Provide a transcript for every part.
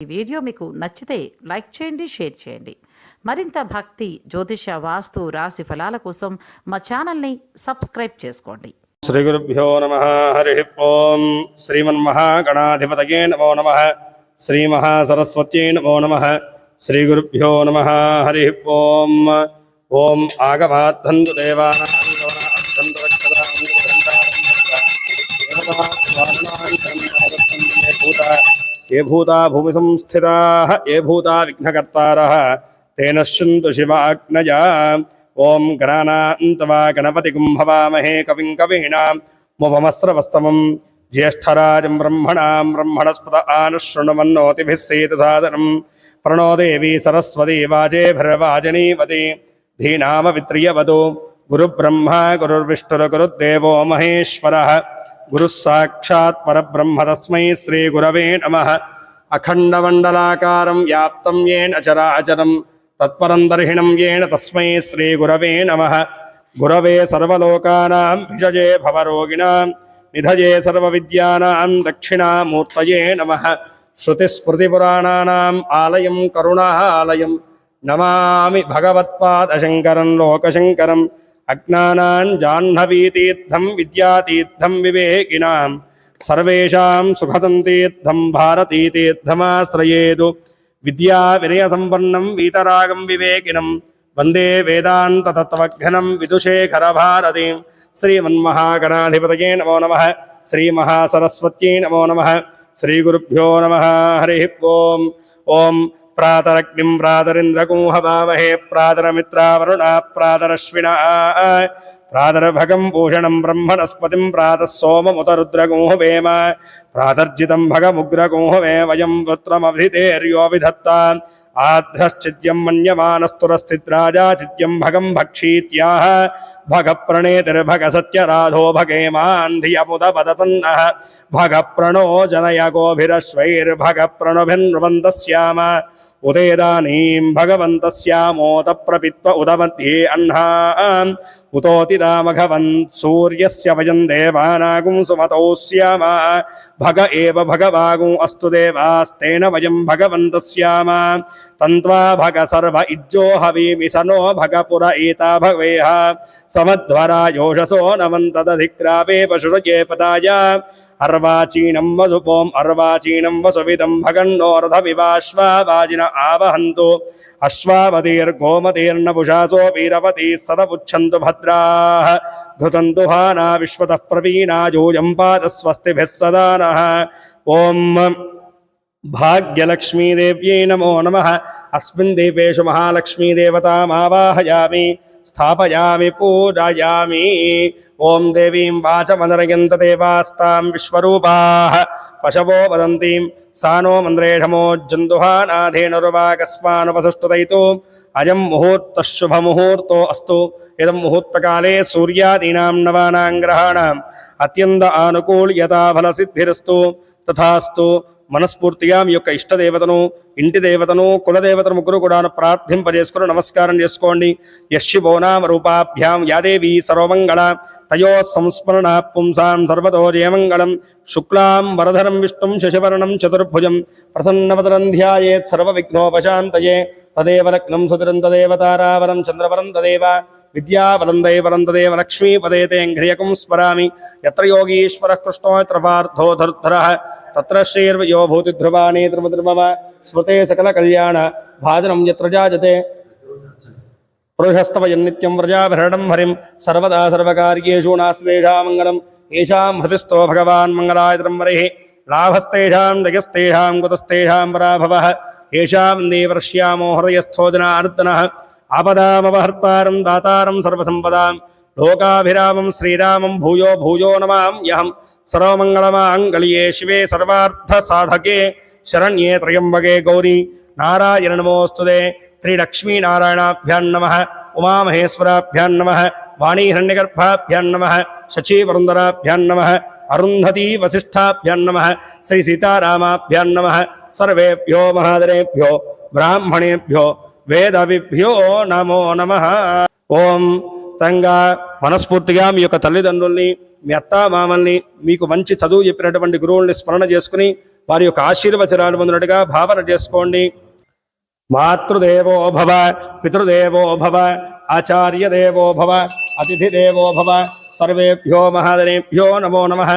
ఈ వీడియో మీకు నచ్చితే లైక్ చేయండి, షేర్ చేయండి. మరింత భక్తి, జ్యోతిష, వాస్తు, రాశి ఫలాల కోసం మా ఛానల్ని సబ్స్క్రైబ్ చేసుకోండి. శ్రీ గురుభ్యో నమః. హరి ఓం. శ్రీమన్మహాగణాధిపతయే నమో నమః. శ్రీ మహాసరస్వత్యై నమో నమః. శ్రీ గురుభ్యో నమః. హరి ఓం. ఓం ఆగమాద్ధంతు దేవానాం ये भूता भूमि संस्थिताः ये भूता विघ्नकर्तारः तेन शृन्तु शिवाग्नजा. ओं गणानान्त्वा गणपतिं भवामहे कविं कवीनामुपमस्रवस्तमं ज्येष्ठराजं ब्रह्मणां ब्रह्मणस्पत आनुशृण्वन्नोतिभिः सेतसादनं प्रणो देवी सरस्वती वाजेभिर्वाजनीवती धीनामवित्रियवतु. गुरुब्रह्मा गुरुर्विष्णुर्गुरुर्देवो महेश्वरः गुरुः साक्षात् परब्रह्म तस्मै श्री गुरवे नमः. अखण्डमण्डलाकारं व्याप्तं येन चराचरं तत्परं दर्शिनं येन तस्मै श्री गुरवे नमः. गुरवे सर्वलोकानां भिषजे भवरोगिणां निधये सर्वविद्यानां दक्षिणामूर्तये नमः. श्रुतिस्मृतिपुराणानाम् आलयं करुणालयं नमामि भगवत्पादशङ्करं लोकशङ्करम्. अज्ञानां जाह्नवीतीर्थं विद्यातीर्थं विवेकिनां सर्वेषां सुखदं तीर्थं भारतीतीर्थमाश्रयेतु. विद्याविनयसम्पन्नं वीतरागं विवेकिनं वन्दे वेदान्ततत्त्वज्ञं विदुषेखरभारतीं. श्रीमन्महागणाधिपतये नमो नमः. श्रीमहासरस्वत्यै नमो नमः. श्रीगुरुभ्यो नमः. हरिः ओम्. ओं प्रातरग्निं प्रातरिन्द्रगुं हवामहे प्रातरमित्रावरुणा प्रातरश्विना प्रातर्भगं भूषणं ब्रह्मणस्पतिं प्रातः सोममुतरुद्रगुं हवेम प्रातर्जितं भगमुग्रगुं हवे वयं पुत्रमभिधेर्यो विधत्ता आध्रश्चिद्यं मन्यमानस्तुरस्थित्राजा चिद्यं भगं भक्षीत्याह भगप्रणेतिर्भग सत्यराधो भगेमान् धियमुदपदतन्नः भगप्रणो जनय गोभिरश्वैर्भगप्रणभिन्नृवन्तस्याम उदेदानीं भगवन्तस्यामोतप्रपित्व उदमध्ये अह्नान् उतोतिदामघवन् सूर्यस्य वयं देवानागुं सुमतौ स्याम भग एव भगवागुं अस्तु देवास्तेन वयं भगवन्तस्याम तन्त्वा भग सर्व इज्जो हवीमि सनो भगपुर एता भवेह समध्वरा योषसो नवन्तदधिक्रावे पशुरये पदाय अर्वाचीनं वधुपों अर्वाचीनं वसुविदं भगन्नोर्धमिवाश्वावाजिन आवहन्तु अश्वावतीर्गोमतीर्नपुषासो वीरवतीः सदपुच्छन्तु भद्राः घृतन्तु हाना विश्वतः प्रवीणा यूयं पादस्वस्तिभिः सदा नः. ॐ भाग्यलक्ष्मीदेव्यै नमो नमः. अस्मिन् दीपेषु महालक्ष्मीदेवतामावाहयामि स्थापयामि पूजयामि. ॐ देवीं वाचमनरयन्त देवास्तां विश्वरूपाः पशवो वदन्तीं सा नो मन्द्रेढमोज्जन्तुहानाधेनुर्वाकस्मानुपसुष्टुदयितु. अयं मुहूर्तः शुभमुहूर्तो अस्तु. इदं मुहूर्तकाले सूर्यादीनां नवानां ग्रहाणाम् अत्यन्त आनुकूल्यता फलसिद्धिरस्तु. तथास्तु. మనస్ఫూర్తిగా మీ యొక్క ఇష్టదేవతను, ఇంటి దేవతను, కులదేవతను ముగ్గురు కూడా ప్రార్థింపజేసుకుని నమస్కారం చేసుకోండి. యశివో నామ రూపాభ్యాం యాదేవీ సర్వమంగళ తయో సంస్మరణ పుంసాం సర్వతో జయమంగళం. శుక్లాం వరధరం విష్ణుం శశివర్ణం చతుర్భుజం ప్రసన్నవదనం ధ్యాయేత్ సర్వవిఘ్నోపశాంతయే. తదేవ లగ్నం సుదిరం తదేవ తారావరం చంద్రవరం తదేవ విద్యావరం దైవరం తదేవ లక్ష్మీపదే తేంఘ్రియకం స్మరామి. యత్ర యోగీశ్వరః కృష్ణో యత్ర పార్థో ధనుర్ధరః తత్ర శ్రీర్వయో భూతిధ్రువాణి త్రిమమ స్మృతే సకల కళ్యాణ భాజనం యత్ర జాయతే పురుషస్తవయన్నిత్యం వ్రజాభరణం హరిం సర్వదా సర్వకార్యేషు నాస్తి తేషాం మంగళం. ఏషాం హృదిస్థో భగవాన్ మంగళాయతరం వరేః లాభస్తేషాం జయస్తేషాం కుతస్తేషాం పరాభవః. ఏషాం దేవర్ష్యామో హృదయస్థో జనార్దనః आपदामपहर्तारं दातारं सर्वसंपदां लोकाभिरामं श्रीरामं भूयो भूयो नमाम्यहं. सर्वमंगलमांगल्ये शिवे सर्वार्थसाधके शरण्ये त्र्यंबके गौरी नारायण नमोस्तुते. श्रीलक्ष्मीनारायणाभ्यां नमः. उमामहेश्वराभ्यां नमः. वाणीहिरण्यगर्भाभ्यां नमः. शचीवरुन्धराभ्यां नमः. अरुन्धती वसिष्ठाभ्यां नमः. श्रीसीतारामाभ्यां नमः. सर्वेभ्यो महादरेभ्यो ब्राह्मणेभ्यो వేదవిభ్యో నమో నమః. ఓం తంగా మనస్ఫూర్తిగా మీ యొక్క తల్లిదండ్రుల్ని, మీ అత్త మామల్ని, మీకు మంచి చదువు చెప్పినటువంటి గురువుల్ని స్మరణ చేసుకుని వారి యొక్క ఆశీర్వచనాలు పొందినట్టుగా భావన చేసుకోండి. మాతృదేవో భవ, పితృదేవో భవ, ఆచార్య దేవో భవ, అతిథి దేవో భవ, సర్వేభ్యో మహాదనేభ్యో నమో నమః.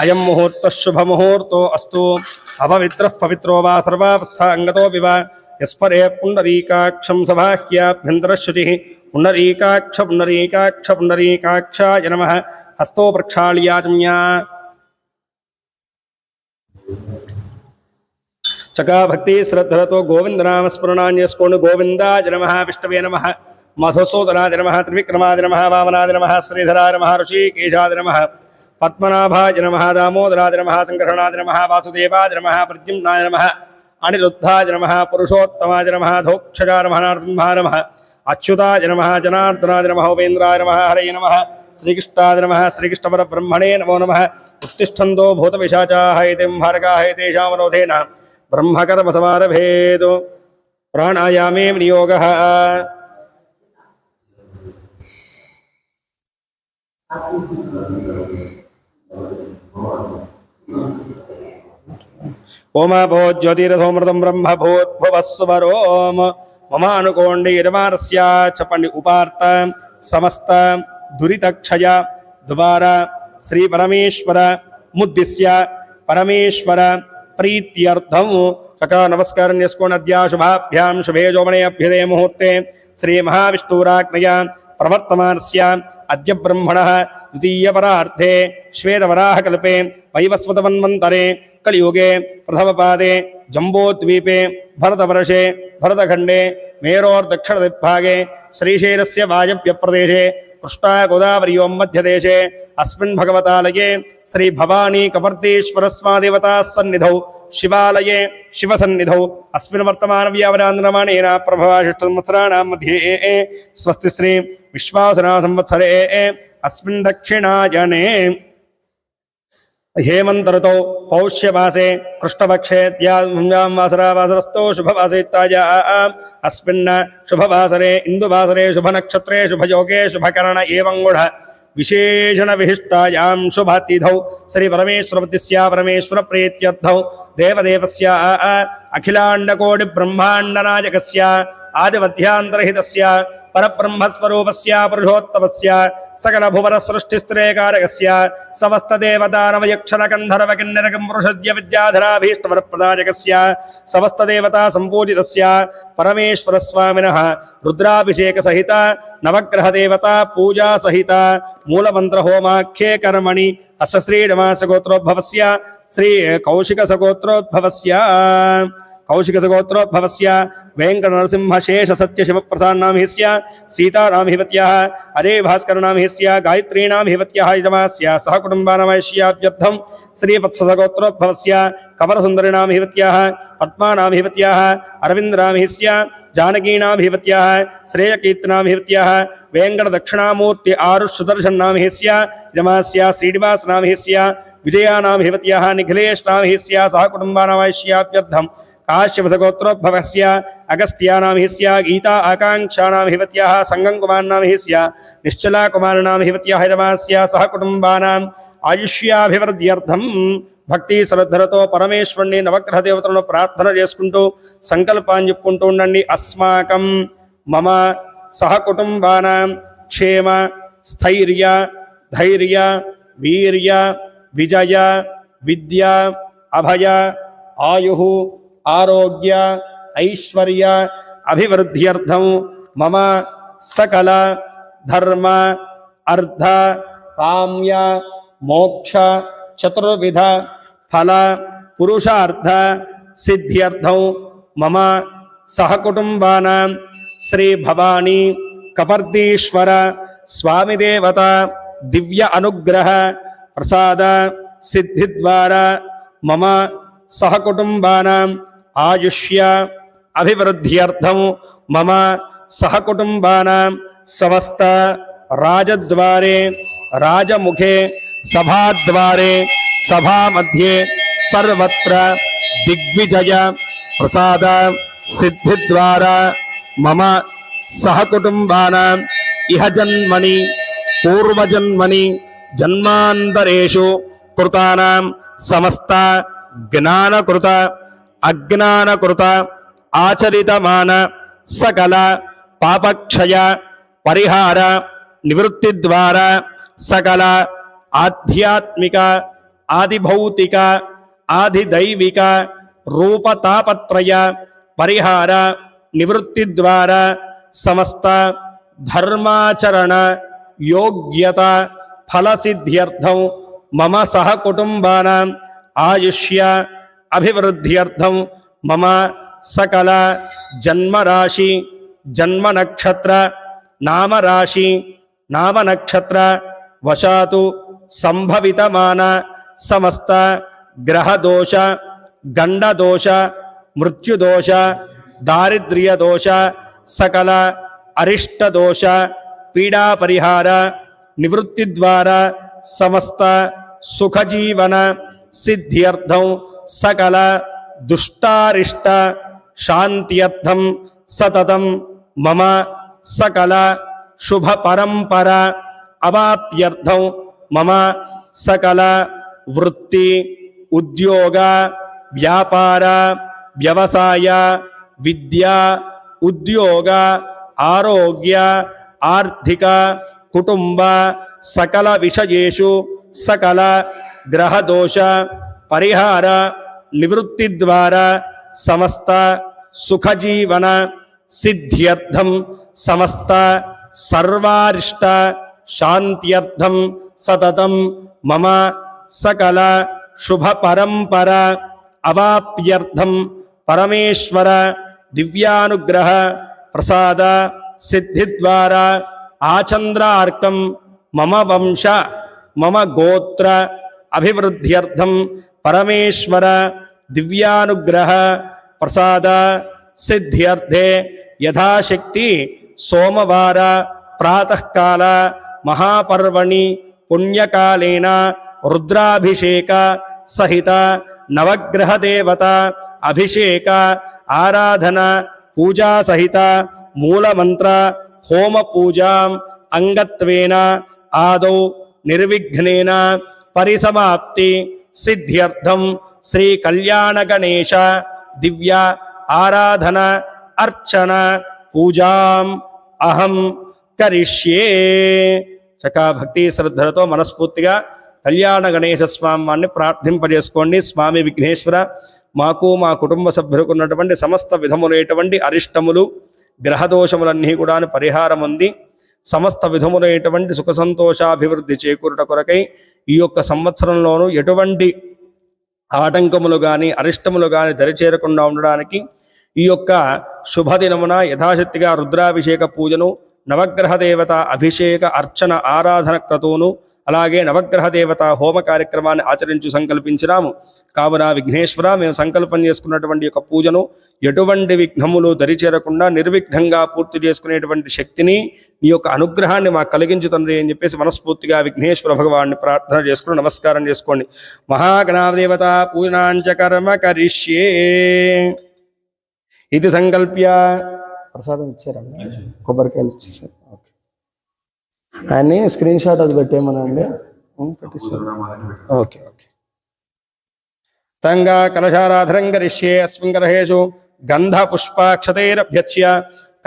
అయం ముహూర్త శుభ ముహూర్తో అస్తు. అపవిత్రః పవిత్రో వా సర్వావస్థాంగతోపి వా యస్పరే పుండరీకాక్షం సబాహ్యాభ్యంతరశుచిః. పుండరీకాక్ష పుండరీకాక్ష పుండరీకాక్షాయ నమః. హస్తో ప్రక్షాళ్యాచమ్యా. చకా భక్తి శ్రద్ధలతో గోవిందనామస్మరణాన్ని చేసుకోండి. గోవిందాయ నమః, విష్ణవే నమః, మధుసూదనాయ నమః, త్రివిక్రమాయ నమః, వామనాయ నమః, శ్రీధరాయ నమః, ఋషికేశాయ నమః, పద్మనాభాయ నమః, దామోదరాయ నమః, సంకర్షణాయ నమః, వాసుదేవాయ నమః, ప్రద్యుమ్నాయ నమః, అనిరుద్ధాయ నమః, పురుషోత్తమాయ నమః, ధోక్షజాయ నమః, నరసింహాయ నమః, అచ్యుతాయ నమః, జనార్దనాయ నమః, ఉపేంద్రాయ నమః, హరయే నమః, శ్రీకృష్ణాయ నమః, శ్రీకృష్ణపరబ్రహ్మణే నమో నమః. ఉత్తిష్టంతో భూతపిశాచాః ఏతం భారకాః ఏతేషామనోధేన బ్రహ్మకర్మ సమారభేతు. ప్రాణాయామే వినియోగః. ఓమాపో జ్యోతిరథోమృతం బ్రహ్మ భూద్భువస్సువరోమ మమ అనుకోండి. యజమానస్య చెప్పండి. ఉపార్త సమస్త దురితక్షయ ద్వార శ్రీ పరమేశ్వర ముద్దిశ్య పరమేశ్వర ప్రీత్యర్థం చకా నమస్కారం చేసుకోండి. అద్యా శుభాభ్యాం శుభే జోమనే అభ్యుదయ ముహూర్తే శ్రీ మహావిష్ణురాజ్ఞయ ప్రవర్తమానస్య అద్య బ్రహ్మణః ద్వితీయపరార్థే శ్వేతవరాహకల్పే వైవస్వతమన్వంతరే కలియుగే ప్రథమపాదే జంబోద్వీపే భరతవర్షే భరతఖండే మేరోర్దక్షిణదిగ్भागे శ్రీశైలस्य వాయవ్యప్రదేశే కృష్ణా గోదావర్యోం మధ్యదేశే అస్మిన్ భగవతాలయే శ్రీ భవానీ కపర్దీశ్వరస్వాదేవతా సన్నిధౌ శివాలయే శివసన్నిధౌ అస్మిన్ వర్తమాన వ్యావరాంధ్రమాణేన ప్రభవాషిష్టసంవత్సరాణాం మధ్యే స్వస్తి శ్రీ విశ్వాసనా సంవత్సరే అస్మిన్ దక్షిణాయనే हेमंतरतो पौष्यमासे कृष्णपक्षे वासरस्तो शुभवासेत्ताया अस्मिन् शुभवासरे इंदुवासरे शुभनक्षत्रे शुभयोगे शुभकरण एवं गुण विशेषण विशिष्टायां शुभतिथौ श्री परमेश्वरपतिस्या परमेश्वर प्रीत्यर्थौ देवदेवस्य अखिलाण्डकोटि ब्रह्माण्डनायकस्य आदिमध्यान्तरहितस्य परब्रह्मस्वरूपस्य पुरुषोत्तमस्य सकल भुवन सृष्टिस्त्रेकारकस्य समस्त देवतानवयक्षर गन्धर्व किन्नरकं पुरुषद्य विद्याधराभीष्टवरप्रदायकस्य समस्त देवता संपूजितस्य परमेश्वर स्वामिनः रुद्राभिषेक सहित नवग्रह देवता पूजा सहित मूलमंत्र होमाख्ये कर्मणि अस्य श्रीरमासगोत्रोद्भवस्य श्री कौशिक सगोत्रोद्भवस्य कौशिक सगोत्रोद्भवस्य वेंकट नरसिंह शेष सत्य शिव प्रसाद नाम हिस्य सीता नाम हिवत्याः अरे भास्कर नाम हिस्य गायत्री नाम हिवत्याः यजमास्य सह कुटुंबानामैश्याभ्यर्थं श्री वत्स सगोत्रोद्भवस्य कमल सुंदरी नाम हिवत्याः पद्मा नाम हिवत्याः अरविंद नाम हिस्य जानकी नाम हिवत्याः श्रेयकीर्ति नाम हिवत्याः वेंकट दक्षिणामूर्ति आरुष सुदर्शन नाम हिस्य यजमास्य श्रीनिवास नाम हिस्य विजया नाम हिवत्याः निखिलेश नाम हिस्य सह कुटुंबानामैश्याभ्यर्थं काश्यप सगोत्रोद्भवस्य अगस्त्या नाम हिस्य गीता आकांक्षा नाम हिवत्याः संगम कुमार नाम हिस्य निश्चला कुमार नाम हिवत्याः यजमास्य सह कुटुंबानां आयुष्याभिवृद्ध्यर्थं భక్తి శ్రద్ధలతో పరమేశ్వరుని నవగ్రహ దేవతలను ప్రార్థన చేసుకుంటూ సంకల్పాన్ని చెప్పుకుంటూ ఉండండి. అస్మాకం మమ సహకుటుంబానాం క్షేమ స్థైర్య ధైర్య వీర్య విజయ విద్య అభయ ఆయు ఆరోగ్య ఐశ్వర్య అభివృద్ధ్యర్థం మమ సకల ధర్మ అర్థ కామ్య మోక్ష చతుర్విధ ఫల పురుషార్థ సిద్ధ్యర్థం మమ సహకుటుంబానాం శ్రీ భవానీ కపర్దీశ్వర స్వామి దేవత దివ్య అనుగ్రహ ప్రసాద సిద్ధి ద్వారా మమ సహకుటుంబానాం ఆయుష్య అభివృద్ధ్యర్థం మమ సహకుటుంబానాం సమస్త రాజద్వారే రాజముఖే सभाद्वारे सभा मध्ये सर्वत्र दिग्विजय प्रसाद सिद्धिद्वारा मम सहकुटुंबानां इह जन्मनि पूर्वजन्मनि जन्मान्तरेषु कृतानां समस्त జ్ఞానకృత అజ్ఞానకృత ఆచరితమాన సకల పాపక్షయ పరిహార నివృత్తి ద్వారా సకల ఆధ్యాత్మిక ఆదిభౌతిక ఆదిదైవిక రూపతాపత్రయ పరిహార నివృత్తి ద్వారా సమస్త ధర్మాచరణ యోగ్యత ఫలసిద్ధ్యర్థం మమ సహకుటుంబానాం ఆయుష్య అభివృద్ధ్యర్థం మమ సకల జన్మరాశి జన్మనక్షత్ర నామరాశి నామనక్షత్ర వశాతు సంభవితమాన సమస్త గ్రహదోష గండదోష మృత్యుదోష దారిద్ర్యదోష సకల అరిష్టదోష పీడాపరిహార నివృత్తి ద్వారా సమస్త సుఖజీవన సిద్ధ్యర్థం సకల దుష్టారిష్ట శాంత్యర్థం సతతం మమ సకల శుభ పరంపర అవాప్యర్థం మమ సకల వృత్తి ఉద్యోగ వ్యాపార వ్యవసాయ విద్య ఉద్యోగ ఆరోగ్య ఆర్థిక కుటుంబ సకల విషయేషు సకల గ్రహదోష పరిహార నివృత్తి ద్వారా సమస్త సుఖజీవన సిద్ధ్యర్థం సమస్త సర్వారిష్ట శాంత్యర్థం సతతం మమ సకల శుభ పరంపర అవాప్యర్థం పరమేశ్వర దివ్యానుగ్రహ ప్రసాద సిద్ధి ద్వారా ఆచంద్రార్కం మమ వంశ మమ గోత్ర అభివృద్ధ్యర్థం పరమేశ్వర దివ్యానుగ్రహ ప్రసాద సిద్ధ్యర్థే యథాశక్తి సోమవార ప్రాతకాల మహాపర్వణి పుణ్యకాలేన రుద్రాభిషేక సహిత నవగ్రహ దేవత అభిషేక ఆరాధన పూజా సహిత మూలమంత్ర హోమ పూజాం అంగత్వేన ఆదౌ నిర్విఘ్నేన పరిసమాప్తి సిద్ధ్యర్థం శ్రీ కళ్యాణ గణేశ దివ్య ఆరాధన అర్చన పూజాం అహం కరిష్యే. చకా భక్తి శ్రద్ధలతో మనస్ఫూర్తిగా కళ్యాణ గణేశ స్వామిని ప్రార్థింపజేసుకోండి. స్వామి విఘ్నేశ్వర, మాకు మా కుటుంబ సభ్యులకు ఉన్నటువంటి సమస్త విధములైనటువంటి అరిష్టములు గ్రహదోషములన్నీ కూడా పరిహారం ఉంది. సమస్త విధములైనటువంటి సుఖ సంతోషాభివృద్ధి చేకూరుట కొరకై ఈ యొక్క సంవత్సరంలోనూ ఎటువంటి ఆటంకములు కానీ అరిష్టములు కానీ దరిచేరకుండా ఉండడానికి ఈ యొక్క శుభదినమున యథాశక్తిగా రుద్రాభిషేక పూజను, నవగ్రహ దేవత అభిషేక అర్చన ఆరాధన క్రతువును, అలాగే నవగ్రహ దేవత హోమ కార్యక్రమాన్ని ఆచరించు సంకల్పించినాము. కావున విఘ్నేశ్వర, మేము సంకల్పం చేసుకున్నటువంటి యొక్క పూజను ఎటువంటి విఘ్నములు దరిచేరకుండా నిర్విఘ్నంగా పూర్తి చేసుకునేటువంటి శక్తిని, ఈ యొక్క అనుగ్రహాన్ని మాకు కలిగించు తండ్రి అని చెప్పేసి మనస్ఫూర్తిగా విఘ్నేశ్వర భగవాన్ని ప్రార్థన చేసుకుని నమస్కారం చేసుకోండి. మహాగణాదేవత పూజనాంచ కర్మ కరిష్యే ఇది సంకల్ప్య. ప్రసాదం ఇచ్చారండి, కొబ్బరికాయలు ఇచ్చేసారు. ఓకే, ఆయన్ని స్క్రీన్ షాట్ అది పెట్టేమనండి, పెట్టేసారు. Okay okay. తంగా కలశారాధనం కరిష్యే. అస్మిన్ కలహేషు గంధ పుష్పాక్షతైరభ్యచ్య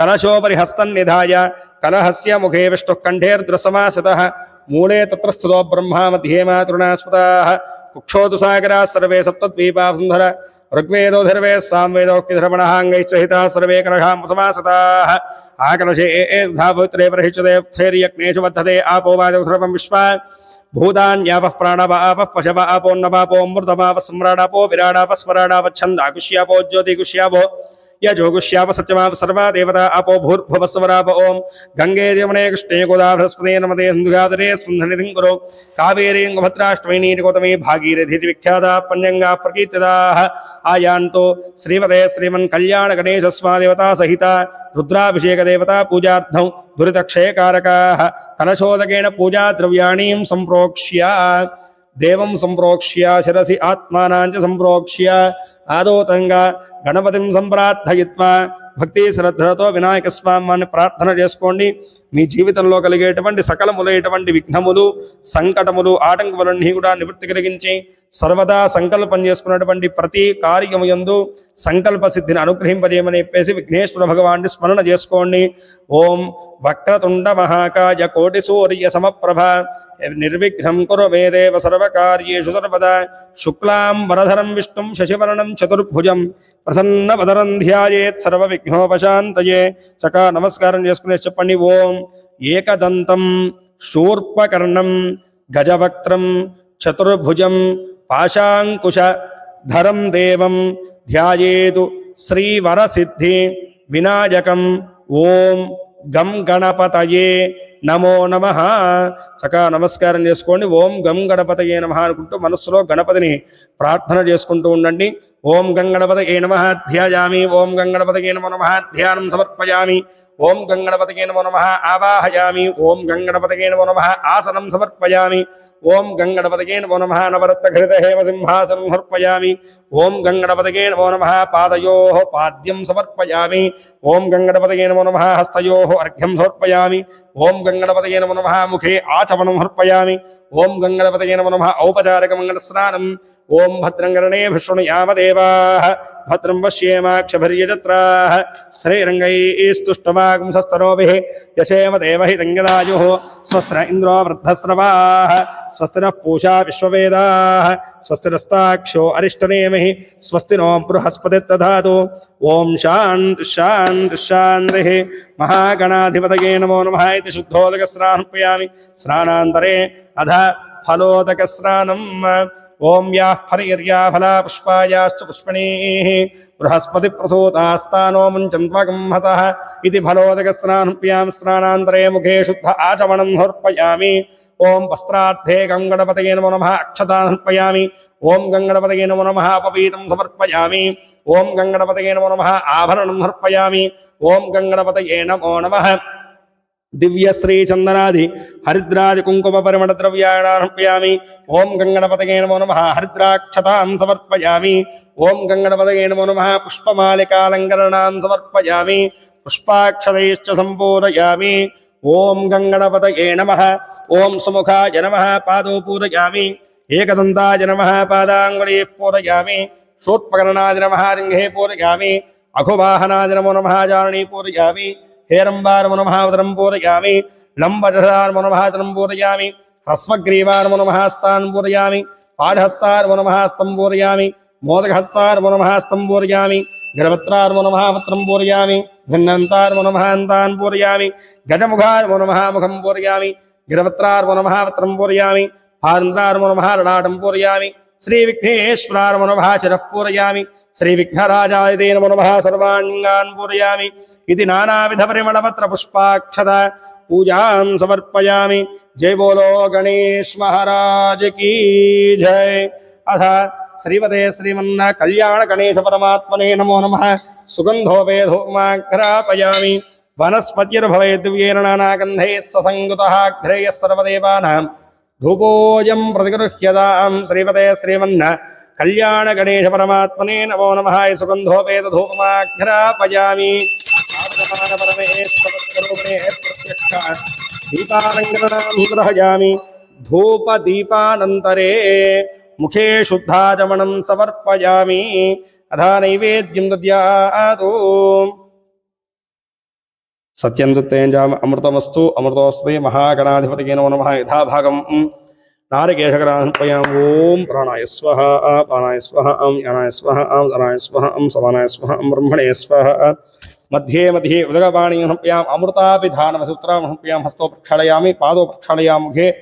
కలశోపరి హస్తం నిధాయ కలహస్య ముఖే విష్ణుః కంఠేర్ద్రసమాసతః మూలే తత్ర స్థితో బ్రహ్మా మధ్యే మాతృణాస్పతాః కుక్షోతు సాగరాः సర్వే సప్తద్వీపాः సుందర ఋగ్వేదోధర్వే సామ్వేదోక్తిధర్మణాంగైశ్చహితాः సర్వే కలశాం సమాసతాః ఆకలశే పవిత్రే ప్రహిష్యతే వర్ధతే ఆపో వాయో సర్వం విశ్వా భూతాన్యాపః ప్రాణవాపః పశవ ఆపోన్నవాపో మృతమాపः సమ్రాడాపో విరాడాపः స్వరాడాపः ఛందాకుష్యాపో జ్యోతికుష్యాపో యజోగుష్యాప సత్యమాప సర్వా దేవతా అపో భూర్భువస్వరాప. ఓం గంగే యమునే కృష్ణే గోదావరి నమదే సింధుగాధరే స్పందనిధిం కురు కావేరీ భద్రాష్టమి గౌతమి భాగీరథి విఖ్యాత పణ్యంగా ప్రకీర్తితాః ఆయాంతో శ్రీమతే శ్రీమన్ కళ్యాణ గణేశ స్వాదేవతా సహిత రుద్రాభిషేక దేవతా పూజార్థం దురితక్షయకారకాః కలశోదకేన పూజా ద్రవ్యాణీం సంప్రోక్ష్య దేవం సంప్రోక్ష్య శిరసి ఆత్మానాంచ సంప్రోక్ష్య ఆదోతంగా గణపతిం సంప్రార్థయిత్వా భక్తి శ్రద్ధలతో వినాయక స్వామిని ప్రార్థన చేసుకోండి. మీ జీవితంలో కలిగేటువంటి సకలములైనటువంటి విఘ్నములు, సంకటములు, ఆటంకములన్నీ కూడా నివృత్తి కలిగించి సర్వదా సంకల్పం చేసుకున్నటువంటి ప్రతి కార్యము యందు సంకల్ప సిద్ధిని అనుగ్రహింపజేయమని చెప్పేసి విఘ్నేశ్వర భగవాన్ని స్మరణ చేసుకోండి. ఓం వక్రతుండ మహాకాయ కోటి సూర్య సమప్రభ నిర్విఘ్నం కురు మే దేవ సర్వకార్యేషు సర్వదా శుక్లాం వరధరం విష్ణుం శశివర్ణం చతుర్భుజం ప్రసన్నవదనం ధ్యాయేత్ సర్వ విఘ్నోపశాంతయే. చకా నమస్కారం చేసుకునే చెప్పండి. ఓం ఏకదంతం శూర్పకర్ణం గజవక్త్రం చతుర్భుజం పాశాంకుశ ధరం దేవం ధ్యాయేతు శ్రీవరసిద్ధి వినాయకం. ఓం గం గణపతయే నమో నమః. చక్కగా నమస్కారం చేసుకోండి. ఓం గం గణపతయే నమః అనుకుంటూ మనస్సులో గణపతిని ప్రార్థన చేసుకుంటూ ఉండండి. ఓం గం గణపతయే నమః ధ్యాయామి. ఓం గం గణపతయే నమో నమః ధ్యానం సమర్పయామి. ఓం గం గణపతయే నమో నమః ఆవాహయామి. ఓం గం గణపతయే నమో నమః ఆసనం సమర్పయామి. ఓం గం గణపతయే నమో నమః నవరత్నఘృత హేమసింహాసనం సమర్పయామి. ఓం గం గణపతయే నమో నమః పాదయోః పాద్యం సమర్పయామి. ఓం గం గణపతయే నమో నమః హస్తయోః అర్ఘ్యం సమర్పయామి. ఓం గం గణపతయే నమో నమః ముఖే ఆచమనం సమర్పయామి. ఓం గం గణపతయే నమో నమః ఔపచారిక మంగళస్నానం. ఓం భద్రం కర్ణేభిः శృణుయామ దేవాः భద్రం పశ్యేమాక్షభిర్యజత్రాः స్థిరైరంగైస్తుష్టవాగుంసస్తనోభిः యశేమ దేవహిतं యదాయుः స్వస్తి న ఇంద్రో వృద్ధశ్రవాः స్వస్తి నః పూషా విశ్వవేదాः స్వస్తి నస్తాక్షో అరిష్టనేమిः స్వస్తి నో బృహస్పతిర్దధాతు. ఓం శాంతి శాంతి శాంతిః. మహాగణాధిపతయే నమో నమః ఇతి శుద్ధోదక స్నానపయామి. స్నానాంతరే అధ ఫలోదక స్నానం. ఓం యాః ఫలైర్యా ఫలా పుష్పాయాశ్చ పుష్పిణీః బృహస్పతి ప్రసూతాస్తానో ముంచన్త్వగం హసః ఇతి ఫలోదక స్నానపయామి. స్నానాంతరే ముఖే శుద్ధ ఆచమనం సమర్పయామి. ఓం వస్త్రార్థే గం గణపతయే నమో నమః అక్షతాన్ సమర్పయామి. ఓం గం గణపతయే నమో నమః పపీతం సమర్పయామి. ఓం గం గణపతయే నమో నమః ఆభరణం సమర్పయామి. ఓం గం గణపతయే నమో నమః దివ్యశ్రీ చందనాది హరిద్రాది కుంకుమ పరిమళ ద్రవ్యాణాన్ సమర్పయామి. ఓం గం గణపతయే నమో నమః హరిద్రాక్షతాన్ సమర్పయామి. ఓం గం గణపతయే నమో నమః పుష్పమాలికాలంకరణాన్ సమర్పయామి. పుష్పాక్షతైశ్చ సంపూరయామి. ఓం గం గణపతయే నమః. ఓం సుముఖాయ నమః పాదో పూరయామి. ఏకదంతాయ నమః పాదాంగుళీ పూరయామి. శూర్పకర్ణాది నమః రింగే పూరయామి. అఘువాహనాది నమో నమః జారణీ పూరయామి. हेरंबार नमः उदरं पूरयामि. लंबजठार नमः तनं पूरयामि. ह्रस्वग्रीवार नमः हस्तान् पूरयामि. पाढहस्तार नमः हस्तं पूरयामि. मोदकहस्तार नमः हस्तं पूरयामि. गणवत्रार नमः वत्रं पूरयामि. भिन्नन्तार नमः अन्तान् पूरयामि. गजमुखार नमः मुखं पूरयामि. गिरवत्रार नमः वत्रं पूरयामि. हारन्द्रार नमः ललाटं पूरयामि. श्री विघ्नेश्वरार नमः शिरः पूरयामि. श्री विघ्नराजाय ते नमः सर्वाङ्गान् पूरयामि. इति नानाविध परिमलपत्र पुष्पाक्षत पूजां समर्पयामि. जय बोलो गणेश महाराज की जय. अथ श्रीमते श्रीमन्न कल्याण गणेश परमात्मने नमो नमः. सुगन्धोपेधूमाघ्रापयामि. वनस्पतिर्भवे दिव्येन नानागन्धैः ससङ्गतः अग्रेयः सर्वदेवानां धूपोऽयं प्रतिगृह्यतां. श्रीमते श्रीमन्न कल्याण गणेश परमात्मने नमो नमः. सुगन्धोपेतधूपमाघ्रापयामि. परमेश्वरस्वरूपिणे प्रत्यक्ष दीपालङ्करणं ग्रहयामि. धूपदीपानन्तरे मुखे शुद्धाचमनं समर्पयामि. अधा नैवेद्यं दद्यात्. सत्यं दुत्तेजाम अमृतमस्तु अमृतोऽस्ति. महागणाधिपतये नमो नमः. यथाभागं नारिकेशकरान् ओं प्राणाय स्वाहा प्राणाय स्वाहा यानाय स्वाहा दानाय स्वाहा समानाय स्वाहा ब्रह्मणे स्वाहा. मध्ये मध्ये उदकपाणीं समर्पयामि. अमृताभिधानमसूत्रां समर्पयामि. हस्तो प्रक्षालयामि. पादौ प्रक्षालयामि. मुखे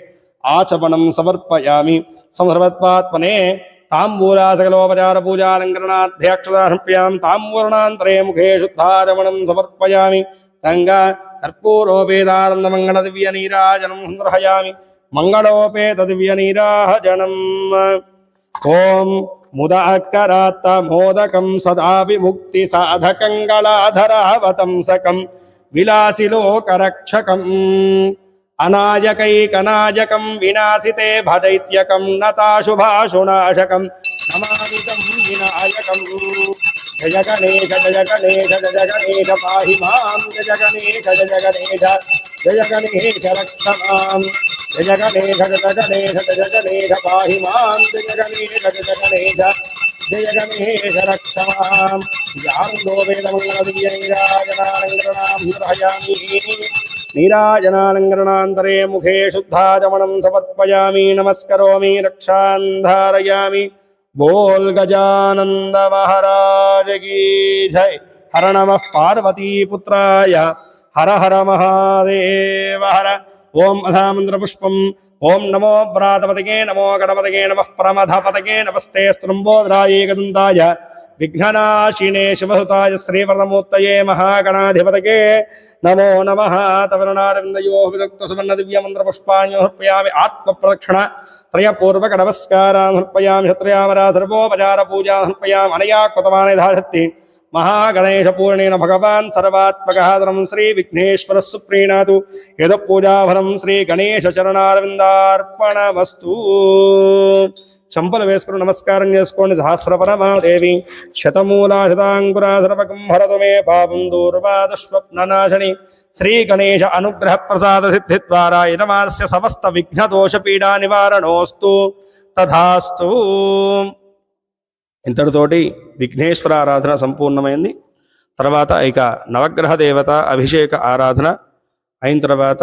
आचमनं समर्पयामि. संसर्वत्वात्मने ताम्बूलासकलोपचारपूजालङ्करणाध्यक्षता समर्पयामि. ताम्बूलनान्तरे मुखे शुद्धाचमनं समर्पयामि. गंगा कर्पूरोपेदानन्दमङ्गलदिव्यनीराजनं संग्रहयामि. मङ्गलोपेतदिव्यनीराजनम्. ओं मुदाकरात्त मोदकं सदा विमुक्तिसाधकं गलाधरावतंसकं विलासिलोकरक्षकम् अनायकैकनायकं विनाशिते भजैत्यकं नताशुभाशुनाशकं నమామితం వినాయకం జయ గణేశ జయ గణేశ జయ గణేశ పాహి మాం జయ గణేశ జయ గణేశ జయ గణేశ రక్ష మాం జయ గణేశ జయ గణేశ జయ గణేశ పాహి మాం జయ గణేశ జయ గణేశ జయ గణేశ రక్ష మాం యానందో వేదమంగళదివ్యైరాజనాలంకరణాం నిర్వహయామి నీరాజనాలంకరణాంతరే ముఖే శుద్ధాచమనం సమర్పయామి నమస్కరోమి రక్షాన్ ధారయామి बोल गजानंद महाराज की जय। हर नमः पार्वती पुत्राय हर हर महादेव हर। ओम अधामंत्र पुष्पम ओम नमो व्रातपतये नमो गणपतये नमः प्रमथपतये नमस्ते स्तंभोदराय एकदंताय विघ्ननाशिने शिवसुताय श्रीवरदमूर्तये महागणाधिपतये नमो नमः। तवरणारविन्दयो विदग्ध सुवर्ण दिव्य मंत्र पुष्पाणि समर्पयामि। आत्म प्रदक्षिण त्रयपूर्वक नमस्कारान् समर्पयामि। क्षत्रयामरा सर्वोपचार पूजा समर्पयामि। अनया कृतवान् यथाशक्ति महागणेश पूर्णेन भगवान् सर्वात्मकः धनं श्री विघ्नेश्वरः सुप्रीणातु। यद पूजाफलं श्री गणेश चरणारविन्दार्पणमस्तु। चंपल वेसुकुनि नमस्कारं चेसुकोंडि। सहस्रपरमादेवी शतमूला शतांकुरा सर्वकं हरतु मे पापं दूर्वादस्वप्ननाशिनी। श्री गणेश अनुग्रह प्रसाद सिद्धि द्वारा यजमानस्य समस्त विघ्न दोष पीडा निवारणोस्तु तथास्तु। ఇంతటితోటి విఘ్నేశ్వర ఆరాధన సంపూర్ణమైంది. తర్వాత ఇక నవగ్రహ దేవత అభిషేక ఆరాధన అయిన తర్వాత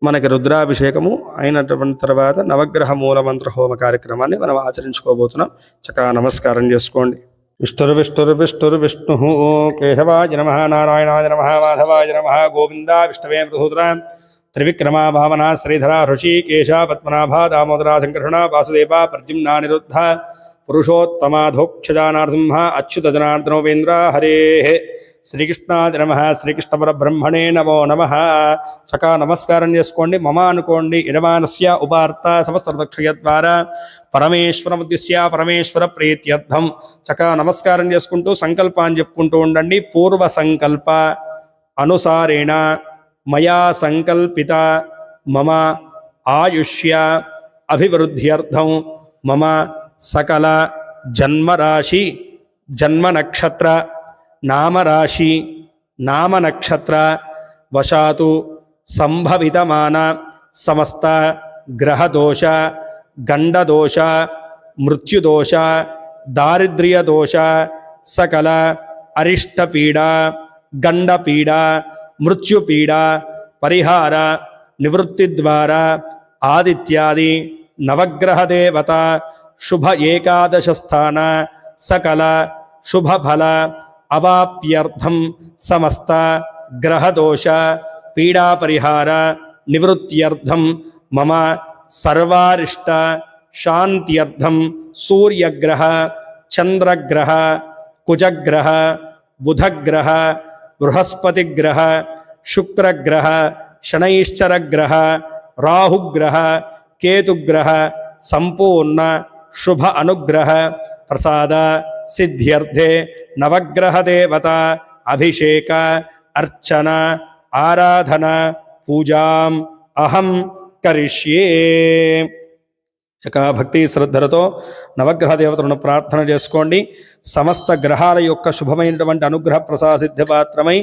మనకి రుద్రాభిషేకము అయినటువంటి తర్వాత నవగ్రహ మూలమంత్ర హోమ కార్యక్రమాన్ని మనం ఆచరించుకోబోతున్నాం. చక్కగా నమస్కారం చేసుకోండి. విష్ణు కేశవాయ నమః నారాయణాయ నమః మాధవాయ నమః గోవింద విష్ణవే మృధూతర త్రివిక్రమా భావన శ్రీధర హృషికేశ పద్మనాభ దామోదర సంకర్షణ వాసుదేవ ప్రద్యుమ్న నిరుద్ధ పురుషోత్తమాధోక్షజానార్సింహ అచ్యుత జనార్దనోపేంద్ర హరే శ్రీకృష్ణాది నమః. శ్రీకృష్ణ పరబ్రహ్మణే నమో నమః. చక్కగా నమస్కారం చేసుకోండి. మమ అనుకోండి. యజమానస్య ఉపార్త సమస్త దక్షయ ద్వారా పరమేశ్వరముద్దిశ్య పరమేశ్వర ప్రీత్యర్థం చక్కగా నమస్కారం చేసుకుంటూ సంకల్పాన్ని చెప్పుకుంటూ ఉండండి. పూర్వ సంకల్ప అనుసారేణ మయా సంకల్పిత మమ ఆయుష్య అభివృద్ధ్యర్థం మమ సకల జన్మరాశి జన్మ నక్షత్ర నామరాశి నామ నక్షత్ర వశాతు సంభవితమాన సమస్త గ్రహదోష గండదోష మృత్యుదోష దారిద్ర్యదోష సకల అరిష్టపీడ గండపీడ మృత్యుపీడ పరిహార నివృత్తి ద్వారా ఆదిత్యాది నవగ్రహ దేవత శుభ ఏకాదశ స్థాన సకల శుభఫల అవాప్యర్థం సమస్త గ్రహదోష పీడా పరిహార నివృత్త్యర్థం మమ సర్వారిష్ట శాంత్యర్థం సూర్యగ్రహ చంద్రగ్రహ కుజగ్రహ బుధగ్రహ బృహస్పతిగ్రహ శుక్రగ్రహ శనైశ్చరగ్రహ రాహుగ్రహ కేతుగ్రహ సంపూర్ణ శుభ అనుగ్రహ ప్రసాద సిద్ధ్యర్థే నవగ్రహ దేవత అభిషేక అర్చన ఆరాధన పూజాం అహం కరిష్యే. చక్కగా భక్తి శ్రద్ధలతో నవగ్రహ దేవతలను ప్రార్థన చేసుకోండి. సమస్త గ్రహాల యొక్క శుభమైనటువంటి అనుగ్రహ ప్రసాద సిద్ధిపాత్రమై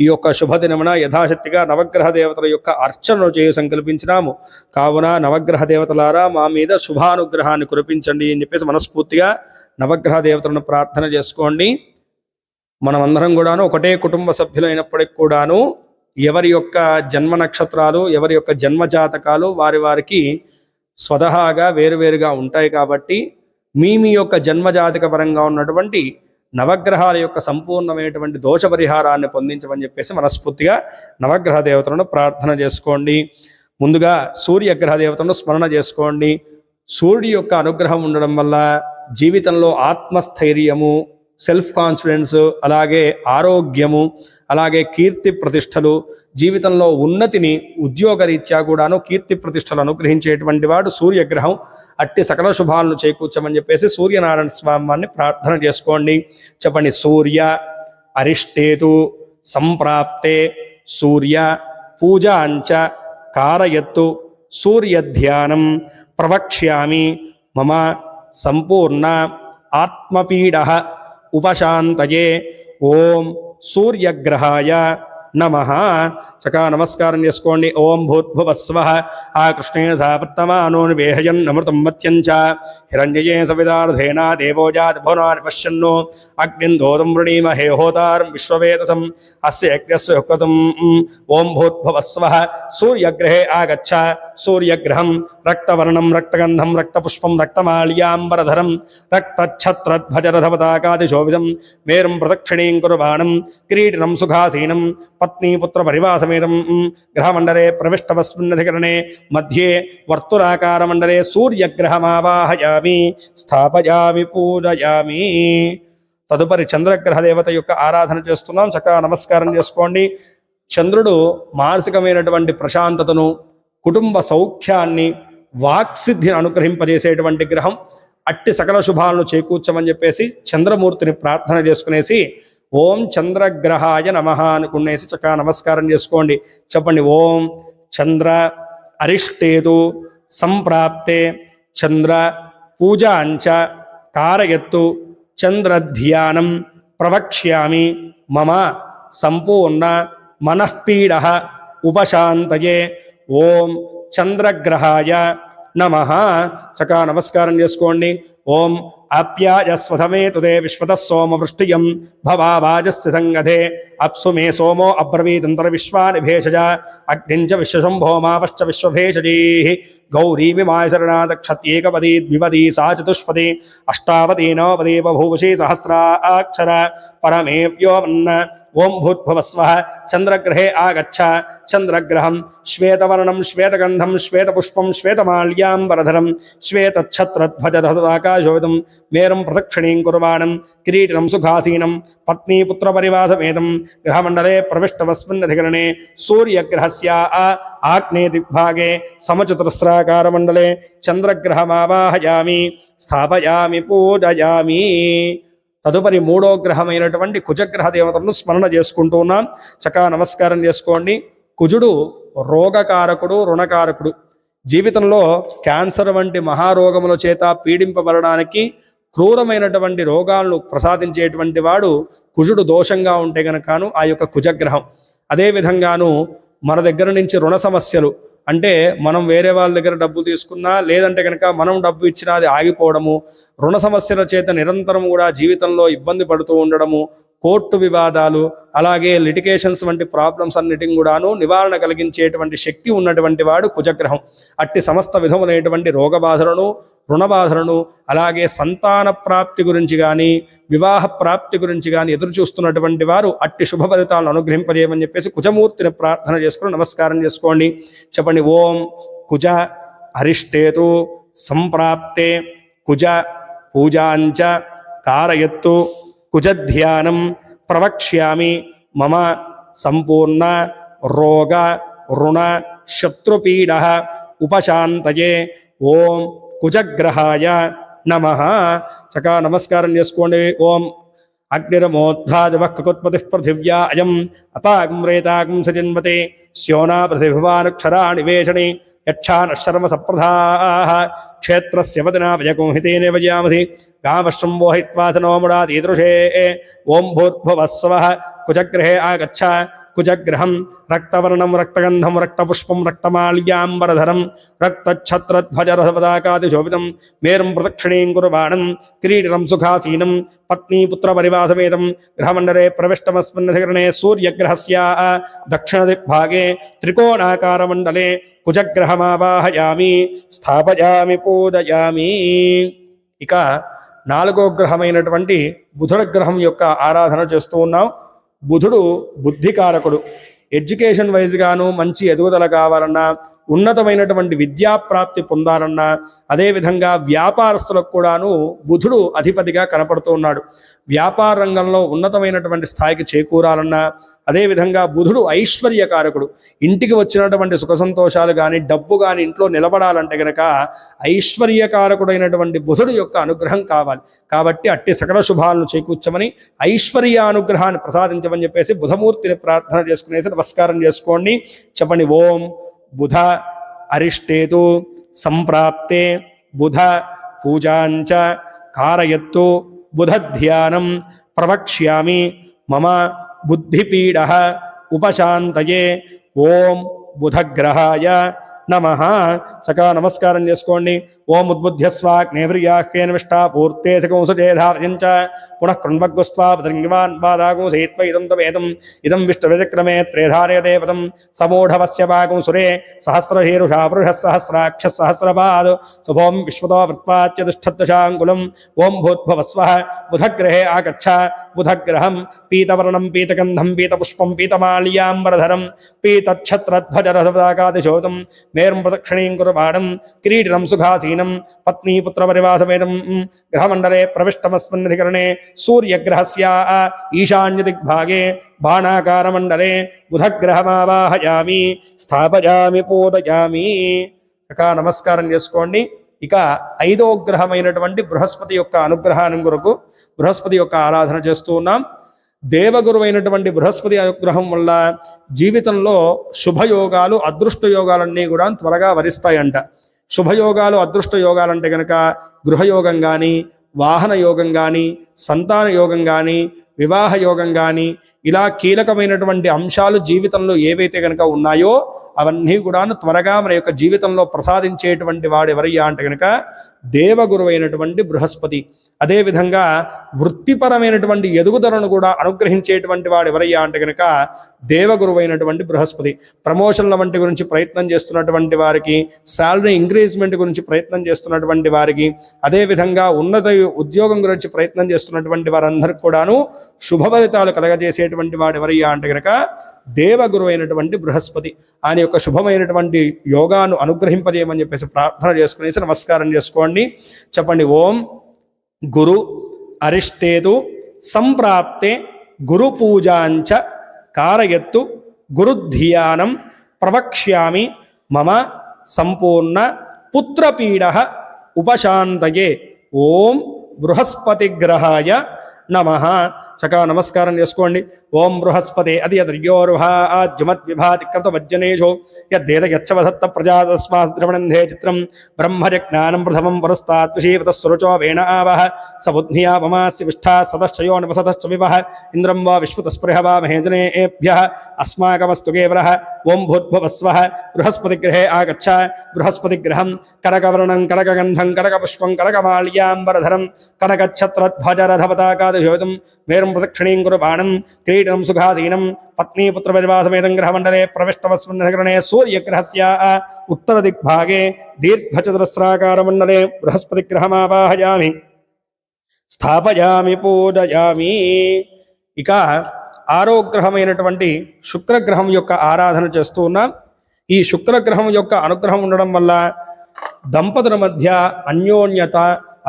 ఈ యొక్క శుభదినమున యథాశక్తిగా నవగ్రహ దేవతల యొక్క అర్చనను చేయ సంకల్పించినాము. కావున నవగ్రహ దేవతలారా మా మీద శుభానుగ్రహాన్ని కురిపించండి అని చెప్పేసి మనస్ఫూర్తిగా నవగ్రహ దేవతలను ప్రార్థన చేసుకోండి. మనమందరం కూడాను ఒకటే కుటుంబ సభ్యులైనప్పటికి కూడాను ఎవరి యొక్క జన్మ నక్షత్రాలు ఎవరి యొక్క జన్మ జాతకాలు వారికి స్వతహాగా వేరువేరుగా ఉంటాయి. కాబట్టి మీ యొక్క జన్మజాతక పరంగా ఉన్నటువంటి నవగ్రహాల యొక్క సంపూర్ణమైనటువంటి దోష పరిహారాన్ని పొందించమని చెప్పేసి మనస్ఫూర్తిగా నవగ్రహ దేవతలను ప్రార్థన చేసుకోండి. ముందుగా సూర్యగ్రహ దేవతలను స్మరణ చేసుకోండి. సూర్యుడి యొక్క అనుగ్రహం ఉండడం వల్ల జీవితంలో ఆత్మస్థైర్యము, సెల్ఫ్ కాన్ఫిడెన్స్, అలాగే ఆరోగ్యము, అలాగే కీర్తి ప్రతిష్టలు, జీవితంలో ఉన్నతిని ఉద్యోగరీత్యా కూడాను కీర్తి ప్రతిష్టలు అనుగ్రహించేటువంటి వాడు సూర్యగ్రహం. అట్టి సకల శుభాలను చేకూర్చమని చెప్పేసి సూర్యనారాయణ స్వామిని ప్రార్థన చేసుకోండి. చెప్పండి. సూర్య అరిష్టేతు సంప్రాప్తే సూర్య పూజాంచ కారయత్తు సూర్యధ్యానం ప్రవక్ష్యామి మమ సంపూర్ణ ఆత్మపీడ ఉపశాంతయే ఓం సూర్యగ్రహాయ నమః. చకా నమస్కారం చేసుకోండి. ఓం భూర్భువస్వః ఆకృష్ణేధావర్తమానో నివేహయన్నమృతం మత్యం చ హిరణ్యయే సవిదార్థేన దేవో జాత భువనాని పశ్యన్నో అగ్నిందోదం వృణీమహే హోతారం విశ్వవేదసం అస్య యజ్ఞస్య హుక్రతుం. ఓం భూర్భువస్వః సూర్యగ్రహే ఆగచ్చ. సూర్యగ్రహం రక్తవర్ణం రక్తగంధం రక్తపుష్పం రక్తమాల్యాంబరధరం రక్తఛత్రధ్వజరథపతాకాదిశోభితం మేరుం ప్రదక్షిణీం కుర్వాణం కిరీటినం సుఖాసీనం పత్నీపుత్ర పరివాసమేదం గ్రహమండలే ప్రవిష్టమస్మిన్నధికరణే మధ్యే వర్తులాకారమండలే సూర్యగ్రహమావాహయామి స్థాపయామి పూజయామి. తదుపరి చంద్రగ్రహ దేవత యొక్క ఆరాధన చేస్తున్నాం. చక్కగా నమస్కారం చేసుకోండి. చంద్రుడు మానసికమైనటువంటి ప్రశాంతతను, కుటుంబ సౌఖ్యాన్ని, వాక్సిద్ధిని అనుగ్రహింపజేసేటువంటి గ్రహం. అట్టి సకల శుభాలను చేకూర్చమని చెప్పేసి చంద్రమూర్తిని ప్రార్థన చేసుకునేసి ఓం చంద్రగ్రహాయ నమః అనుకునేసి చక్కగా నమస్కారం చేసుకోండి. చెప్పండి. ఓం చంద్ర అరిష్టేతు సంప్రాప్తే చంద్ర పూజాంచ కారయత్తు చంద్రధ్యానం ప్రవక్ష్యామి మమ సంపూర్ణ మనఃపీడ ఉపశాంతయే ఓం చంద్రగ్రహాయ నమః. చక్కగా నమస్కారం చేసుకోండి. ఓం ఆప్యాయస్వధమే తుదే విశ్వతః సోమవృష్టియం భవావాజస్య సంగధే అప్సు మే సోమో అబ్రవీతంతర విశ్వాని భేషజ అగ్నించ విశ్వశంభో మావశ్చ విశ్వభేషజీః గౌరీమిమాయ శరణాదక్షత్యేకపదీ ద్విపదీ సా చతుష్పదీ అష్టావదీ నవపదీ బభూషీ సహస్రాక్షర పరమే వ్యోమన్న. ఓం భూర్భువస్వః చంద్రగ్రహే ఆగచ్చ. చంద్రగ్రహం శ్వేతవర్ణం శ్వేతగంధం శ్వేతపుష్పం శ్వేతమాల్యాంబరధరం శ్వేతఛత్రధ్వజరథాకాశోభితం మేరం ప్రదక్షిణీం కుర్వాణం కిరీటినం సుఖాసీనం పత్నీపుత్రపరివాసమేదం గ్రహమండలే ప్రవిష్టమస్మిన్నధికరణే సూర్యగ్రహస్య ఆగ్నేయ దిగ్భాగే సమచతురస్రాకారమండలే చంద్రగ్రహమావాహయామి స్థాపయామి పూజయామి. తదుపరి మూడో గ్రహమైనటువంటి కుజగ్రహ దేవతలను స్మరణ చేసుకుంటూ ఉన్నాం. చక్కగా నమస్కారం చేసుకోండి. కుజుడు రోగకారకుడు, రుణకారకుడు. జీవితంలో క్యాన్సర్ వంటి మహారోగముల చేత పీడింపబడడానికి, క్రూరమైనటువంటి రోగాలను ప్రసాదించేటువంటి వాడు కుజుడు దోషంగా ఉంటే గనకాను ఆ యొక్క కుజగ్రహం. అదేవిధంగాను మన దగ్గర నుంచి రుణ సమస్యలు, అంటే మనం వేరే వాళ్ళ దగ్గర డబ్బు తీసుకున్నా లేదంటే కనుక మనం డబ్బు ఇచ్చినా అది ఆగిపోవడము, రుణ సమస్యల చేత నిరంతరం కూడా జీవితంలో ఇబ్బంది పడుతూ ఉండడము, కోర్టు వివాదాలు, అలాగే లిటిగేషన్స్ వంటి ప్రాబ్లమ్స్ అన్నిటిని కూడాను నివారణ కలిగించేటువంటి శక్తి ఉన్నటువంటి వాడు కుజగ్రహం. అట్టి సమస్త విధములైనటువంటి రోగబాధలను, రుణబాధలను, అలాగే సంతాన ప్రాప్తి గురించి కానీ వివాహ ప్రాప్తి గురించి కానీ ఎదురు చూస్తున్నటువంటి వారు అట్టి శుభ ఫలితాలను అనుగ్రహింపజేయమని చెప్పేసి కుజమూర్తిని ప్రార్థన చేసుకుని నమస్కారం చేసుకోండి. చెప్పండి. ఓం కుజ అరిష్టేతు సంప్రాప్తే కుజ పూజాంచ కారయత్తు కుజధ్యానం ప్రవక్ష్యామి మమ సంపూర్ణ రోగ రుణ శత్రుపీడ ఉపశాంతయే ఓం కుజగ్రహాయ నమః. చక్కగా నమస్కారం చేసుకోండి. ఓం అగ్నిరమోద్ధాదివక్కుత్పతి పృథివ్యా అయం అపాగ్రేతాగం సజన్మతే స్యోనా పృథిభివానుక్షరాణి వేషణి యక్షానశర్మ సప్రధాః క్షేత్రస్య వదనా వయకోహితేనే వయామసి గామశ్వం వోహిత్వాథనోముడాదీదృశే. ఓం భూర్భువస్వః కుజగ్రహే ఆగచ్చ. కుజగ్రహం రక్తవర్ణం రక్తగంధం రక్తపుష్పం రక్తమాల్యాంబరధరం రక్తఛత్రధ్వజరథపతాకాదిశోభితం మేరుం ప్రదక్షిణీం కుర్వాణం కిరీటినం సుఖాసీనం పత్నీపుత్రపరివాసమేదం గ్రహమండలే ప్రవిష్టమస్మిన్నధికరణే సూర్యగ్రహస్య దక్షిణదిగ్భాగే త్రికోణాకారమండలే కుజగ్రహమావాహయామి స్థాపయామి పూజయామి. ఇక నాలుగో గ్రహమైనటువంటి బుధుడ గ్రహం యొక్క ఆరాధన చేస్తూ ఉన్నాం. బుధుడు బుద్ధికారకుడు. ఎడ్యుకేషన్ వైజ్గాను మంచి ఎదుగుదల కావాలన్నా, ఉన్నతమైనటువంటి విద్యాప్రాప్తి పొందాలన్నా, అదేవిధంగా వ్యాపారస్తులకు కూడాను బుధుడు అధిపతిగా కనపడుతూ ఉన్నాడు. వ్యాపార రంగంలో ఉన్నతమైనటువంటి స్థాయికి చేకూరాలన్నా, అదేవిధంగా బుధుడు ఐశ్వర్యకారకుడు. ఇంటికి వచ్చినటువంటి సుఖ సంతోషాలు కానీ డబ్బు కానీ ఇంట్లో నిలబడాలంటే గనక ఐశ్వర్యకారకుడైనటువంటి బుధుడు యొక్క అనుగ్రహం కావాలి. కాబట్టి అట్టి సకల శుభాలను చేకూర్చమని, ఐశ్వర్యానుగ్రహాన్ని ప్రసాదించమని చెప్పేసి బుధమూర్తిని ప్రార్థన చేసుకునేసి నమస్కారం చేసుకోండి. చెప్పండి. ఓం బుధ అరిష్టేతు సంప్రాప్తే బుధ పూజాంచ కారయత్తు బుధధ్యానం ప్రవక్ష్యామి మమ బుద్ధిపీడః ఉపశాంతయే ఓం బుధగ్రహాయ నమః. చక్కగా నమస్కారం చేసుకోండి. ఓం ఉద్బుద్ధ్యస్వాగ్నేవ్రియాహ్యేనవిష్టా పూర్తే సకంసుజేధార్యంచ పునః కృణ్వగ్గుస్వా పృథింగివాన్ పాదాగుంసైత్వ ఇదం తమేదం ఇదం విష్ణువిచక్రమే త్రేధారయతే పదం సమూఢవస్య వాగుంసురే సహస్రహీరుషా పురుషः సహస్రాక్షः సహస్రపాద్ శుభోం విశ్వతో వృత్వాచ్యతిష్ఠద్దశాంగులం. ఓం భూద్భువస్వః బుధగ్రహే ఆగచ్చ. బుధగ్రహం పీతవర్ణం పీతగంధం పీతపుష్పం పీతమాల్యాంబరధరం పీతఛత్రధ్వజరథపతాకాదిశోతం మేరుం ప్రదక్షిణీం కుర్వాణం కిరీటినం సుఖాసీనం పత్నీపుత్రపరివాసమేదం గ్రహమండలే ప్రవిష్టమస్మిన్నధికరణే సూర్యగ్రహస్య ఈశాన్యదిగ్భాగే బాణాకారమండలే బుధగ్రహమావాహయామి స్థాపయామి పూజయామి. ఇక నమస్కారం చేసుకోండి. ఇక 5వ గ్రహమైనటువంటి బృహస్పతి యొక్క అనుగ్రహాన్ని కొరకు బృహస్పతి యొక్క ఆరాధన చేస్తూ ఉన్నాం. దేవగురువైనటువంటి బృహస్పతి అనుగ్రహం వల్ల జీవితంలో శుభయోగాలు అదృష్ట యోగాలన్నీ కూడా త్వరగా వరిస్తాయంట. శుభయోగాలు అదృష్ట యోగాలంటే కనుక గృహయోగం కానీ, వాహన యోగం కానీ, సంతాన యోగం కానీ, వివాహ యోగం కానీ, ఇలా కీలకమైనటువంటి అంశాలు జీవితంలో ఏవైతే కనుక ఉన్నాయో అవన్నీ కూడా త్వరగా మన యొక్క జీవితంలో ప్రసాదించేటువంటి వాడు ఎవరయ్యా అంటే కనుక దేవగురువైనటువంటి బృహస్పతి. అదేవిధంగా వృత్తిపరమైనటువంటి ఎదుగుదలను కూడా అనుగ్రహించేటువంటి వాడు ఎవరయ్యా అంటే కనుక దేవగురువైనటువంటి బృహస్పతి. ప్రమోషన్ల వంటి గురించి ప్రయత్నం చేస్తున్నటువంటి వారికి, శాలరీ ఇంక్రీజ్మెంట్ గురించి ప్రయత్నం చేస్తున్నటువంటి వారికి, అదేవిధంగా ఉన్నత ఉద్యోగం గురించి ప్రయత్నం చేస్తున్నటువంటి వారందరికీ కూడాను శుభ ఫలితాలు కలగజేసేటువంటి వాడు ఎవరయ్యా అంటే కనుక దేవగురు అయినటువంటి బృహస్పతి. ఆయన యొక్క శుభమైనటువంటి యోగాను అనుగ్రహింపజేయమని చెప్పేసి ప్రార్థన చేసుకునేసి నమస్కారం చేసుకోండి. చెప్పండి. ఓం గురు అరిష్టేతు సంప్రాప్తే గురు పూజాంచ కారయత్తు గురుధ్యానం ప్రవక్ష్యామి మమ సంపూర్ణ పుత్రపీడః ఉపశాంతయే ఓం బృహస్పతిగ్రహాయ నమః. చక్కగా నమస్కారం చేసుకోండి. ఓం బృహస్పతే అది యద్యోర్వాజ్యుమద్విభాతి కృతవజ్జనేషు యద్దేదయచ్చవసత్త ప్రజాతస్మాద్రవణంధే చిత్రం బ్రహ్మజజ్ఞానం ప్రథమం పురస్తాత్విషీవతస్సురుచో వేణ ఆవహ సబుద్ధ్యాపమాస్య విష్ఠా సదశ్చయో నివసతశ్చ వివహ ఇంద్రం వా విశ్వతస్పృహ వా మహేంద్రనేభ్యః అస్మాకమస్తు కేవలః. ఓం భూద్భువస్వః బృహస్పతిగ్రహే ఆగచ్చ. బృహస్పతిగ్రహం కనకవర్ణం కనకగంధం కనకపుష్పం కనకమాల్యాంబరధరం కనకఛత్రధ్వజరథపతాకాదిశోతం మేరుం ప్రదక్షిణీం కుర్వాణం కిరీటం సుఖాసీనం పత్నీపుత్రపరివాసమేదం గ్రహమండలే ప్రవిష్టమస్మిన్నధికరణే సూర్యగ్రహస్య ఉత్తరదిగ్భాగే దీర్ఘచతురస్రాకారమండలే బృహస్పతిగ్రహమావాహయామి స్థాపయామి పూజయామి. ఇక 6వ గ్రహమైనటువంటి శుక్రగ్రహం యొక్క ఆరాధన చేస్తూ ఉన్నాం. ఈ శుక్రగ్రహం యొక్క అనుగ్రహం ఉండడం వల్ల దంపతుల మధ్య అన్యోన్యత,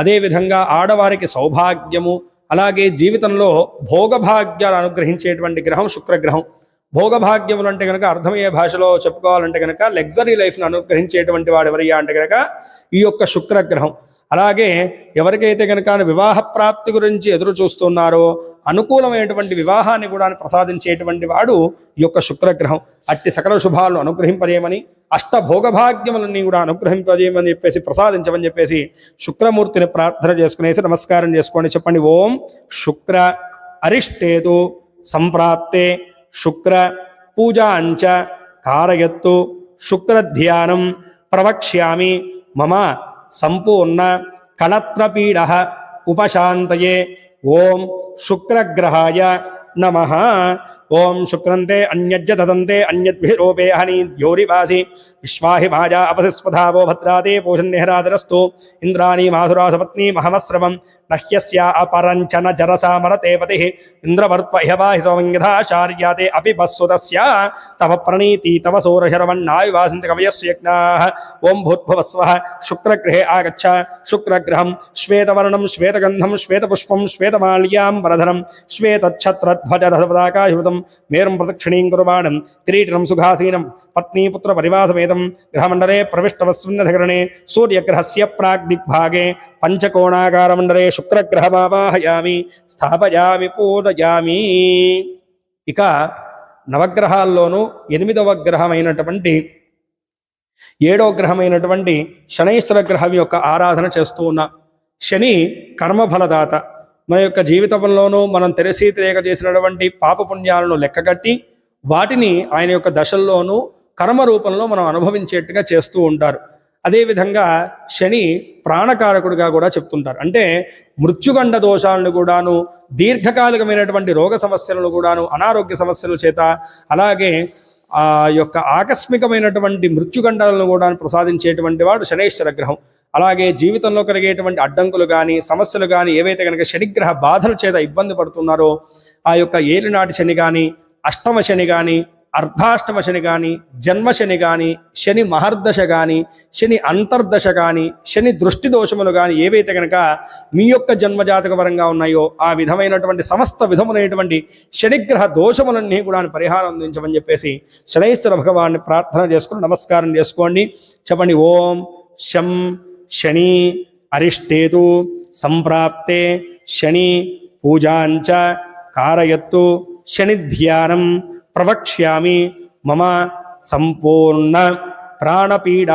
అదేవిధంగా ఆడవారికి సౌభాగ్యము, అలాగే జీవితంలో భోగభాగ్యాలు అనుగ్రహించేటువంటి గ్రహం శుక్రగ్రహం. భోగభాగ్యములు అంటే కనుక అర్థమయ్యే భాషలో చెప్పుకోవాలంటే కనుక లగ్జరీ లైఫ్ను అనుగ్రహించేటువంటి వాడు ఎవరయ్యా అంటే కనుక ఈ యొక్క శుక్రగ్రహం. అలాగే ఎవరికైతే కనుక వివాహ ప్రాప్తి గురించి ఎదురు చూస్తున్నారో అనుకూలమైనటువంటి వివాహాన్ని కూడా ప్రసాదించేటువంటి వాడు ఈ యొక్క శుక్రగ్రహం. అట్టి సకల శుభాలను అనుగ్రహింపజేయమని, అష్టభోగభాగ్యములన్నీ కూడా అనుగ్రహింపజేయమని చెప్పేసి ప్రసాదించమని చెప్పేసి శుక్రమూర్తిని ప్రార్థన చేసుకునేసి నమస్కారం చేసుకోండి. చెప్పండి. ఓం శుక్ర అరిష్టేతు సంప్రాప్తే శుక్ర పూజాంచ కారయత్తు శుక్రధ్యానం ప్రవక్ష్యామి మమ సంపూర్ణ కళత్రపీడః ఉపశాంతయే ఓం శుక్రగ్రహాయ నమః. ఓం శుక్రంతే అన్యజ్జ తదంతే అన్యద్భిరూపే హనీద్యోరివాసి విశ్వాహి మాజా అపసిస్వధావో భద్రాతే పూషన్నిహరాదరస్తు ఇంద్రాణీ మాధురాసపత్నీ మహమస్రవం నహ్యస్య అపరంచన జరసామరతే పతిః ఇంద్రవర్త్వ ఇహవాహి సౌమంగధాచార్యాతే అపి బస్సుతస్య తవ ప్రణీతి తవ సూరశరవన్నాయువాసింతి కవయస్యజ్ఞాః. ఓం భూద్భువస్వః శుక్రగ్రహే ఆగచ్చ. శుక్రగ్రహం శ్వేతవర్ణం శ్వేతగంధం శ్వేతపుష్పం శ్వేతమాల్యాంబరధరం శ్వేతఛత్రధ్వజరథపతాకాయుతం మేరుం ప్రదక్షిణీం కుర్వాణం కిరీటం సుఖాసీనం పత్నీపుత్రపరివాసమేదం గ్రహమండలే ప్రవిష్టమస్మిన్నధికరణే సూర్యగ్రహస్య ప్రాగ్దిగ్భాగే పంచకోణాకారమండలే శుక్రగ్రహమావాహయామి స్థాపయామి పూజయామి. ఇక నవగ్రహాల్లోనూ 8వ గ్రహమైనటువంటి ఏడో గ్రహమైనటువంటి శనైశ్వర గ్రహం యొక్క ఆరాధన చేస్తూ ఉన్నాం. శని కర్మఫలదాత. మన యొక్క జీవితంలోనూ మనం తెలిసి తెలియక చేసినటువంటి పాపపుణ్యాలను లెక్కగట్టి వాటిని ఆయన యొక్క దశల్లోనూ కర్మ రూపంలో మనం అనుభవించేట్టుగా చేస్తూ ఉంటారు. అదేవిధంగా శని ప్రాణకారకుడిగా కూడా చెప్తుంటారు. అంటే మృత్యుగండ దోషాలను కూడాను, దీర్ఘకాలికమైనటువంటి రోగ సమస్యలను కూడాను, అనారోగ్య సమస్యల చేత, అలాగే ఆ యొక్క ఆకస్మికమైనటువంటి మృత్యుగండాలను కూడా ప్రసాదించేటువంటి వాడు శనైశ్వర గ్రహం. అలాగే జీవితంలో కలిగేటువంటి అడ్డంకులు కానీ, సమస్యలు కానీ ఏవైతే కనుక శనిగ్రహ బాధల చేత ఇబ్బంది పడుతున్నారో ఆ యొక్క ఏలినాటి శని కానీ, అష్టమ శని కానీ, అర్ధాష్టమ శని కానీ, జన్మశని కానీ, శని మహర్దశ కానీ, శని అంతర్దశ కానీ, శని దృష్టి దోషములు కానీ ఏవైతే కనుక మీ యొక్క జన్మజాతక పరంగా ఉన్నాయో ఆ విధమైనటువంటి సమస్త విధములైనటువంటి శనిగ్రహ దోషములన్నీ కూడా పరిహారం అందించమని చెప్పేసి శనైశ్వర భగవాన్ని ప్రార్థన చేసుకుని నమస్కారం చేసుకోండి. చెప్పండి, ఓం శం శని అరిష్టేతు సంప్రాప్తే శని పూజాంచ కారయత్తు శని ధ్యానం ప్రవక్ష్యామి మమ సంపూర్ణ ప్రాణపీడ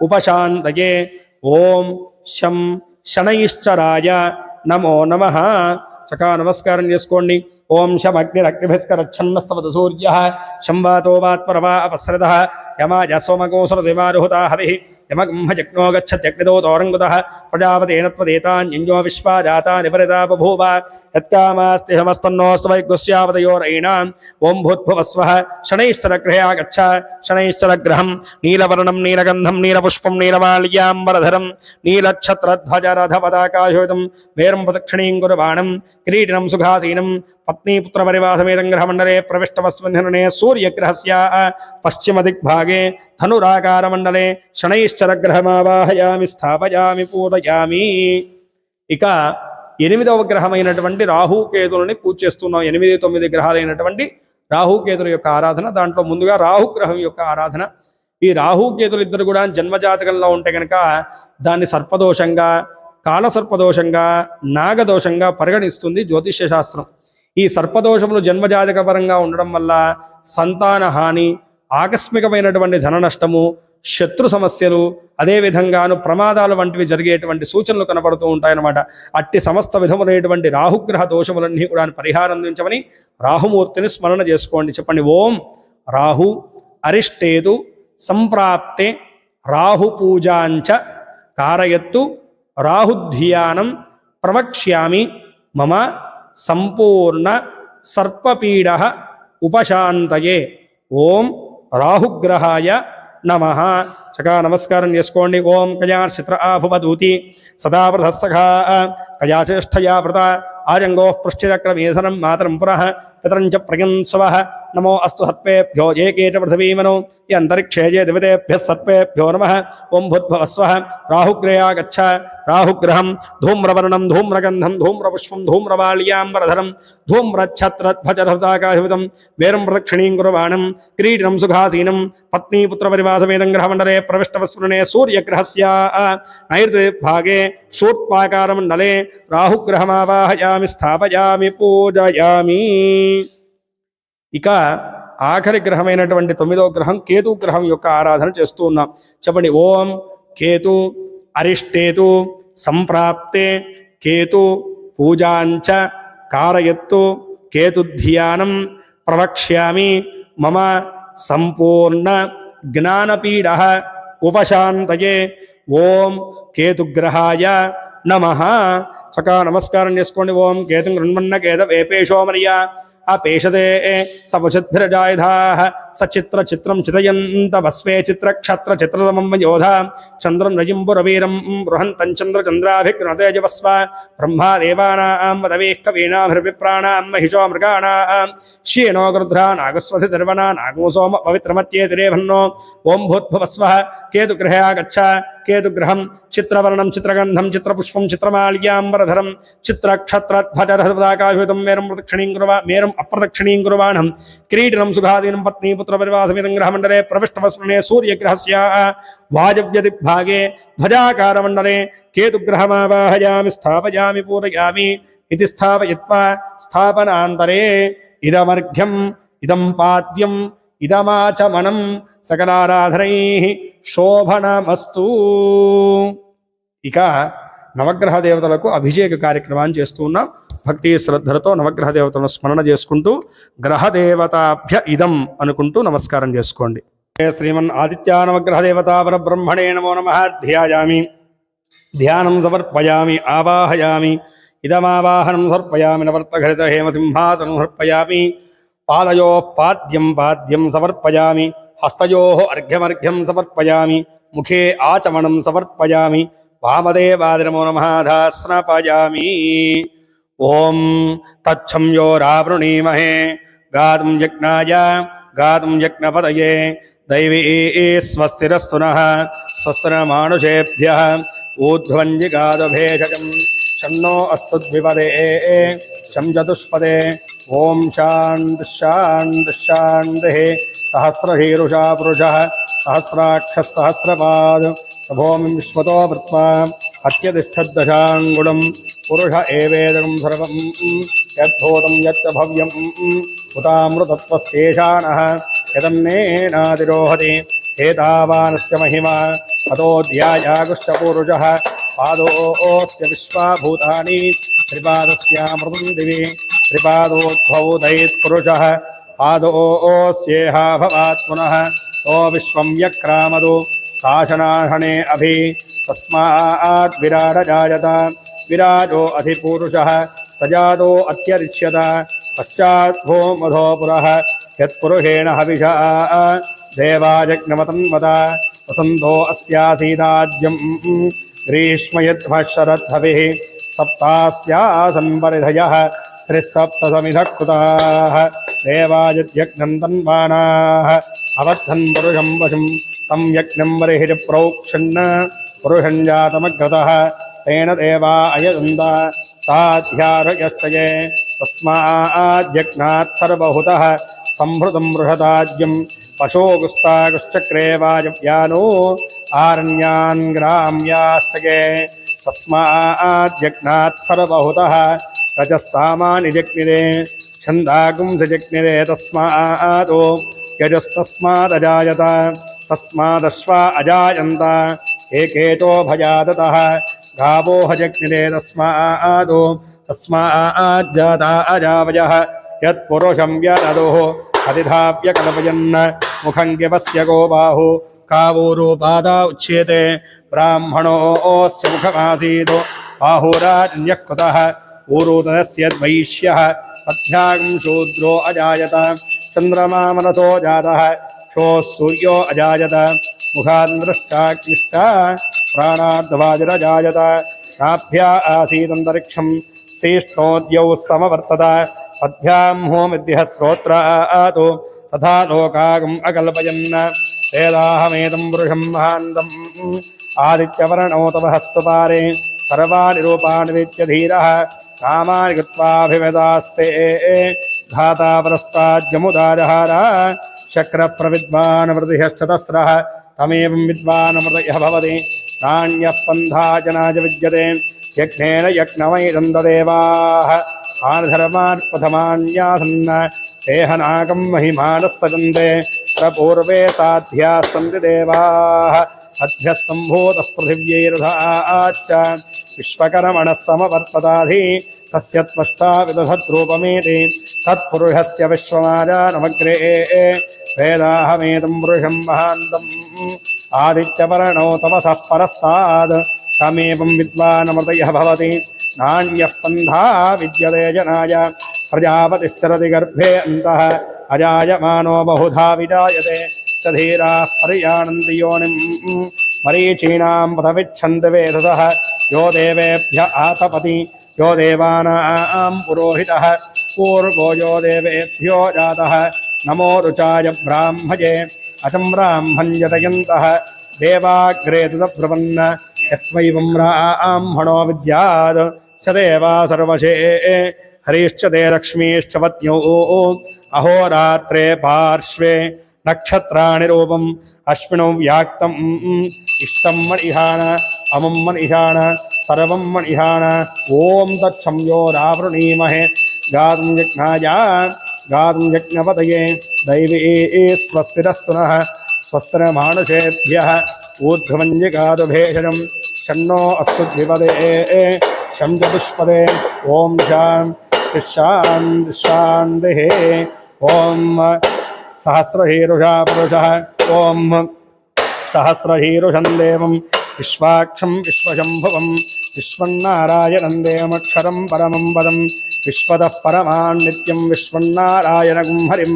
ఉపశాంతయే. ఓం శం శనైశ్చరాయ నమో నమః. చక్కగా నమస్కారం చేసుకోండి. ఓం శం అగ్నిరగ్నిభిస్కరచ్ఛన్నస్తవత సూర్య శంవాతో వాత్పరవా అపస్రదః యమాయ సోమకోసరదివారుహుతా హవిః యమగంహజగ్నో గచ్చత్యగ్నిదో తోరంగుదః ప్రజాపతేన త్వదేతాన్యో విశ్వా జాతా నిపరితా బభూవ యత్కామాస్తి సమస్తన్నోస్తు వైగుస్యావతయోరైణాం. ఓం భూద్భువస్వః. శనైశ్చరగ్రహే ఆగచ్చ. శనైశ్చరగ్రహం నీలవర్ణం నీలగంధం నీలపుష్పం నీలమాల్యాంబరధరం నీలఛత్రధ్వజరథపతాకాశోభితం వేరం ప్రదక్షిణీం కుర్వాణం కిరీటినం సుఖాసీనం పత్నీపుత్రపరివాసమేతం గ్రహమండలే ప్రవిష్టమస్మిన్హరణే సూర్యగ్రహస్య పశ్చిమ దిగ్భాగే ధనురాకారమండలే శనైశ్చరగ్రహమావాహయామి స్థాపయామి పూజయామి. ఇక 8వ గ్రహమైనటువంటి రాహుకేతులని పూజ చేస్తున్నాం. 8, 9 గ్రహాలైనటువంటి రాహుకేతుల యొక్క ఆరాధన. దాంట్లో ముందుగా రాహుగ్రహం యొక్క ఆరాధన. ఈ రాహుకేతులు ఇద్దరు కూడా జన్మజాతకంలో ఉంటే కనుక దాన్ని సర్పదోషంగా, కాలసర్పదోషంగా, నాగదోషంగా పరిగణిస్తుంది జ్యోతిష్య శాస్త్రం. ఈ సర్పదోషములు జన్మజాతక పరంగా ఉండడం వల్ల సంతాన హాని, ఆకస్మికమైనటువంటి ధన నష్టము, శత్రు సమస్యలు, అదేవిధంగాను ప్రమాదాలు వంటివి జరిగేటువంటి సూచనలు కనపడుతూ ఉంటాయన్నమాట. అట్టి సమస్త విధములైనటువంటి రాహుగ్రహ దోషములన్నీ కూడా పరిహారం అందించమని రాహుమూర్తిని స్మరణ చేసుకోండి. చెప్పండి, ఓం రాహు అరిష్టేతు సంప్రాప్తే రాహు పూజాంచ కారయత్తు రాహుధ్యానం ప్రవక్ష్యామి మమ సంపూర్ణ సర్పపీడ ఉపశాంతయే. ఓం రాహుగ్రహాయ నమః. చక్కగా నమస్కారం చేసుకోండి. ఓం కయార్చిత్ర ఆభువదూతి సదావృధస్సఖా కయాచేష్టయా వృత ఆజంగో పృష్ఠిరక్రమేధనం మాతరం పునః పితరంచ ప్రయంస్వః. నమో అస్తు సర్పేభ్యో ఏకే చ పృథివీమనో య అంతరిక్షే ఏ దివితేభ్యः సర్పేభ్యో నమః. ఓం భూద్భువస్వః. రాహుగ్రయాగచ్చ. రాహుగ్రహం ధూమ్రవర్ణం ధూమ్రగంధం ధూమ్రపుష్పం ధూమ్రవాళ్యాంబరధరం ధూమ్రఛత్రధ్వజరథాకాశోభితం వేరం ప్రదక్షిణీం కుర్వాణం కిరీటినం సుఖాసీనం పత్నీపుత్రపరివాసమేతం గ్రహమండలే ప్రవిష్టమస్మిన్హరణే సూర్యగ్రహస్య నైరుతి భాగే శూర్పాకారమండలే రాహుగ్రహమావాహయామి స్థాపయామి పూజయామి. ఇక ఆఖరి గ్రహమైనటువంటి 9వ గ్రహం కేతు గ్రహం యొక్క ఆరాధన చేస్తూ ఉన్నాం. చెప్పండి, ఓం కేతు అరిష్టేతు సంప్రాప్తే కేతు పూజాంచ కారయత్తు కేతుధ్యానం ప్రవక్ష్యామి మమ సంపూర్ణ జ్ఞానపీడ ఉపశాంతయే. ఓం కేతుగ్రహాయ నమః. చక్కగా నమస్కారం చేసుకోండి. ఓం కేతుం గృణ్మన్న కేత వేపేశోమర్య అపేషతే సముచిద్భిరజాయుధాః సచిత్ర చిత్రం చితయంత భస్వే చిత్రక్షత్ర చిత్రతమం యోధ చంద్రం రజింబురవీరం బృహంతం చంద్రచంద్రాభిఘ్నతేజవస్వ బ్రహ్మా దేవానాం వదవేః కవీనాభిర్విప్రాణాం మహిషో మృగాణాం శ్యేనో గరుధ్రా నాగస్వధి దర్వణా నాగో సోమ పవిత్రమత్యేతిరేభన్నో. ఓం భూద్భువస్వః. కేతుగ్రహే ఆగచ్చ. కేతుగ్రహం చిత్రవర్ణం చిత్రగంధం చిత్రపుష్పం చిత్రమాల్యాంబరధరం చిత్రక్షత్రధ్వజరథపతాకాశోభితం మేరం అప్రదక్షిణీం కుర్వాణం కిరీటినం సుఖాదీనం పత్నీపుత్రపరివాసమేతం గ్రహమండలే ప్రవిష్టమస్మిన్హరణే సూర్యగ్రహస్య వాజవ్యదిగ్భాగే ధ్వజాకారమండలే కేతుగ్రహమావాహయామి స్థాపయామి పూజయామి. ఇది స్థాపయిత్వా స్థాపనాంతరే ఇదమర్ఘ్యం ఇదం పాద్యం ఇదమాచమనం సకలారాధనై శోభనమస్తు. ఇక నవగ్రహ దేవతలకు అభిషేక కార్యక్రమాన్ని చేస్తూ ఉన్నాం. భక్తి శ్రద్ధలతో నవగ్రహ దేవతలను స్మరణ చేసుకుంటూ గ్రహదేవతాభ్య ఇదం అనుకుంటూ నమస్కారం చేసుకోండి. శ్రీమన్ ఆదిత్య నవగ్రహ దేవతా పరబ్రహ్మణే నమో నమః. ధ్యాయామి, ధ్యానం సమర్పయామి, ఆవాహయామి. ఇదమావాహనం సమర్పయామి. నవర్తఘరిత హేమసింహాసనం సమర్పయామి. పాదయో పాద్యం పాద్యం సమర్పయామి. హస్తయో అర్ఘ్యమర్ఘ్యం సమర్పయామి. ముఖే ఆచమనం సమర్పయామి. వామదేవాదినమో నమః ధాస్నపయామి. ఓం తచ్చం యో రావృణీమహే గాతుం యజ్ఞాయ గాతుం యజ్ఞపదయే దైవీ స్వస్తిరస్తు నః స్వస్తిరమానుషేభ్యః ఊర్ధ్వంజిగాదభేషజం షన్నో అస్తు ద్విపదే శం చతుష్పదే. ఓం శాంతి శాంతి శాంతి. సహస్రశీరుషా పురుషः సహస్రాక్షः సహస్రపాద్ భూమిం విశ్వతో వృత్వా అత్యతిష్ఠద్దశాంగుళం పురుష ఏవేదకం సర్వం యద్భూతం యచ్చ భవ్యం ఉతామృతత్వశేషానః యదన్నేనాదిరోహతి ఏతావానస్య మహిమా అతోధ్యాయాగుష్టపూరుషः పాదోస్య విశ్వాభూతాని త్రిపాదస్యామృతం దివి త్రిపాదోద్భవోదయత్పురుషः పాదోస్యేహ భవాత్ పునః తో విశ్వం యక్రామదు శాసనాహనే అభి తస్మాత్ విరాడజాయత విరాజో అధిపూరుషः సజాతో అత్యరిష్యత పశ్చాత్ భూమధో పురః యత్పురుషేణ హవిషా దేవాజగ్నమతన్వత వసంతో అస్యాసీదాజ్యం గ్రీష్మయద్భశరద్భవిః సప్తాస్యాసన్ పరిధయః త్రిసప్తసమిధః కృతాః దేవాయజ్ఞం తన్వానాః అవద్ధన్ పురుషం వశం తం యజ్ఞం బర్హిః ప్రోక్షన్న పురుషం జాతమగ్రతః తేన దేవా అయదంత సాధ్యారయశ్చయే తస్మాజ్ఞాత్ సర్వహుతః సంభృతం బృహదాజ్యం పశోగుస్తాగుశ్చక్రే వాయవ్యానో ఆరణ్యాన్ గ్రామ్యాశ్చగే తస్మాజ్ఞాత్ సర్వహుతః రజస్సామాని జగ్నిరే ఛందాగుంస జగ్నిరే తస్మాదో యజస్తస్మాదజాయత తస్మాదశ్వా అజాయంత ఏకేతో భయాదతః గావోహ జగ్నిరే తస్మాదో తస్మాజ్జాతా అజావయః యత్పురుషం వ్యనదుః అతిధాప్యకల్పయన్ ముఖం వ్యపస్య గో బాహు కావూరూపాదా ఉచ్యతే బ్రాహ్మణోస్య ముఖమాసీదో బాహురాజన్యః కృతః ఊరూతస్యద్వైశ్యః పద్భ్యాగం శూద్రో అజాయత చంద్రమా మనసో జాతః క్షోః సూర్యో అజాయత ముఖాంధ్రశ్చాగ్నిశ్చ ప్రాణాద్వాజురజాయత నాభ్యా ఆసీదంతరిక్షం శ్రేష్ఠోద్యౌ సమవర్తత పద్భ్యాం హోమిద్యః శ్రోత్రాతో తథా లోకాగం అకల్పయన్ వేదాహమేతం పురుషం మహాంతం ఆదిత్యవర్ణో తవ హస్తపారే సర్వాణి రూపాణి వేత్య ధీరః కామాని గత్వాభివేదాస్తే ధాతా పరస్తాజ్యముదారహార చక్ర ప్రవిద్వాన్ వృద్ధిశ్చతస్రః తమేవం విద్వానమృతయః భవతి నాణ్యః పంథా జనాయ విద్యతే యజ్ఞేన యజ్ఞమైదం దేవాః ఆనధర్మాన్ ప్రథమాన్యాసన్న దేహనాగం మహిమానः సజంతే ప్రపూర్వే సాధ్యాः సంతి దేవాః అభ్యः సంభూతః పృథివ్యైరథాచ్చ విశ్వకర్మణः సమవర్తతాధి తస్య త్వష్టా విదధద్రూపమేతి తత్పురుషస్య విశ్వమాజానమగ్రే వేదాహమేతం పురుషం మహాంతం ఆదిత్యవర్ణో తమసః పరస్తాద్ తమేవం విద్వానమృతయః భవతి నాణ్యః పంథా విద్యతే జనాయ ప్రజాపతిశ్చరతి గర్భే అంతః అజాయమానో బహుధా విజాయతే సధీరాः పరియాణంతి యోనిం మరీచీనాం పదవిచ్ఛన్తి వేదసః యో దేవేభ్య ఆతపతి यो देवानां पुरोहितः पूर्वो यो देवेभ्यो जातः नमो रुचाय ब्राह्मये अचं ब्राह्मण्यतयन्तः देवाग्रे तुदब्रवन्न यस्मैवं ब्राह्मणो विद्यात् स देवा सर्वशे हरिश्च ते लक्ष्मीश्च पत्न्यो अहोरात्रे पार्श्वे नक्षत्राणि रूपम् अश्विनौ व्याक्तम् इष्टं मणिहान अमं मणिहान सर्वं मणिहान ओम तत्संयो रावृणीमहे गातुं यज्ञाय गातुं यज्ञपतये दैवी स्वस्तिरस्तु नः स्वस्तिरमानुषेभ्यः ऊर्ध्वमञ्जिगातु भेषजं शन्नो अस्तु द्विपदे शं चतुष्पदे ॐ शान्तिः ॐ सहस्रशीरुषा पुरुषः ॐ सहस्रशीरुषं देवं विश्वाक्षं विश्वशम्भुवं विश्वन्नारायणं देवमक्षरं परमं पदं विश्वतः परमान्नित्यं विश्वन्नारायणं हरिं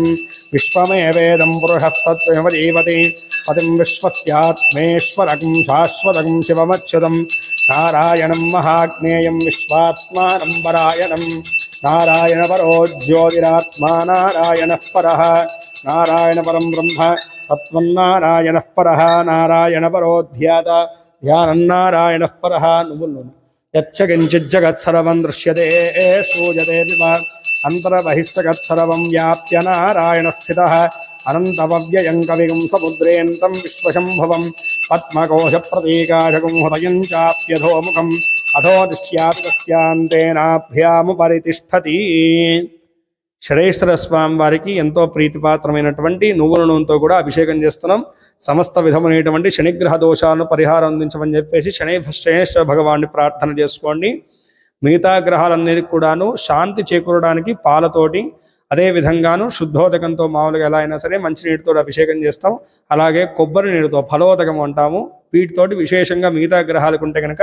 विश्वमेवेदं पुरुषस्तत्त्वमजीवति पतिं विश्वस्यात्मेश्वरकं शाश्वतं शिवमच्युतं नारायणं महाज्ञेयं विश्वात्मानं परायणं नारायणपरो ज्योतिरात्मा नारायणः परः नारायणपरं ब्रह्म तत्त्वन्नारायणः परः नारायणपरो ध्याता ध्यानन्नारायणः परः नुवुल्लु यच्च किञ्चिज्जगत्सर्वं दृश्यते श्रूयते वा अन्तर्बहिश्चगत्सर्वं व्याप्य नारायणस्थितः अनन्तमव्ययं कविगुं समुद्रेऽन्तं विश्वशम्भुवं पद्मकोशप्रतीकाशगुं हृदयं चाप्यधोमुखम् अधो दृश्यापि तस्यान्तेनाभ्यामुपरि तिष्ठति షడేశ్వర స్వామి వారికి ఎంతో ప్రీతిపాత్రమైనటువంటి నువ్వుల నూనెతో కూడా అభిషేకం చేస్తున్నాం. సమస్త విధములైనటువంటి శనిగ్రహ దోషాలను పరిహారం అందించమని చెప్పేసి శనేశ్వర భగవాన్ని ప్రార్థన చేసుకోండి. మిగతా గ్రహాలన్నిటికి కూడాను శాంతి చేకూరడానికి పాలతోటి అదే విధంగాను శుద్ధోదకంతో మామూలుగా ఎలా అయినా సరే మంచినీటితో అభిషేకం చేస్తాం. అలాగే కొబ్బరి నీటితో ఫలోదకం అంటాము. వీటితోటి విశేషంగా మిగతా గ్రహాలకు ఉంటే కనుక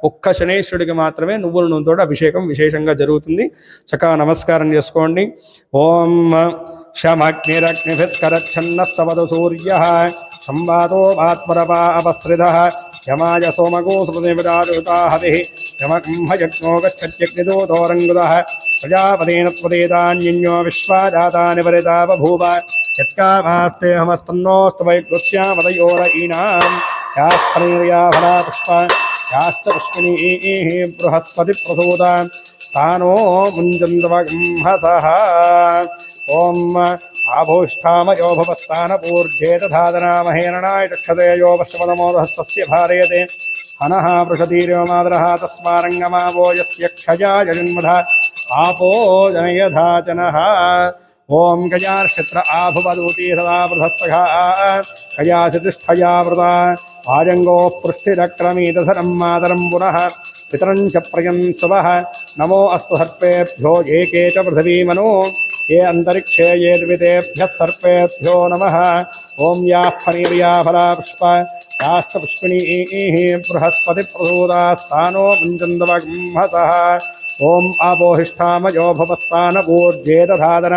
ఒక్క శనేశ్వరుడికి మాత్రమే నువ్వుల నూనెతో అభిషేకం విశేషంగా జరుగుతుంది. చక్కగా నమస్కారం చేసుకోండి. ఓం శమగ్నిరగ్నిభిస్కరచ్ఛన్నస్తవదు సూర్యః సంవాదో వాత్మరపాపశ్రితః యమాయ సోమగో సుపతివిరాజుతాహతిః యమకుంభయజ్ఞో గచ్చత్యగ్నిదూతోరంగుదః ప్రజాపతేన త్వదేతాన్యన్యో విశ్వాజాతాని పరితా బభూవ యత్కామాస్తే హమస్తన్నోస్తు వైగ్రస్యామదయోర ఈనాం యాస్త్రైర్యాఫలా పుష్ప యాశ్చ పుష్పిణీః బృహస్పతి ప్రసూత స్థానో ముంజందవగంహసః ఓం ఆభోష్ఠామయో భవస్థానపూర్జే తథాదనామహేరణాయ చక్షతేయో వర్షపదమోదహస్తస్య భారయతే హనః వృషతీర్యో మాదరః తస్మారంగమావో యస్య క్షయాయ జన్మధ आपो जनयधाचनः ओम गजार्षत्र आभुवदूती सदा बृहस्पघा गजाशतिष्ठया वृता आजंगो पृष्ठिरक्रमीतधरं मातरं पुनः पितरं च प्रयंसवः नमो अस्तु सर्पेभ्यो एके च पृथिवी मनो ये अंतरिक्षे ये द्वितेभ्यः सर्पेभ्यो नमः ओम याः फणीर्याफला पुष्प याश्च पुष्पिणीः बृहस्पति प्रसूता स्थानो मुञ्चन्दवगंहसः ओम आपोहिष्ठामयो भवस्तानपूर्जे दधादन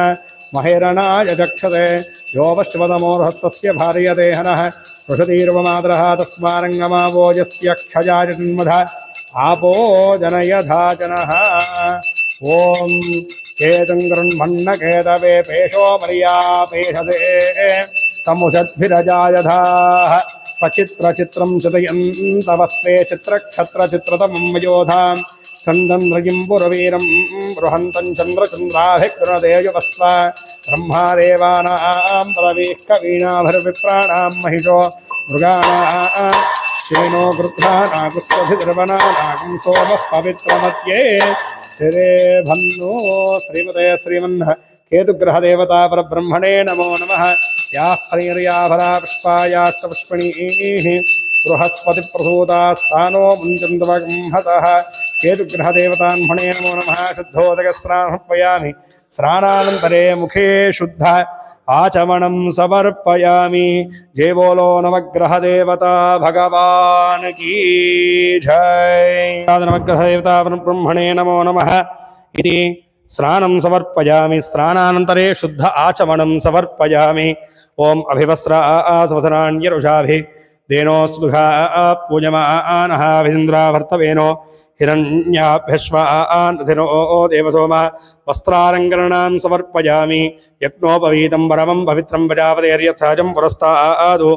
महेरणाय चक्षते यो वश्वतमोर्हस्तस्य भार्यते हनः वृषतीर्वमादरः तस्मारङ्गमावो यस्य क्षयाय जन्मध आपो जनयधाचनः ओम केतं गृह्मन्नकेतवे पेशो मर्या पेशते समुषद्भिरजायधाः सचित्रचित्रं चितयन्तवस्ते चित्रक्षत्रचित्रतमं योधां चन्द्रं पुरवीरं बृहन्तं चन्द्रचन्द्राभिकृणदेयुवस्व ब्रह्मादेवानां प्रवीः कवीनाभिर्विप्राणां महिषो मृगाणां श्रेणो गृध्रानागुस्वभिर्वनानागं सोमः पवित्रमत्ये शिरे भन्नो श्रीमते श्रीमन्नः केतुग्रहदेवता परब्रह्मणे नमो नमः याः फणीर्याफला पुष्पायाश्च पुष्पिणीः बृहस्पतिप्रसूता स्थानो मुञ्चन्दवगंहसः केतुग्रहदेवतान्मणे नमो नमः शुद्धोदकस्नानमर्पयामि स्नानानन्तरे मुखे शुद्ध आचमनं समर्पयामि जय बोलो नवग्रहदेवता भगवान् की जय नवग्रहदेवता ब्रह्मणे नमो नमः इति स्नानं समर्पयामि स्नानानन्तरे शुद्ध आचमनं समर्पयामि ओम अभिवस्रा स्वसराण्यरुषाभिः देनोस्तुघा पूजमानः भिन्द्राभर्तवेनो हिरण्याभ्यश्वान्नो देवसोम वस्त्रालङ्करणां समर्पयामि यज्ञोपवीतं परमं पवित्रं प्रजापतेर्यत्सहजं पुरस्तादु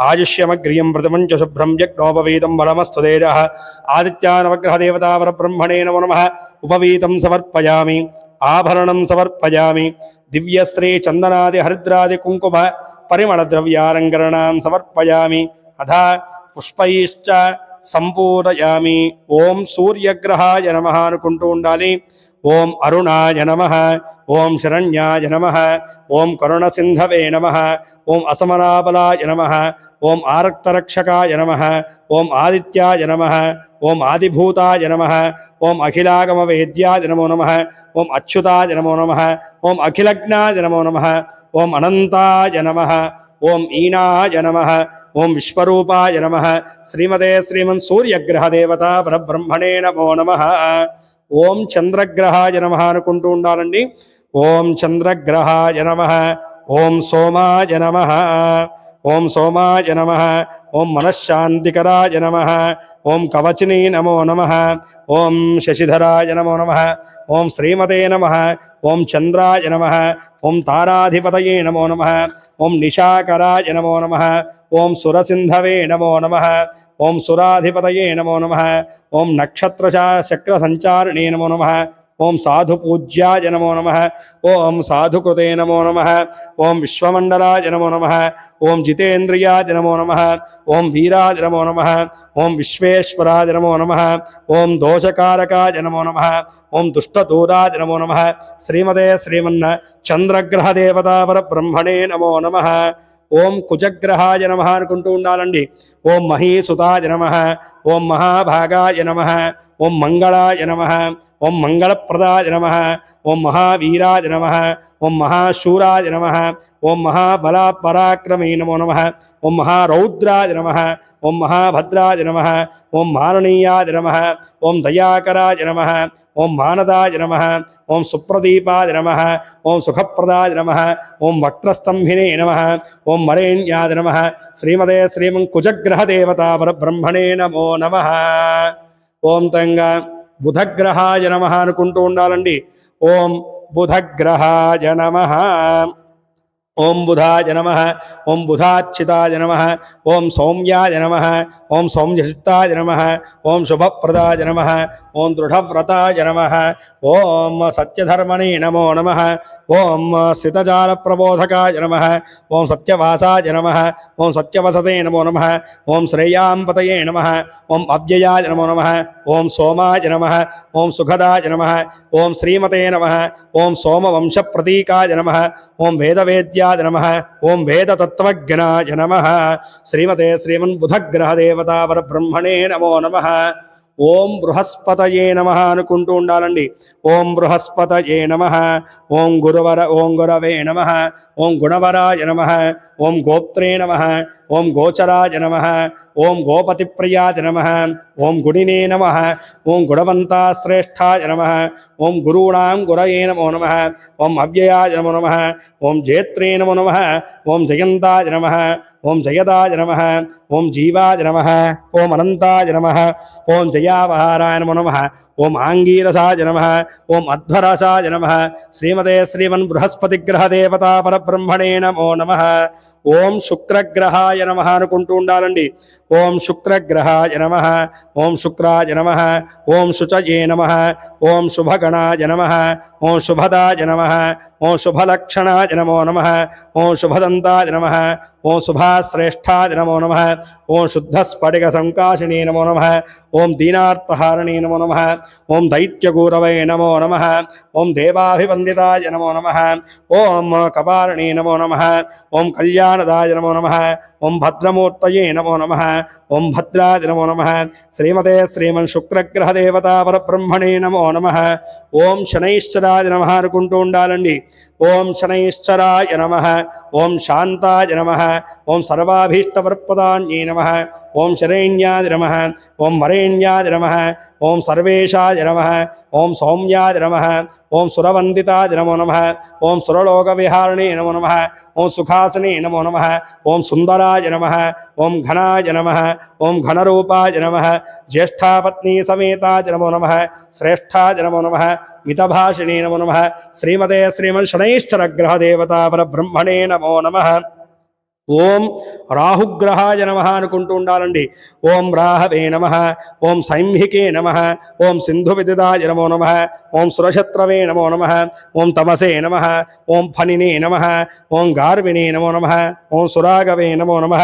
आयुष्यमग्रियं प्रतिमं च शुभ्रं यज्ञोपवीतं परमस्तु तेजः आदित्यानवग्रहदेवता परब्रह्मणे नमो नमः उपवीतं समर्पयामि आभरणं समर्पयामि दिव्यश्री चंदनादि हरिद्रादि कुंकुम परिमलद्रव्यालङ्करणां समर्पयामि अथ पुष्पैश्च संपूरयामि ओम सूर्यग्रहाय नमः अनुకుంటూ ఉండాలి ఓం అరుణాయ నమః ఓం శరణ్యాయ నమః ఓం కరుణసింధవే నమః ఓం అసమనాబలాయ నమః ఓం ఆరక్తరక్షకాయ నమః ఓం ఆదిత్యాయ నమః ఓం ఆదిభూతాయ నమః ఓం అఖిలాగమవేద్యాయ నమో నమః ఓం అచ్యుతాయ నమో నమః ఓం అఖిలజ్ఞాయ నమో నమః ఓం అనంతాయ నమః ఓం ఈనాయ నమః ఓం విశ్వరూపాయ నమః శ్రీమతే శ్రీమన్ సూర్యగ్రహదేవతా పరబ్రహ్మణే నమో నమః ఓం చంద్రగ్రహాయ నమః అనుకుంటూ ఉండాలండి. ఓం చంద్రగ్రహాయ నమః ఓం సోమాయ నమః ఓం సోమాయ నమః ఓం మనశ్శాంతికరాయ నమః ఓం కవచినీ నమో నమః ఓం శశిధరాయ నమో నమః ఓం శ్రీమతే నమః ఓం చంద్రాయ నమః ఓం తారాధిపతయే నమో నమః ఓం నిశాకరాయ నమో నమః ఓం సురసింధవే నమో నమః ఓం సురాధిపతయే నమో నమః ఓం నక్షత్రచక్రసంచారిణే నమో నమః ఓం సాధుపూజ్యాయ నమో నమః ఓం సాధుకృతే నమో నమః ఓం విశ్వమండలాయ నమో నమః ఓం జితేంద్రియాయ నమో నమః ఓం వీరాయ నమో నమః ఓం విశ్వేశ్వరాయ నమో నమః ఓం దోషకారకాయ నమో నమః ఓం దుష్టదూరాయ నమో నమః శ్రీమతే శ్రీమన్న చంద్రగ్రహదేవతా పరబ్రహ్మణే నమో నమః ఓం కుజగ్రహాయ నమః అనుకుంటూ ఉండాలండి. ఓం మహీసుతాయ నమః ఓం మహాభాగాయ నమః ఓం మంగళాయ నమః ఓం మంగళప్రదాయ నమః ఓం మహావీరాయ నమః ఓం మహాశూరాయ నమః ఓం మహాబలపరాక్రమే నమో నమః ఓం మహారౌద్రాయ నమః ఓం మహాభద్రాయ నమః ఓం మారణీయాయ నమః ఓం దయాకరాయ నమః ఓం మానదాయ నమః ఓం సుప్రదీపాయ నమః ఓం సుఖప్రదాయ నమః ఓం వక్రస్తంభినే నమః ఓం మరేణ్యాయ నమః శ్రీమతే శ్రీమన్ కుజగ్రహదేవతా పరబ్రహ్మణే నమో నమః. ఓం తంగా బుధగ్రహాయ నమః అనుకుంటూ ఉండాలండి. ఓం బుధగ్రహాయ నమః ఓం బుధాయ నమః ఓం బుధాచ్యుతాయ నమః ఓం సౌమ్యాయ నమః ఓం సౌమ్యచిత్తాయ నమః ఓం శుభప్రదాయ నమః ఓం దృఢవ్రతాయ నమః ఓం సత్యధర్మణే నమో నమః ఓం స్థితజాలప్రబోధకాయ నమః ఓం సత్యవాసాయ నమః ఓం సత్యవసతే నమో నమః ఓం శ్రేయాంపతయే నమః ఓం అవ్యయాయ నమో నమః ఓం సోమాయ నమః ఓం సుఖదాయ నమః ఓం శ్రీమతే నమః ఓం సోమవంశప్రతీకాయ నమః ఓం వేదవేద్యాయ నమః ఓం వేదతత్వజ్ఞాయ నమః శ్రీమతే శ్రీమన్ బుధగ్రహదేవతా పరబ్రహ్మణే నమో నమః. ఓం బృహస్పతయే నమః అనుకుంటూ ఉండాలండి. ఓం బృహస్పతయే నమః ఓం గురవే నమః ఓం గుణవరాయ నమః ఓం గోప్త్రే నమః ఓం గోచరాయ నమః ఓం గోపతిప్రియాయ నమః ఓం గుణినే నమః ఓం గుణవంతాశ్రేష్ఠాయ నమః ఓం గురూణాం గురయే నమో నమః ఓం అవ్యయాయ నమో నమః ఓం జేత్రే నమో నమః ఓం జయంతాయ నమః ఓం జయదాయ నమః ఓం జీవాయ నమః ఓం అనంతాయ నమః ఓం జయావహారాయ నమో నమః ఓం ఆంగీరసాయ నమః ఓం అధ్వరసాయ నమః శ్రీమతే శ్రీమన్ బృహస్పతిగ్రహదేవతా పరబ్రహ్మణే నమో నమః. ఓం శుక్రగ్రహాయ నమః అనుకుంటూ ఉండాలండి. ఓం శుక్రగ్రహాయ నమః ఓం శుక్రాయ నమః ఓం శుచయే నమః ఓం శుభగణాయ నమః ఓం శుభదాయ నమః ఓం శుభలక్షణాయ నమో నమః ఓం శుభదంతాయ నమః ఓం శుభాశ్రేష్ఠాయ నమో నమః ఓం శుద్ధస్ఫటిక సంకాశినే నమో నమః ఓం దీనార్తహారణే నమో నమః ఓం దైత్యగూరవే నమో నమః ఓం దేవాభివందితాయ నమో నమః ఓం కపారణే నమో నమః ఓం కళ్యాణదాయ నమో నమః ఓం భద్రమూర్తయే నమో నమః ఓం భద్రాయ నమో నమః శ్రీమతే శ్రీమన్ శుక్రగ్రహదేవతా పరబ్రహ్మణే నమో నమః. ఓం శనైశ్చరాయ నమః అనుకుంటూ ఉండాలండి. ఓం శనైశ్చరాయ నమః ఓం శాంతాయ నమః ఓం సర్వాభీష్టవరప్రదాన్యే నమః ఓం శరణ్యాయ నమః ఓం వరేణ్యాయ నమః ఓం సర్వేశాయ నమః ఓం సౌమ్యాయ నమః ఓం సురవందితాయ నమో నమః ఓం సురలోకవిహారిణే నమో నమః ఓం సుఖాసనే నమో నమః ఓం సుందరాయ నమః ఓం ఘనాయ నమః ఓం ఘనరూపాయ నమః జ్యేష్ఠాపత్నీ సమేతాయ నమో నమః శ్రేష్ఠాయ నమో నమః మితభాషిణే నమో నమః శ్రీమతే శ్రీమన్ శనైశ్చరగ్రహదేవతా పరబ్రహ్మణే నమో నమః. ఓం రాహుగ్రహాయ నమః అనుకుంటూ ఉండాలండి. ఓం రాహవే నమః ఓం సైంహికే నమః ఓం సింధువిదితాయ నమో నమః ఓం సురశత్రవే నమో నమః ఓం తమసే నమః ఓం ఫణినే నమః ఓం గార్విణే నమో నమః ఓం సురాగవే నమో నమః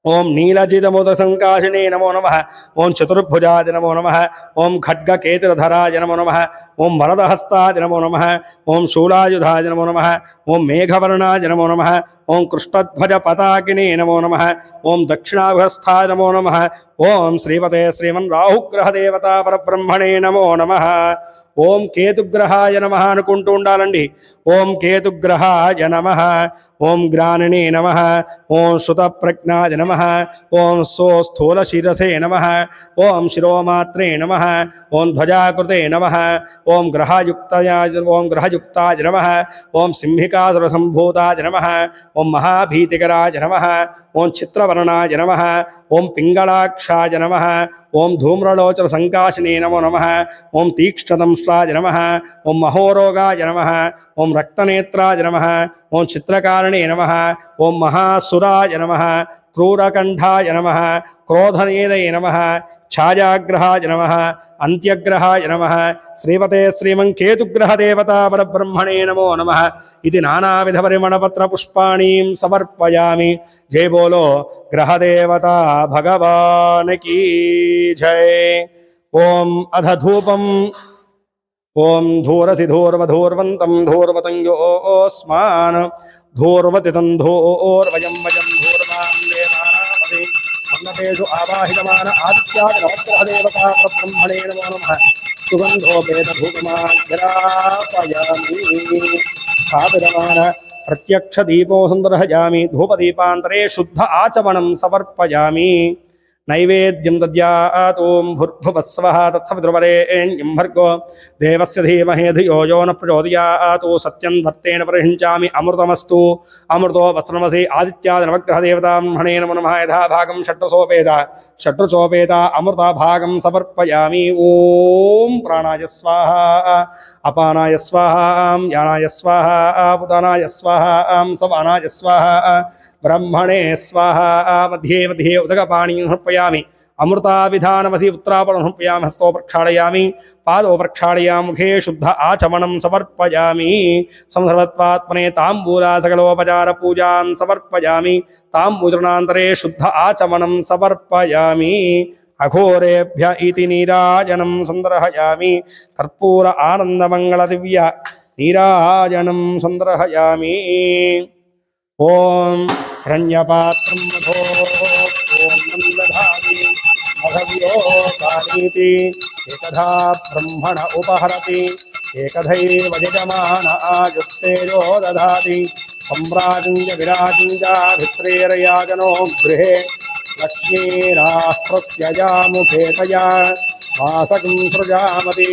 ఓం నీలజితముదసంకాశినే నమో నమః. ఓం చతుర్భుజాయ నమో నమః. ఓం ఖడ్గకేతురధరాయ నమో నమః. ఓం వరదహస్తాయ నమో నమః. ఓం శూలాయుధాయ నమో నమః. ఓం మేఘవర్ణాయ నమో నమః. ఓం కృష్ణధ్వజ పతాకినే నమో నమః. ఓం దక్షిణాభస్థాయ నమో నమః. ఓం శ్రీమతే శ్రీమన్ రాహుగ్రహదేవతా పరబ్రహ్మణే నమో నమః. ఓం కేతుగ్రహాయ నమః అనుకుంటూ ఉండాలండి. ఓం కేతుగ్రహాయ నమః. ఓం గ్రాణినే నమః. ఓం శృతప్రజ్ఞాయ నమః. ఓం స్థూల శిరసే నమః. ఓం శిరోమాత్రే నమః. ఓం ధ్వజాకృతే నమః. ఓం గ్రహయుక్తాయ నమః. ఓం సింహికాసుర సంభూతాయ నమః. ఓం మహాభీతికరాయ నమః. ఓం చిత్రవర్ణాయ నమః. ఓం పింగళాక్షాయ నమః. ఓం ధూమ్రలోచన సంకాశినే నమో నమః. ఓం తీక్ష్ణదంష్ట్రాయ నమః. ఓం మహోరోగాయ నమః. ఓం రక్తనేత్రాయ నమః. ఓం చిత్రకారణే నమః. ఓం మహాసురాయ నమః. క్రూరకంఠాయ నమః. క్రోధనేదయ నమః. ఛాయాగ్రహాయ నమః. అంత్యగ్రహాయ నమః. శ్రీమతే శ్రీమంకేతుగ్రహదేవతా పరబ్రహ్మణే నమో నమః. ఇది నానావిధ పరిమళపత్ర పుష్పాణీం సమర్పయామి. జై బోలో గ్రహదేవతా భగవాన్ కీ జై. ఓం అధ ధూపం. ఓం ధూరసి ధూర్వధూర్వంతం ధూర్వతం యోస్మాన్ ధూర్వతితం ధూర్వయం వయం ధూర్వాం దేవానామదే మన్నపేషు ఆవాహితమాన ఆదిత్యాది నవగ్రహదేవతా పరబ్రహ్మణే నమో నమః. సుగంధోపేతధూపమాగ్రాపయామి. స్థాపితమాన ప్రత్యక్ష దీపో సందర్శయామి. ధూపదీపాంతరే శుద్ధ ఆచమనం సమర్పయామి. నైవేద్యం దద్యాతోం భుర్భువస్వః తత్సవితుర్వరేణ్యం భర్గో దేవస్య ధీమహి ధియో యో న ప్రచోదయాత్. సత్యం వర్తేన పరిహించామి. అమృతమస్తు. అమృతో వస్త్రమసి. ఆదిత్యాది నవగ్రహదేవతాబ్రహ్మణే నమో నమః. యథాభాగం షట్రుచోపేత అమృత భాగం సమర్పయామి. ఓం ప్రాణాయ స్వాహ. అపానాయ స్వాహ. యానాయ స్వాహ. ఉదానాయ స్వాహ. సవానాయ స్వాహ. బ్రహ్మణే స్వాహ. మధ్యే మధ్యే ఉదకపాణీం సమర్పయామి. అమృతావిధానమసి ఉత్తరాపణం సమర్పయామి. హస్తో ప్రక్షాళయామి. పాదో ప్రక్షాళయామి. ముఖే శుద్ధ ఆచమనం సమర్పయామి. సంసర్వత్వాత్మనే తాంబూలా సకలోపచార పూజాన్ సమర్పయామి. తాంబూచరణాంతరే శుద్ధ ఆచమనం సమర్పయామి. అఘోరేభ్య ఇతి నీరాజనం సందర్శయామి. కర్పూర ఆనందమంగళ దివ్య నీరాజనం సందర్శయామి. ఓం హిరణ్యపాత్రం మధో. ఓం నందధామి మధవ్యో కానీతి. ఏకధా బ్రహ్మణ ఉపహరతి. ఏకధైవ యజమాన ఆయుస్తేజో దధాతి. సమ్రాజంజ విరాజింజాభిత్రేరయాజనో గృహే లక్ష్మీరాష్ట్రస్యజాముఖేతయా వాసకం సృజామతి.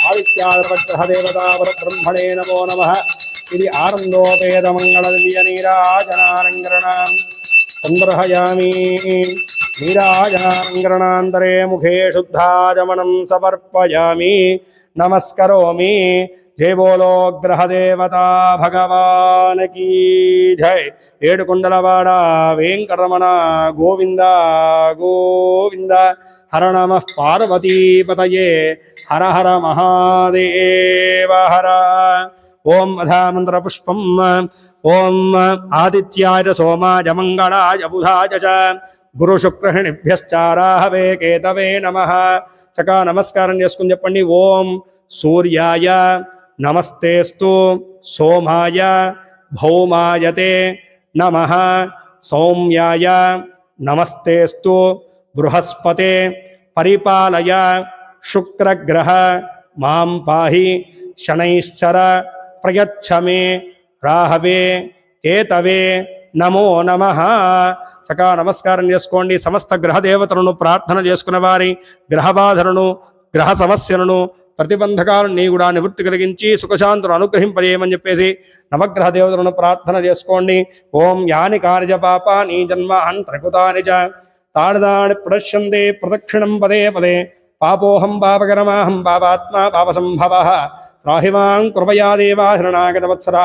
ఆదిత్యాగ్రహదేవతా పరబ్రహ్మణే నమో నమః. ఇది ఆనందోపేతమంగళ దివ్య నీరాజనాలంకరణాం సందర్శయామి. నీరాజనాలంకరణాంతరే ముఖే శుద్ధాచమనం సమర్పయామి. నమస్కరోమి. జై బోలో గ్రహదేవతా భగవాన్ కీ జై. ఏడుకొండలవాడ వెంకటరమణ గోవింద గోవింద. హర నమః పార్వతీపతయే. హర హర మహాదేవ హర. ఓం అధామంత్ర పుష్పం. ఓం ఆదిత్యాయ సోమాయ మంగళాయ బుధాయ చ గురుశుక్రహిణిభ్యశ్చారాహవే కేతవే నమః. చకా నమస్కారం చేసుకుని చెప్పండి. ఓం సూర్యాయ నమస్తేస్తు. సోమాయ భౌమాయతే నమః. సౌమ్యాయ నమస్తేస్తు. బృహస్పతే పరిపాలయ. శుక్రగ్రహ మాం పాహి. శనైశ్చర ప్రయచ్చమే. రాహవే కేతవే నమో నమః. చకా నమస్కారం చేసుకోండి. సమస్త గ్రహదేవతలను ప్రార్థన చేసుకున్న వారి గ్రహబాధలను గ్రహ సమస్యలను ప్రతిబంధకాలన్నీ కూడా నివృత్తి కలిగించి సుఖశాంతులు అనుగ్రహింపజేయమని చెప్పేసి నవగ్రహ దేవతలను ప్రార్థన చేసుకోండి. ఓం యాని కార్య పాపాని జన్మాంతరకృతాని చ తాడదాని ప్రదశ్యంతే ప్రదక్షిణం పదే పదే. పాపోహం పాపకరమాహం పాపాత్మా పాపసంభవః. త్రాహిమాం కృపయా దేవా శరణాగతవత్సరా.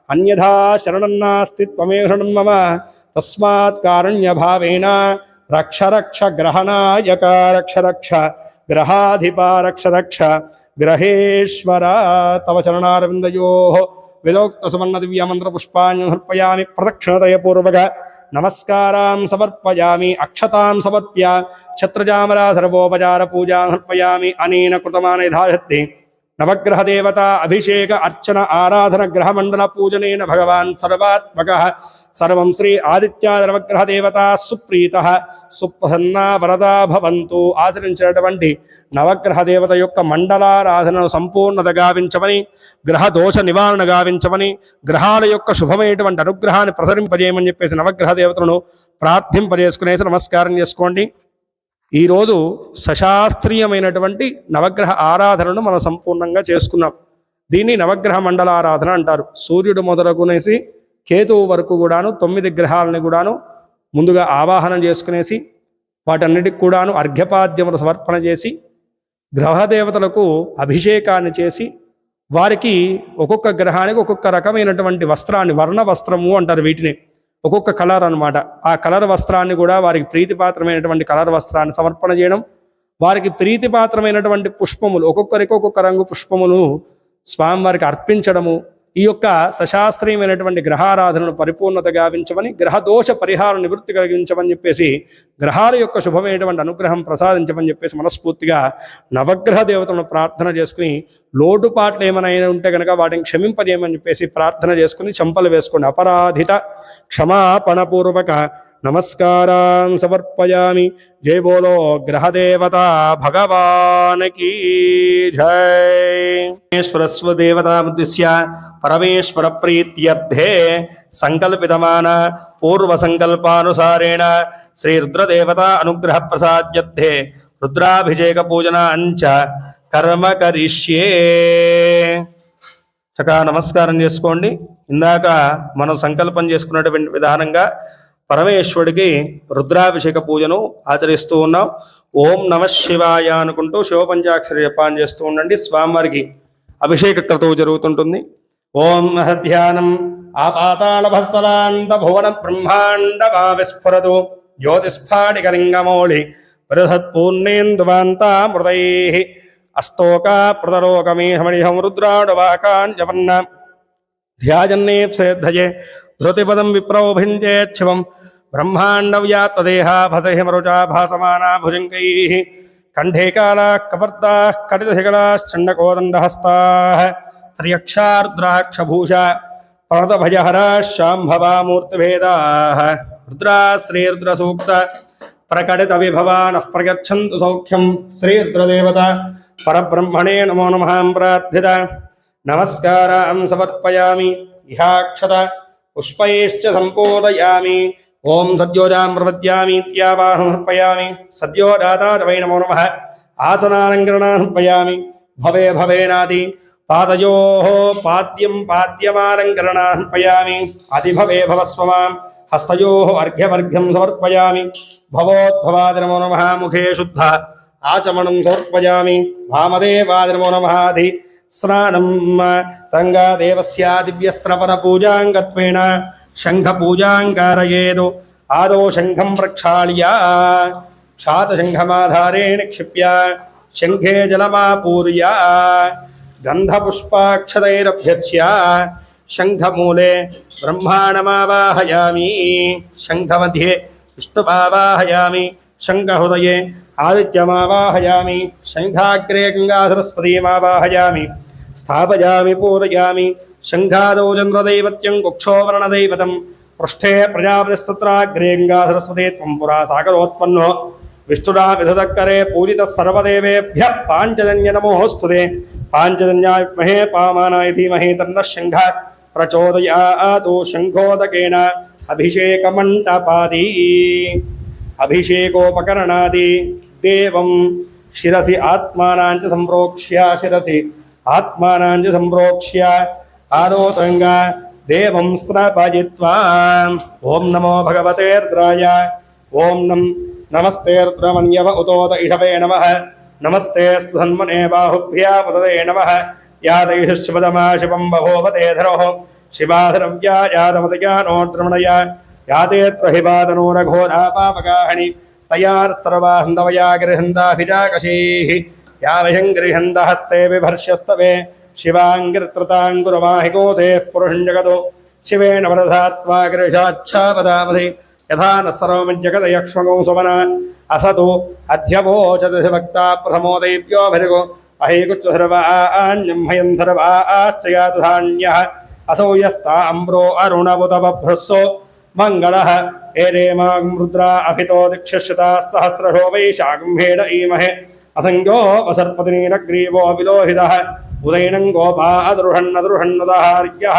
అన్యథా శరణం నాస్తి త్వమేవ శరణం మమ. తస్మాత్ కారుణ్యభావేన రక్ష రక్ష గ్రహనాయక రక్ష రక్ష గ్రహాధిప రక్ష రక్ష గ్రహేశ్వర. తవ చరణారవిందయోః వేదోక్త సువర్ణ దివ్య మంత్ర పుష్పాన్ని సమర్పయామి. ప్రదక్షిణతయపూర్వక నమస్కారాం సమర్పయామి. అక్షతాం సమర్ప్య ఛత్రజామరా సర్వోపచార పూజాం సమర్పయామి. అనేన కృతమాన యథాశక్తి నవగ్రహ దేవత అభిషేక అర్చన ఆరాధన గ్రహ మండల పూజనేన భగవాన్ సర్వాత్మక సర్వం శ్రీ ఆదిత్యాది నవగ్రహ దేవత సుప్రీత సుప్రసన్నా వరదా భవంతు. ఆచరించినటువంటి నవగ్రహ దేవత యొక్క మండలారాధనను సంపూర్ణత గావించమని, గ్రహ దోష నివారణ గావించమని, గ్రహాల యొక్క శుభమైనటువంటి అనుగ్రహాన్ని ప్రసరింపజేయమని చెప్పేసి నవగ్రహ దేవతలను ప్రార్థింపజేసుకునేసి నమస్కారం చేసుకోండి. ఈరోజు సశాస్త్రీయమైనటువంటి నవగ్రహ ఆరాధనను మనం సంపూర్ణంగా చేసుకున్నాం. దీన్ని నవగ్రహ మండలారాధన అంటారు. సూర్యుడు మొదలుకునేసి కేతువు వరకు కూడాను 9 గ్రహాలని కూడాను ముందుగా ఆవాహనం చేసుకునేసి వాటన్నిటికి కూడాను అర్ఘ్యపాద్యములు సమర్పణ చేసి గ్రహదేవతలకు అభిషేకాన్ని చేసి వారికి ఒక్కొక్క గ్రహానికి ఒక్కొక్క రకమైనటువంటి వస్త్రాన్ని, వర్ణ వస్త్రము అంటారు వీటిని, ఒక్కొక్క కలర్ అన్నమాట. ఆ కలర్ వస్త్రాన్ని కూడా వారికి ప్రీతిపాత్రమైనటువంటి కలర్ వస్త్రాన్ని సమర్పణ చేయడం, వారికి ప్రీతిపాత్రమైనటువంటి పుష్పములు ఒక్కొక్కరికి ఒక్కొక్క రంగు పుష్పములు స్వామివారికి అర్పించడము, ఈ యొక్క సశాస్త్రీయమైనటువంటి గ్రహారాధనను పరిపూర్ణత గావించమని, గ్రహదోష పరిహార నివృత్తి కలిగించమని చెప్పేసి, గ్రహాల యొక్క శుభమైనటువంటి అనుగ్రహం ప్రసాదించమని చెప్పేసి మనస్ఫూర్తిగా నవగ్రహ దేవతలను ప్రార్థన చేసుకుని, లోటుపాట్లు ఏమైనా ఉంటే కనుక వాటిని క్షమింపజేయమని చెప్పేసి ప్రార్థన చేసుకుని చెంపలు వేసుకోండి. అపరాధిత క్షమాపణపూర్వక నమస్కారం సమర్పయామి. జై బోలో గ్రహదేవత భగవానికి జై. స్వదేవతాముద్దిశ్య పరమేశ్వర ప్రీత్యర్థే సంకల్పితమాన పూర్వ సంకల్పానుసారేణ శ్రీ రుద్రదేవత అనుగ్రహ ప్రసాద్యర్థే రుద్రాభిషేక పూజన అంచ కర్మ కరిష్యే. చక్కగా నమస్కారం చేసుకోండి. ఇందాక మనం సంకల్పం చేసుకున్నటువంటి విధానంగా పరమేశ్వరుడికి రుద్రాభిషేక పూజను ఆచరిస్తూ ఉన్నాం. ఓం నమ శివాయ అనుకుంటూ శివపంచాక్షరి జపాన్ని చేస్తూ ఉండండి. స్వామివారికి అభిషేక క్రతువు జరుగుతుంటుంది. ఓం ధ్యానం ఆపాతాళభస్థలాంత భువన బ్రహ్మాండమా విస్ఫురతు జ్యోతిస్ఫాటికలింగమౌళి పరిధత్పూర్ణేందువాంతామృతై అస్తోకా ప్రతరోకమీహమణిహం రుద్రాడువాకాంజపన్న ధ్యాజన్నేప్సేద్ధయే ధృతిపదం విప్రౌభించేచ్ఛివం బ్రహ్మాండవ్యాత్తదేహాభతహిమరుచా భాసమానా భుజంగైః కంఠే కాలాః కపర్దాః కటితశిఖలాశ్చండకోదండహస్తాః త్ర్యక్షార్ద్రాక్షభూషా ప్రణతభజహరాः శాంభవామూర్తిభేదాः రుద్రాశ్రీరుద్రసూక్త ప్రకటిత విభవానః ప్రయచ్చంతు సౌఖ్యం. శ్రీరుద్రదేవత పరబ్రహ్మణే నమో నమః ప్రార్థిత నమస్కారం సమర్పయామి. ఇహాక్షత పుష్పైశ్చ సంపూరయామి. ఓం సద్యోజాం ప్రపద్యామీత్యావాహం సమర్పయామి. సద్యోజాతాయ వై నమో నమః. ఆసనాలంకరణాన్ సమర్పయామి. భవే భవేనాది పాదయోః పాద్యం పాద్యమాలంకరణాన్ సమర్పయామి. అతిభవే భవస్వమాం హస్తయోః అర్ఘ్యవర్ఘ్యం సమర్పయామి. భవోద్భవాది నమో నమః. ముఖే శుద్ధ ఆచమనం సమర్పయామి. వామదేవాది నమో నమః. అధి స్నానం తంగాదేవస్య దివ్యశ్రవణ పూజాంగత్వేన శంఖపూజాంకారయేదు. ఆదో శంఖం ప్రక్షాళ్య క్షాతశంఖమాధారే నిక్షిప్య శంఖే జలమాపూర్య గంధపుష్పాక్షతైరభ్యచ్య శంఖమూలే బ్రహ్మాణమావాహయామి. శంఖమధ్యే విష్ణుమావాహయామి. శంఖహృదయే ఆదిత్యమావాహయామి. శంఖాగ్రే గంగాసరస్వతీమావాహయామి. స్థాపయామి పూరయామి. శంఖాదౌ చంద్రదైవత్యం కుక్షోవర్ణదైవతం పృష్ఠే ప్రజాపతిస్తత్రాగ్రే గంగాసరస్వతే త్వం పురా సాగరోత్పన్నో విష్ణురా విధుదక్కరే పూజిత సర్వదేవేభ్య పాంచజన్య నమోస్తుతే. పాంచజన్యాయ విద్మహే పామానాయ ధీమహి తన్నః శంఖ ప్రచోదయాతు. శంఖోదకేన అభిషేకమంటపాది అభిషేకోపకరణాది దేవం శిరసి ఆత్మానాంచ సంప్రోక్ష్య శిరసి ఆత్మానాంచ సంప్రోక్ష్య ఆరోతంగా దేవం స్రపజిత్వా. ఓం నమో భగవతే రుద్రాయ. ఓం నమస్తే రుద్రమన్యవ ఉతోత ఇషవే నమః. నమస్తే స్తుధన్మనే బాహుభ్యాముదదే నమః. యాదైష శివదమా శివం బభోవతే ధరోః శివాధరవ్యా యాదమతయానోద్రమణయ యాతేత్రహిబాదనో రఘోరాపాపగాహని తయాస్తరవాహందవయా గృహందాభిజాకశీః యామహం గృహందహస్తే విభర్ష్యస్తవే शिवाङ्गिरत्रताङ्कुरमाहिकोसेः पुरुषं जगतो शिवेन वरधात्वा गिरिशाच्छापदामधि यथा न सर्वमज्जगदयक्ष्मगो सुमना असतो अध्यवोचदधिभक्ता प्रथमो दैव्योऽभिरिगो अहेकुच्च सर्वाण्यं हयं सर्वाश्च यातु धान्यः असौ यस्ता अम्रो अरुणबुधबभ्रस्सो मङ्गलः एरेमां रुद्रा अभितो दिक्षश्यताः सहस्रशो वैशागम्भेड ईमहे असंज्ञो वसर्पतिनीलग्रीवो विलोहितः उदयनं गोपा अदृहन्नदृहन्नुदाहार्यः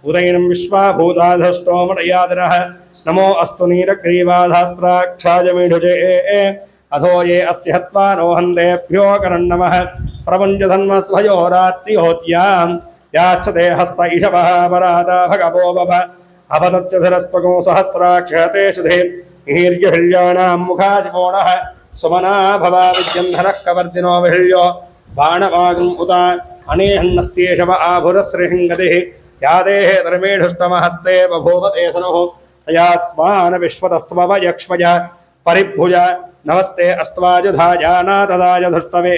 उदयनं विश्वाभूताधष्टो मटयादिनः नमो अस्तु नीलग्रीवाधास्त्राक्षाय मीढुजे अधो ये अस्य हत्वा नो हन्तेभ्यो करन्नमः प्रपञ्चधन्वस्वयोरात्रिहोत्यां याश्च ते हस्त इषवः पराता भगवो बभ अपतत्यधरस्त्वगो सहस्राक्षते सुधे हीर्यहिल्याणां मुखाशिकोणः सुमना भवा विद्यन्धरः कवर्दिनो विहिल्यो बाणवागुम् उत अनेहन्नस्येषव आभुरश्रीहिङ्गतिः यादेः धर्मेढुष्टमहस्ते बभूव ते सनुः तया स्वान् विश्वतस्त्वव यक्ष्मज परिभुज नमस्ते अस्त्वाजुधाजाना तदाय धुष्टवे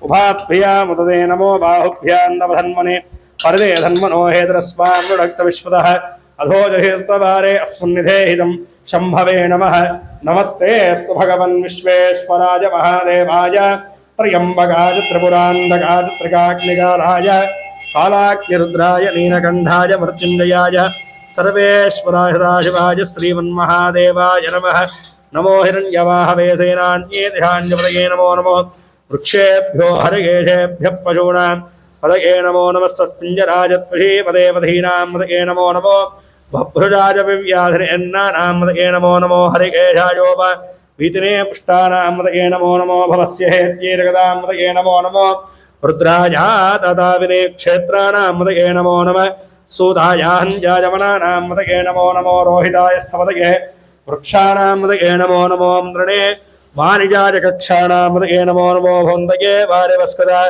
उभाभ्यामुदते नमो बाहुभ्यां नवधन्मने परदे धन्मनो हेद्रस्वान् मृडक्त विश्वतः अधोजहिस्तवारे अस्मन्निधेहितं शम्भवे नमः नमस्ते अस्तु भगवन् विश्वेश्वराय महादेवाय त्र्यम्बकाय त्रिपुरान्तकाय त्रिकाग्निकालाय कालाग्निरुद्राय नीलकण्ठाय मृत्युञ्जयाय सर्वेश्वराय सदाशिवाय श्रीमन्महादेवाय नमः नमो हिरण्यवाहवे सेनान्ये ध्यान्यपदये नमो नमो वृक्षेभ्यो हरिकेशेभ्यः पशूनां पदये नमो नमस्तस्मिञ्जराजत्वशी पदे पदीनां पदये नमो नमो बभ्रुजाय विव्याधिर्यन्नानां पदये नमो नमो हरिकेशायोप वीतिने पुष्टानां पदये नमो नमो भवस्य हेत्येरगदां पदये नमो नमो रुद्राया तदाविने क्षेत्राणां पदये नमो नमः सूतायाहञ्जायमनानां पदये नमो नमो रोहिताय स्थपदये वृक्षाणां पदये नमो नमो मृणे वाणिजाय कक्षाणां पदये नमो नमो भोन्दये वारिवस्कदा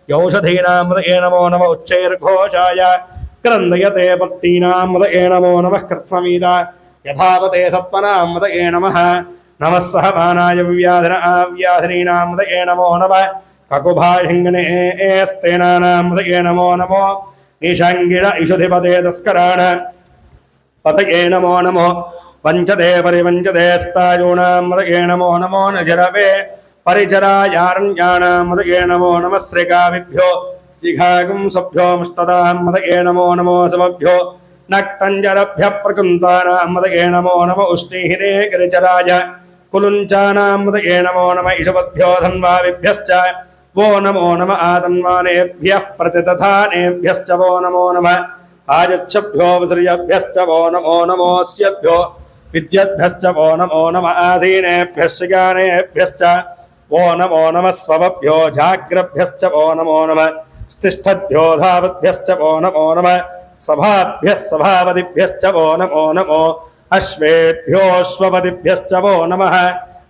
यौषधीनां पदये नमो नमः उच्चैर्घोषाय क्रन्दयते पत्तीनां पदये नमो नमः कृत्स्वमीदा यथावते सत्त्वनां पदये नमः नमः सहमानाय विव्याधिन आव्याधिनीनां पदये नमो नमः ककुभाहिङ्गने स्तेनानां पदये नमो नमो ईशाङ्गिण इषुधिपते तस्कराण पदये नमो नमो वञ्चते परिवञ्चते स्तायूणां पदये नमो नमो नजरवे परिचरायारण्याणां पदये नमो नमः श्रीकाविभ्यो जिघागुंसभ्यो मुष्टदां पदये नमो नमो समभ्यो नक्तञ्जरभ्यः प्रकुन्तानां पदये नमो नमो उष्णीहिरे गिरिचराय कुलुञ्चानां पदये नमो नमः इषुवद्भ्यो धन्वाविभ्यश्च वो नमो नमः आतन्वानेभ्यः प्रतितथानेभ्यश्च वो नमो नमः आजच्छभ्यो विसर्यभ्यश्च वो नमो नमोऽस्यभ्यो विद्यद्भ्यश्च वो नमो नमः आसीनेभ्यश्च गानेभ्यश्च वो नमो नमः स्वभभ्यो जाग्रभ्यश्च वो नमो नमः स्तिष्ठद्भ्यो धावद्भ्यश्च वो नमो नमः सभाभ्यः सभापतिभ्यश्च वो नमो नमो अश्वेभ्योऽश्वपतिभ्यश्च वो नमः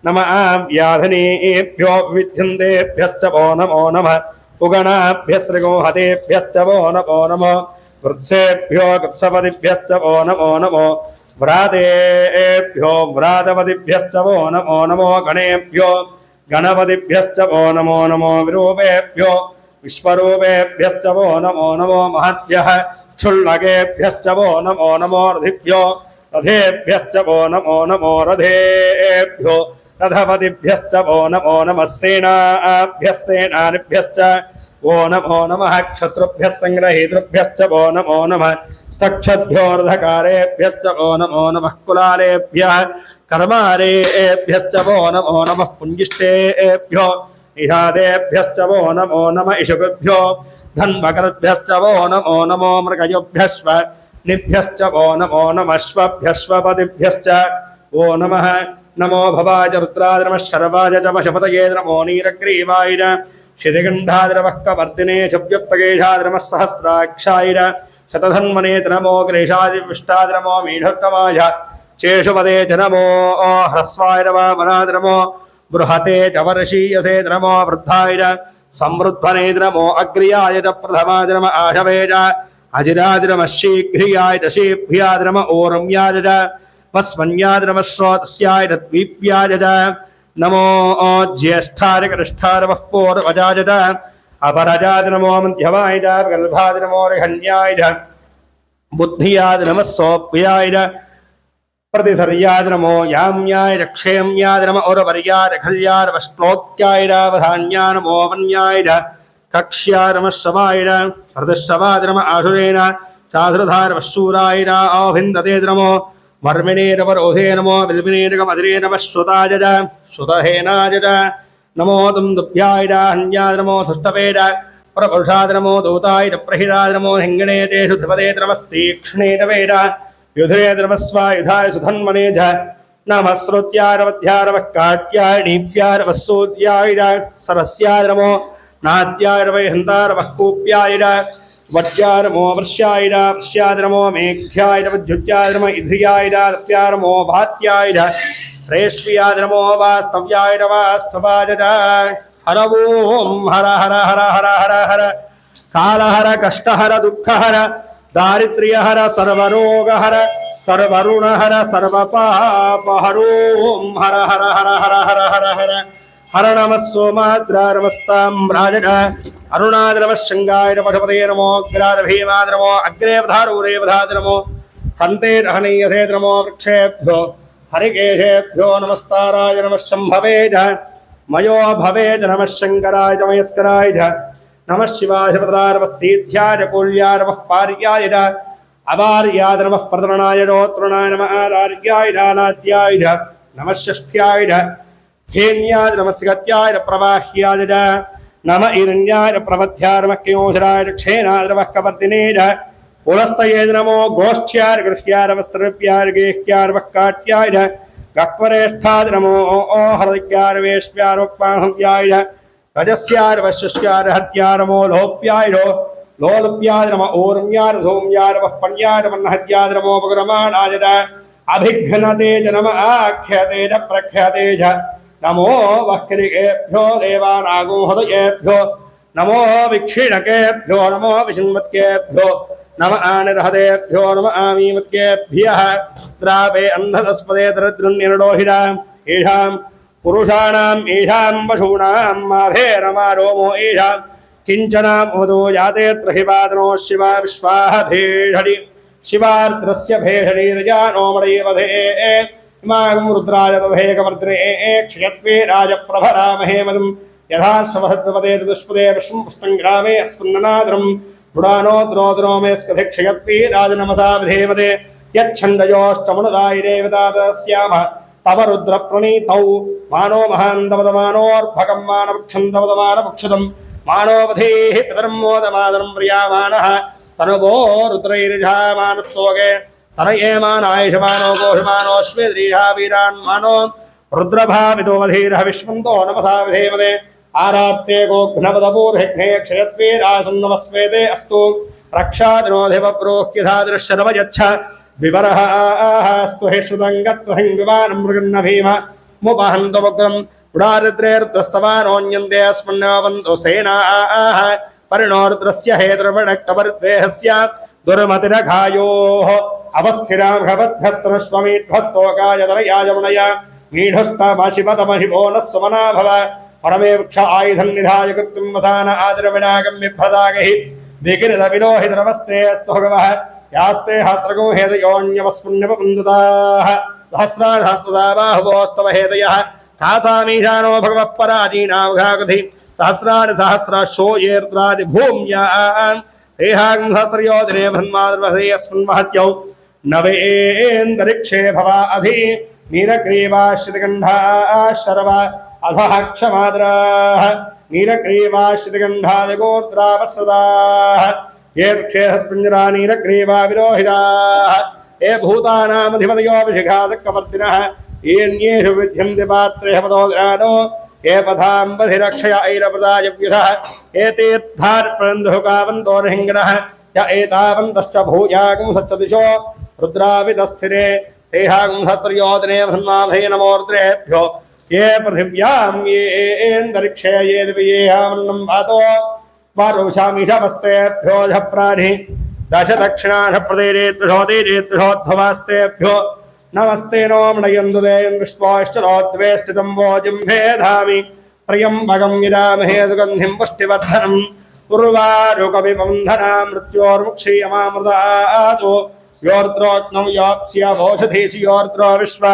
नम आव्याधिनीभ्यो विद्यन्तेभ्यश्च वो नमो नमः उगणाभ्यस्त्रिगोहतेभ्यश्च वो नमो नमो वृत्सेभ्यो कृत्सपतिभ्यश्च वो नमो नमो व्रातेभ्यो व्रातपतिभ्यश्च वो नमो नमो गणेभ्यो गणपतिभ्यश्च वो नमो नमो विरूपेभ्यो विश्वरूपेभ्यश्च वो नमो नमो महद्भ्यः क्षुल्लकेभ्यश्च वो नमो नमो रथिभ्यो रथेभ्यश्च वो नमो नमो रथेभ्यो रथपतिभ्यश्च वो नमो नमः सेनाभ्यः सेनानिभ्यश्च वो नमो नमः क्षत्रुभ्यः संग्रहीतृभ्यश्च वो नमो नमः स्तक्षद्भ्योर्धकारेभ्यश्च वो नमो नमः कुलालेभ्यः कर्मारेभ्यश्च वो नमो नमः पुञ्जिष्टेभ्यो निषादेभ्यश्च वो नमो नमः इषुभ्यो धन्वकर्भ्यश्च वो नमो नमो मृगयोभ्यश्व निभ्यश्च वो नमो नमः श्वभ्यश्वपतिभ्यश्च वो नमः नमो भवाय रुद्राय नमः शर्वाय च वशपतये नमो नीलग्रीवाय शितिगण्डाद्रवः कवर्दिने चव्यप्तकेशाय नमः सहस्राक्षाय शतधन्मने च नमो ग्रेशादिविष्टाय नमो मीढोत्तमाय चेषुपदे च नमो ह्रस्वाय नमः नमो बृहते च वर्षीयसे च नमो वृद्धाय समृद्भने च नमो अग्र्याय च प्रथमाय नमः आशवे च अजिराय नमः शीघ्रियाय च शीभ्याय नमः ओरम्याय च वस्वन्याय नमः श्रोतस्याय च द्वीप्याय च नमो ज्येष्ठाय कृष्ठाय नमः पूर्वजाय च अपरजाय नमो मध्यमाय च विकल्पाय नमो रिहन्याय च बुद्धियाय नमः सोऽप्याय च प्रतिसर्याय नमो याम्याय च क्षेम्याय नमः औरवर्याय खल्याय नमः श्लोक्याय च वधान्याय नमो वन्याय च कक्ष्याय नमः शवाय च हृदशवाय नमः आशुरेण चाधुरधाय नमः शूराय च आभिन्दते नमो वर्मिणे नवरोधे नमो बिल्बिने नमः नमः श्रुताय च श्रुतहेनाय च नमो दुन्दुभ्याय च हन्याय नमो धुष्टवे च परपुरुषाय नमो दूताय च प्रहिताय नमो हिङ्गणे तेषु ध्रुपदे नमस्तीक्ष्णे नवे च युधे नमः स्वायुधाय सुधन्मने च नमः श्रुत्याय नमध्याय नमः काट्याय नीप्याय नमः सूर्याय च सरस्याय नमो नाद्याय नमः हन्ताय नमः कूप्याय च वज्याय नमो वर्ष्याय च वर्ष्याय नमो मेघ्याय च विद्युत्याय नमः इध्रियाय च तप्याय नमो भात्याय च रेष्म्याय नमो वास्तव्याय च वास्तवाय च हर ओं हर हर हर हर हर हर कालहर कष्टहर दुःखहर दारिद्र्यहर सर्वरोगहर सर्वऋणहर सर्वपापहर ओं हर हर हर हर हर हर हर हर नमः सोमाद्रारमस्ताम्राज अरुणाय नमः शृंगाय पशुपते नमो अग्राय भीमाय नमो अग्रे वधारूरे वधाय नमो हन्ते रहनीयसे नमो वृक्षेभ्यो हरिकेशेभ्यो नमस्ताराय नमः शम्भवे च मयो भवे च नमः शङ्कराय च मयस्कराय च नमः शिवाय भद्राय नमस्तीध्याय कूल्याय नमः पार्याय च अवार्याय नमः प्रतरणाय रोतृणाय नमः आरार्याय नाद्याय च नमः षष्ठ्याय च धेन्याय नमस्गत्याय प्रवाह्याय च नमः हिरण्याय प्रवध्याय नमः किंशराय क्षेनाय नमः कवर्तिने च पुलस्तये नमो गोष्ठ्याय गृह्याय नमस्त्रव्याय गेह्याय नमः काट्याय च गक्वरेष्ठाय नमो हृदयाय वेश्याय रुक्माहव्याय च रजस्याय वशिष्याय हत्याय नमो लोप्याय लोलप्याय नमः ऊर्म्याय धूम्याय नमः पण्याय नमः नहत्याय नमो उपक्रमाणाय च अभिघ्नते च नमः आख्यते च प्रख्यते च नमो वक्रिकेभ्यो देवानागो हृदयेभ्यो नमो विक्षीणकेभ्यो नमो विषण्मत्केभ्यो नमः आनिर्हतेभ्यो नमः आमीमत्केभ्यः द्रावे अन्धतस्पदे दरिद्रुण्यनडोहिता येषां पुरुषाणाम् येषां पशूनां माभेरमारोमो येषां किञ्चनामोदो जाते त्रहिपादनो शिवा विश्वाः भेषडि शिवार्द्रस्य भेषडि रजानोमणैवधे इमां रुद्राय तभेकवर्द्रे क्षयत्वे राजप्रभरामहे मदं यथा श्रवहद्वपदे दुष्पदे विष्णुं पुष्टङ्ग्रामे अस्मन्ननादरम् बुडानो द्रोद्रो मे स्कधिक्षयत्वे राजनमसा विधेमदे यच्छण्डयोष्टमनुदायि देवतादस्याम तव रुद्रप्रणीतौ मानो महान्तवदमानोर्भकं मानवक्षन्तवदमानभक्षुतं मानोवधेः पितरं मोदमादरं प्रियामानः तनुभो रुद्रैर्षामानस्तोके तनयेमानायषमानो गोषमानोऽश्वेद्रीषा वीरान् मानो रुद्रभावितो वधीरः विश्वन्तो नमसा विधेमदे आरात्ते गोघ्नपदपूर्हिघ्ने क्षयत्वे रासन्नमस्वेते अस्तु रक्षादिनोधिपप्रोह्यधादृश्यरवयच्छ विवरः अस्तु हि श्रुतङ्गत्वहिङ्गिवानं मृगन्न भीम मुपहन्तमुग्रम् उडारिद्रेर्द्रस्तवानोऽन्यन्ते अस्मन्नावन्तो सेनाः परिणोरुद्रस्य हेतुर्वणक्कवर्द्वेहस्य दुर्मतिरघायोः अवस्थिरां भवद्भस्तनश्वमीढ्भस्तोकायतरयाजमुनय मीढुष्टमशिवतमशिवो नः सुमना भव परमे वृक्ष आयुधं निधाय कृत्युं वसान आदरविनागं बिभ्रदागहि विकिरदविलोहितरवस्ते अस्तु भगवः यास्ते सहस्रगो हेतयोऽन्यवस्पुण्यवपुन्दुताः सहस्रासहस्रदा बाहुवोस्तव हेतयः तासामीशानो भगवः पराजीनावघाकृधि सहस्राणि सहस्राशो येर्द्रादिभूम्यान् देहां सहस्रयोदिने ब्रह्माद्रवसे अस्मिन्महत्यौ नवेन्दरिक्षे भवा अधि नीलग्रीवाश्रितगण्डाः शर्व अधः क्षमाद्राः नीलग्रीवाश्रितगण्डादिगोत्रावसदाः ये वृक्षेहस्पिञ्जरा नीलग्रीवा विरोहिताः ये भूतानामधिपतयोऽभिषिखासक्कवर्तिनः येऽन्येषु विद्यन्ते पात्रे हपदोग्रानो ये पथाम्बधिरक्षय ऐरपदायव्युधः ये तीर्थार्पणन्दुकावन्तो नहिङ्गणः य एतावन्तश्च भूयागं सच्चदिशो रुद्राविदस्थिरे तेहागुंहस्त्रयोदिने धन्माधये नमोर्द्रेभ्यो ये पृथिव्यां येऽन्तरिक्षे ये दिव्येहामन्नं वातो वारुषामिषवस्तेभ्यो झप्राणि दश दक्षिणाशप्रदेरेत्रिषोदेरेत्रिषोद्भवास्तेभ्यो नमस्ते नो मणयन्दुदेयन् विश्वाश्चरोद्वेष्टितं वोजिं भेधामि त्र्यम्बकं यजामहे सुगन्धिं पुष्टिवर्धनम् उर्वारुकमिमं धना मृत्योर्मुक्षीयमामृतातो योर्द्रोग्नं योत्स्य भोषधेशि योर्द्रो विश्व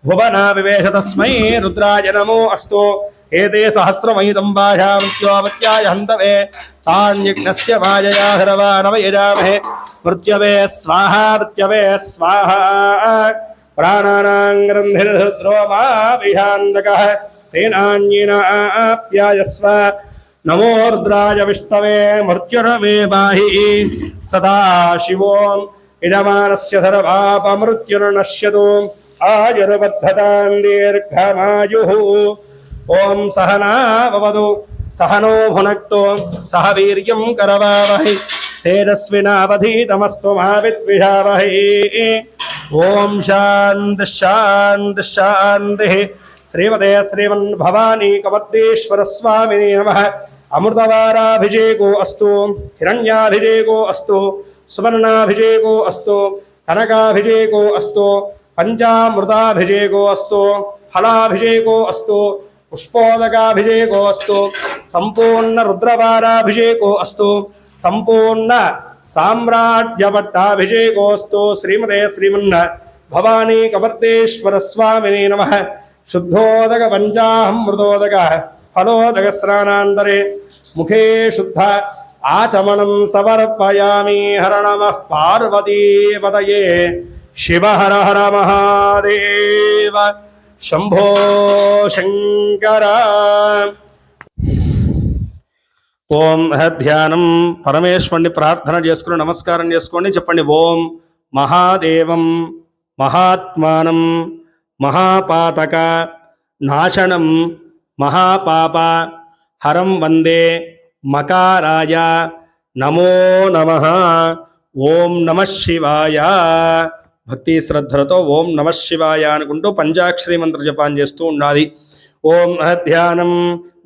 भुवना विवेश तस्मै रुद्राय नमो अस्तु एते सहस्रमयुतं भाषा मृत्योपत्याय हन्तवे तान्यज्ञस्य मायया हरवानव यजामहे मृत्यवे स्वाहा प्राणानां ग्रन्थिर्हृद्रो मा विहान्तकः तेनान्येन आप्यायस्व नमो रुद्राय विष्णवे मृत्युर्मे पाहि सदा शिवो यजमानस्य सर्वापमृत्युर्नश्यतु आयुर्वर्धतां दीर्घमायुः ॐ सहना भवतु सहनो भुनक्तु सह वीर्यं करवावहै तेजस्विनावधीतमस्तु मा विद्विषावहै ॐ शान्तिः शान्तिः शान्तिः श्रीमते श्रीमन्भवानी कवर्तेश्वरस्वामिने नमः अमृतवाराभिषेको अस्तु हिरण्याभिषेको अस्तु सुवर्णाभिषेको अस्तु कनकाभिषेको अस्तु पंचामृताभिषेको अस्तु फलाभिषेको अस्तु पुष्पोदकाभिषेको अस्तु संपूर्ण रुद्रवाराभिषेको अस्तु संपूर्ण साम्राज्यपट्टाभिषेको अस्तु श्रीमते श्रीमन् भवानी कवर्तेश्वर स्वामिने नमः शुद्धोदक पंचामृतोदक फलोदक स्नानान्तरे मुखे शुद्ध आचमनं समर्पयामि हर नमः पार्वतीपतये शिव हर हर महादेव शंभो शंकर ఓం ధ్యానం పరమేశ్వరుని ప్రార్థన చేసుకుని నమస్కారం చేసుకోండి చెప్పండి ఓం మహాదేవం మహాత్మానం మహాపాతక నాశనం మహాపాప హరం వందే మకారాయ నమో నమః ఓం నమః శివాయ భక్తి శ్రద్ధలతో ఓం నమః శివాయ అనుకుంటూ పంచాక్షరి మంత్ర జపం చేస్తూ ఉండాలి ఓం ధ్యానం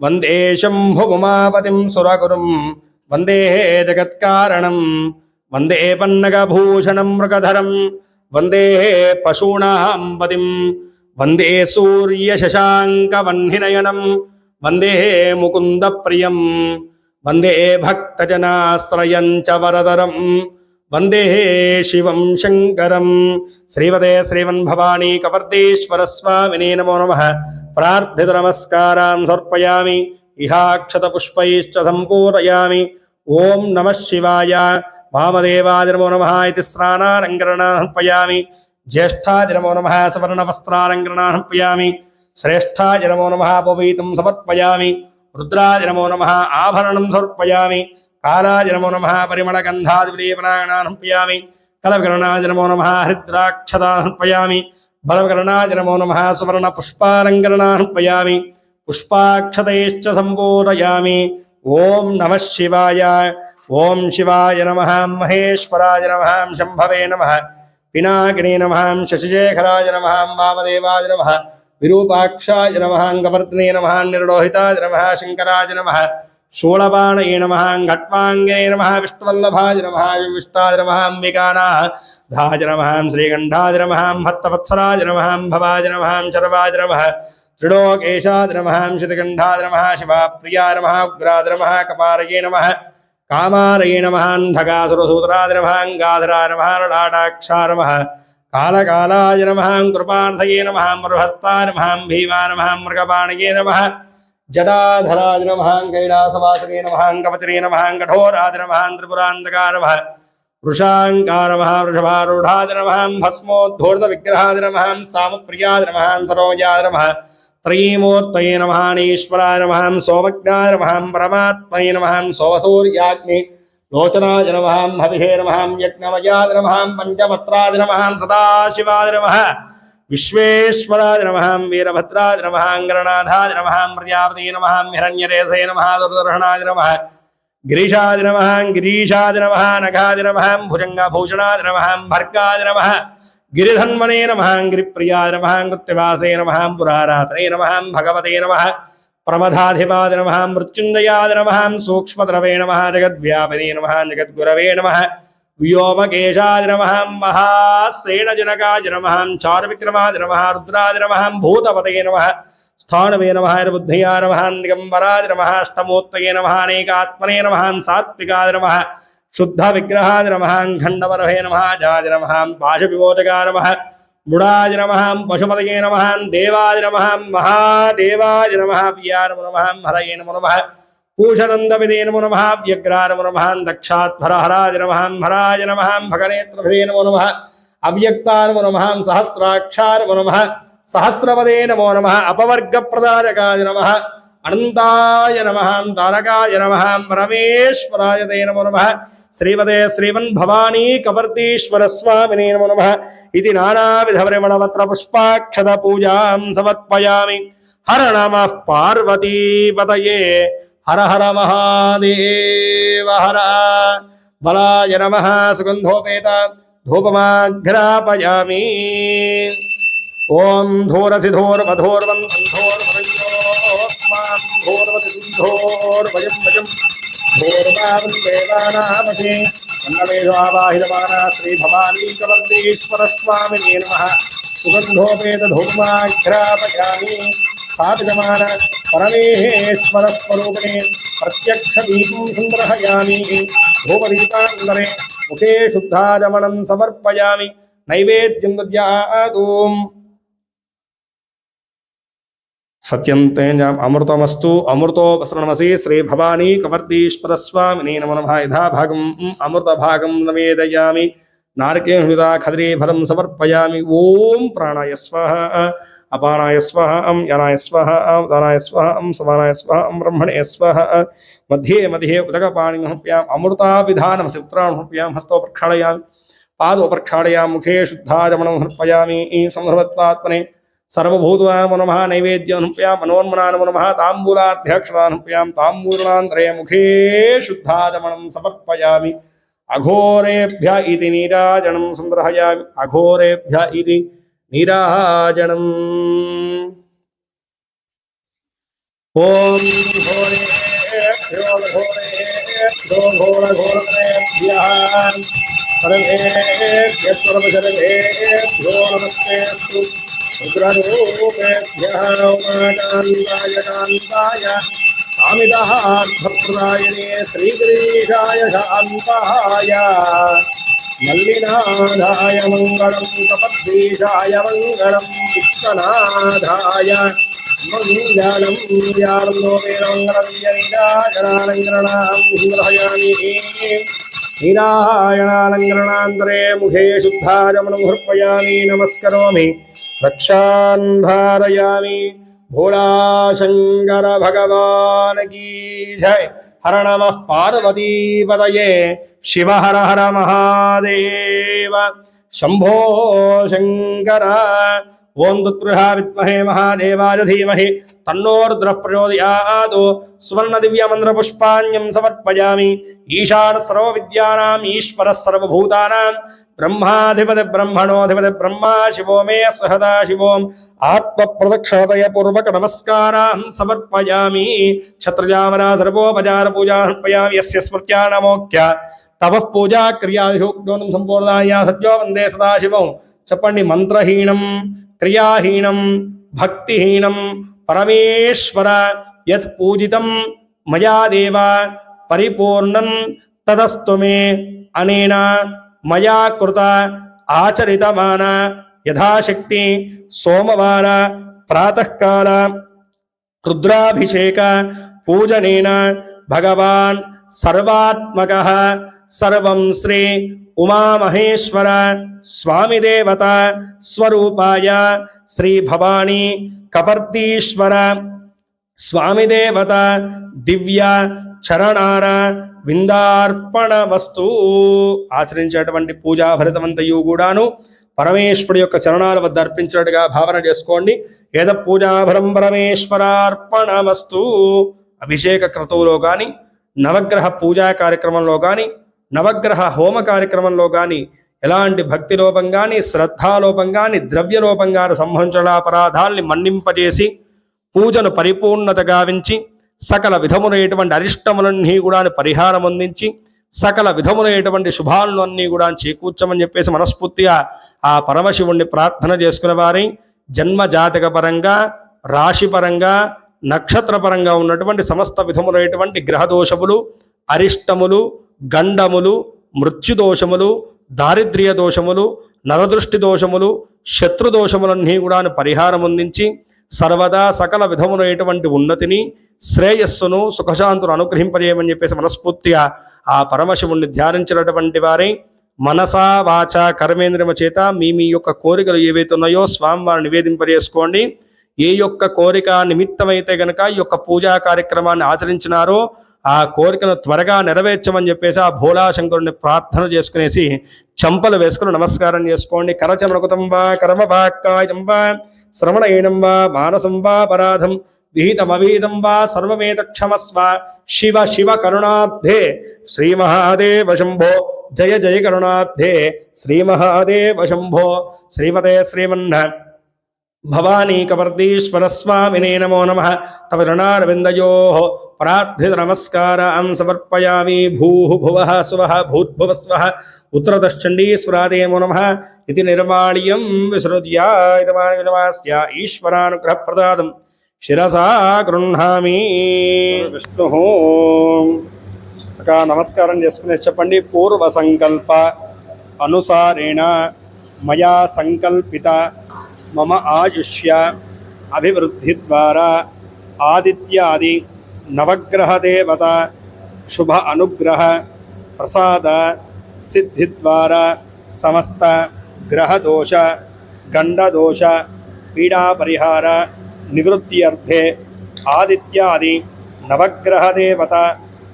వందే శంభుమాపతిం సురగురుం వందే జగత్కారణం వందే పన్నగభూషణం మృగధరం వందే పశూనాం పతిం వందే సూర్యశశాంకవహ్నినయనం వందే ముకుందప్రియం వందే భక్తజనాశ్రయం చ వరదరం వందే శివం శంకరం శ్రీమతే శ్రీమన్భవానీ కవర్దేశ్వర స్వామినే నమో నమః ప్రార్థిత నమస్కారాన్ సమర్పయామి ఇహాక్షత పుష్పైశ్చ సంపూరయామి ఓం నమః శివాయ వామదేవాయ నమో నమః ఇతి స్నానాలంకరణాన్ సమర్పయామి జ్యేష్ఠాయ నమో నమః సవర్ణవస్త్రాలంకరణాన్ సమర్పయామి శ్రేష్ఠాయ నమో నమః పవీతం సమర్పయామి రుద్రాయ నమో నమః ఆభరణం సమర్పయామి కాలాయ నమో నమః పరిమళగంధాదిలేపనాన్ సమర్పయామి కలవికరణాయ నమో నమః హరిద్రాక్షతాన్ సమర్పయామి బలవికరణాయ నమో నమః సువర్ణ పుష్పాలంకరణాన్ సమర్పయామి పుష్పాక్షతైశ్చ సంపూరయామి ఓం నమః శివాయ ఓం శివాయ నమః మహేశ్వరాయ నమః శంభవే నమః పినాకినే నమః శశిశేఖరాయ నమః వామదేవాయ నమః విరూపాక్షాయ నమః గవర్ధనే నమః నిర్లోహితాయ నమః శంకరాయ నమః शूलबाणये नमः घट्वाङ्गे नमः विष्णुवल्लभाय नमः विष्टाय नमः अंबिकानाथाय नमः श्रीगण्डाय नमः भक्तवत्सलाय नमः भवाय नमः शर्वाय नमः त्रिलोकेशाय नमः शितगण्डाय नमः शिवाप्रियाय नमः उग्राय नमः कपारये नमः कामारये नमः अन्धकासुरसूत्राय नमः गाधराय नमः ललाटाक्षाय नमः कालकालाय नमः कृपार्थये नमः मृहस्ताय नमः भीमाय नमः मृगपाणये नमः जटाधराज नमः कैलासवासने नमः कवचने नमः कठोराज नमः त्रिपुरान्तकाय नमः वृषाङ्काय नमः वृषभारूढाय नमः भस्मोद्धूर्तविग्रहाय नमः सामप्रियाय नमः सरोजाय नमः त्रयीमूर्तये नमः ईश्वराय नमः सोमज्ञाय नमः परमात्मने नमः सोमसूर्याग्नि लोचनाय नमः हविषे नमः यज्ञमयाय नमः पञ्चमत्राय नमः सदाशिवाय नमः विश्वेश्वराय नमः वीरभद्राय नमः गणनाथाय नमः प्रजापते नमः हिरण्यरेशे नमः दुर्दर्शनाय नमः गिरीशाय नमः गिरीशाय नमः नखाय नमः भुजङ्गभूषणाय नमः भर्गाय नमः गिरिधन्वने नमः गिरिप्रियाय नमः कृत्तिवासे नमः पुरारात्रे नमः भगवते नमः प्रमदाधिपाय नमः मृत्युञ्जयाय नमः सूक्ष्मद्रवे नमः जगद्व्यापिने नमः जगद्गुरवे नमः व्योमकेशाय नमः महासेनजनकाय नमः चारुविक्रमाय नमः रुद्राय नमः भूतपतये नमः స్థానవే నమః బుద్ధయా నమః దిగంబరాయ నమః అష్టమూర్తయే నమః అనేకాత్మనే నమః సాత్వికాయ నమః శుద్ధ విగ్రహాయ నమః ఖండవరహే నమః జాయ నమః పాశవిమోచకాయ నమః ముడాయ నమః పశుపతయే నమః దేవాయ నమః మహాదేవాయ నమః ప్రియాయ నమః హరయే నమః పూషదందవిదే నమః వ్యగ్రాయ నమః దక్షాత్భరహరాయ నమః హరాయ నమః భగనేత్రభే నమః అవ్యక్తాయ నమః సహస్రాక్షాయ నమః సహస్రపదే నమో నమః అపవర్గప్రదాయకాయ నమః అనంతాయ నమః తారకాయ నమః పరమేశ్వరాయ తే నమో నమః శ్రీపదే శ్రీమన్ భవానీ కవర్తీశ్వర స్వామినే నమో నమః ఇది నానావిధ పరిమళపత్ర పుష్పాక్షత పూజాం సమర్పయామి. హర నమః పార్వతీపతయే హర హర మహాదేవ హర. బలాయ నమః సుగంధోపేత ధూపమాఘ్రాపయామి. ఓం ధూరసి ధూర్వధూర్వంధోర్వయోస్మాన్ ధూర్వతి ధూర్వయం భజం ధూర్వాం దేవానామతే అన్నవేదావాహిరమానా శ్రీ భవానీ కవర్తీశ్వర స్వామినే నమః. సుగంధోపేత ధూమాఘ్రాపయామి. స్థాపితమాన పరమేశ్వర స్వరూపిణే ప్రత్యక్ష దీపం సంగ్రహయామి. ధూపదీపాంతరే ముఖే శుద్ధాచమనం సమర్పయామి. నైవేద్యం దద్యాతు. సత్యం తేజాం అమృతమస్తు అమృతోపసరణమసి శ్రీ భవానీ కవర్తీశ్వర స్వామినే నమో నమః. యథాభాగం అమృత భాగం నవేదయామి. నారకేణుదా ఖద్రీ ఫలం సమర్పయామి. ఓం ప్రాణాయ స్వాహ అపానాయ స్వాహ యనాయ స్వాహ దానాయ స్వాహ సమానాయ స్వాహ బ్రహ్మణే స్వాహ. మధ్యే మధ్యే ఉదకపాణి సమర్పయామి. అమృతాభిధానమసి ఉత్తరాణి సమర్పయామి. హస్తో ప్రక్షాళయామి. పాదో ప్రక్షాళయామి. ముఖే శుద్ధాచమనం సమర్పయామి. సంహృత్వాత్మనే సర్వభూతాయ నమో నమః. నైవేద్యం సమర్పయామి. మనోన్మనాయ నమో నమః. తాంబూలాధ్యక్షతాయ సమర్పయామి. తాంబూలాంతరే ముఖే శుద్ధాచమనం సమర్పయామి. అఘోరేభ్య ఇది నీరాజనం సంగ్రహయామి. అఘోరేభ్య ఇది నీరాజనం. ఓం ఘోరేభ్యో ఘోరేభ్యో ఘోరఘోరేభ్యః సర్వేభ్యో నమస్తేస్తు. ఉగ్రరూపేభ్యః ఉమాకాంతాయ కాంతాయ కామితార్థప్రదాయనే శ్రీగిరీశాయ శాంతాయ మల్లినాథాయ మంగళం కపద్వీషాయ మంగళం విశ్వనాథాయ మంగళం. యానందో వేదమంగళం నీరాజనాలంకరణాం సంగ్రహయామి. నీరాజనాలంకరణాంతరే ముఖే శుద్ధాచమనం సమర్పయామి. నమస్కరోమి. రక్షాన్ ధారయామి. భోళా శంకర భగవాన్ కీ జై. హర నమః పార్వతీపతయే శివ హర హర మహాదేవ శంభో శంకర. ఓం దుర్గృహ విద్మహే మహాదేవాయ ధీమహి తన్నోర్ద్రః ప్రచోదయాత్. సువర్ణ దివ్యమంత్ర పుష్పాణ్యం సమర్పయామి. ఈశాన సర్వ విద్యానాం ఈశ్వర సర్వభూతానాం బ్రహ్మాధిపతి బ్రహ్మణోధిపతి బ్రహ్మా శివో మే సహదా శివోం ఆత్మ ప్రదక్షిణతయ పూర్వక నమస్కారాం సమర్పయామి. ఛత్రజామరా సర్వోపచార పూజా సమర్పయామి. యస్య స్మృత్యా నమోక్య తపః పూజా క్రియాదిహోక్తోనం సంపూర్ణాయ సత్యో వందే సదాశివం. చెప్పండి. మంత్రహీనం క్రియాహీనం భక్తిహీనం పరమేశ్వర యత్ పూజితం మయా దేవ పరిపూర్ణం తదస్తు మే. అనేన మయా కృత ఆచరితమాన యథాశక్తి సోమవార ప్రాతఃకాల రుద్రాభిషేక పూజనేన భగవాన్ సర్వాత్మకః సర్వం శ్రీ ఉమామహేశ్వర స్వామి దేవత స్వరూపాయ శ్రీ భవానీ కపర్దీశ్వర స్వామి దేవత దివ్య చరణార విందార్పణ వస్తు. ఆచరించేటువంటి పూజా ఫలితమంతయు కూడాను పరమేశ్వరుడి యొక్క చరణాల వద్ద అర్పించినట్టుగా భావన చేసుకోండి. ఏద పూజాఫలం పరమేశ్వరార్పణ వస్తు. అభిషేక క్రతువులో కానీ నవగ్రహ పూజా కార్యక్రమంలో కానీ నవగ్రహ హోమ కార్యక్రమంలో కానీ ఎలాంటి భక్తి లోపం కానీ శ్రద్ధాలోపం కానీ ద్రవ్యలోపం కానీ సంబంధించిన అపరాధాల్ని మన్నింపజేసి పూజను పరిపూర్ణత గావించి సకల విధములైనటువంటి అరిష్టములన్నీ కూడా పరిహారం అందించి సకల విధములైనటువంటి శుభాలను అన్నీ కూడా చేకూర్చమని చెప్పేసి మనస్ఫూర్తిగా ఆ పరమశివుణ్ణి ప్రార్థన చేసుకునే వారి జన్మ జాతక పరంగా రాశిపరంగా నక్షత్రపరంగా ఉన్నటువంటి సమస్త విధములైనటువంటి గ్రహదోషములు, అరిష్టములు, గండములు, మృత్యుదోషములు, దారిద్ర్య దోషములు, నరదృష్టి దోషములు, శత్రుదోషములన్నీ కూడా పరిహారం అందించి సర్వదా సకల విధములైనటువంటి ఉన్నతిని, శ్రేయస్సును, సుఖశాంతును అనుగ్రహింపజేయమని చెప్పేసి మనస్ఫూర్తిగా ఆ పరమశివుణ్ణి ధ్యానించినటువంటి వారే మనసా వాచ కర్మేంద్రియమ చేత మీ యొక్క కోరికలు ఏవైతే ఉన్నాయో స్వామివారిని నివేదింపజేసుకోండి. ఏ యొక్క కోరిక నిమిత్తమైతే గనక ఈ యొక్క పూజా కార్యక్రమాన్ని ఆచరించినారో ఆ కోరికను త్వరగా నెరవేర్చమని చెప్పేసి ఆ భోళాశంకరుని ప్రార్థన చేసుకునేసి చంపలు వేసుకుని నమస్కారం చేసుకోండి. కరచమృకుతం వా కర్మవాక్కాయం వా శ్రవణేనం వా మానసం వా పరాధం విహితమవీదం వా సర్వమేత క్షమస్వ. శివ శివ కరుణాబ్ధే శ్రీ మహాదేవ శంభో జయ జయ కరుణాబ్ధే శ్రీ మహాదేవ శంభో. శ్రీమతే శ్రీమన్న భవానీ కవర్దీశ్వర స్వామినే నమో నమః. తవ రుణారవిందయోః ప్రార్థిత నమస్కారాం సమర్పయామి. భూః భువః సువః భూద్భువస్వః ఉత్తరదశ్చండీశ్వరాదేమో నమః ఇతి నిర్మాళ్యం విసృజ్యాస్య ఈశ్వరానుగ్రహప్రసాదం శిరసా గృహ్ణామి. విష్ణు నమస్కారం చేసుకునే చెప్పండి. పూర్వ సంకల్ప అనుసారేణ మయా సంకల్పిత మమ ఆయుష్య అభివృద్ధి ద్వారా ఆదిత్యాది నవగ్రహ దేవత శుభ అనుగ్రహ ప్రసాద సిద్ధి ద్వారా సమస్త గ్రహదోష గండదోష పీడా పరిహార నివృత్త్యర్థే ఆదిత్యాది నవగ్రహ దేవత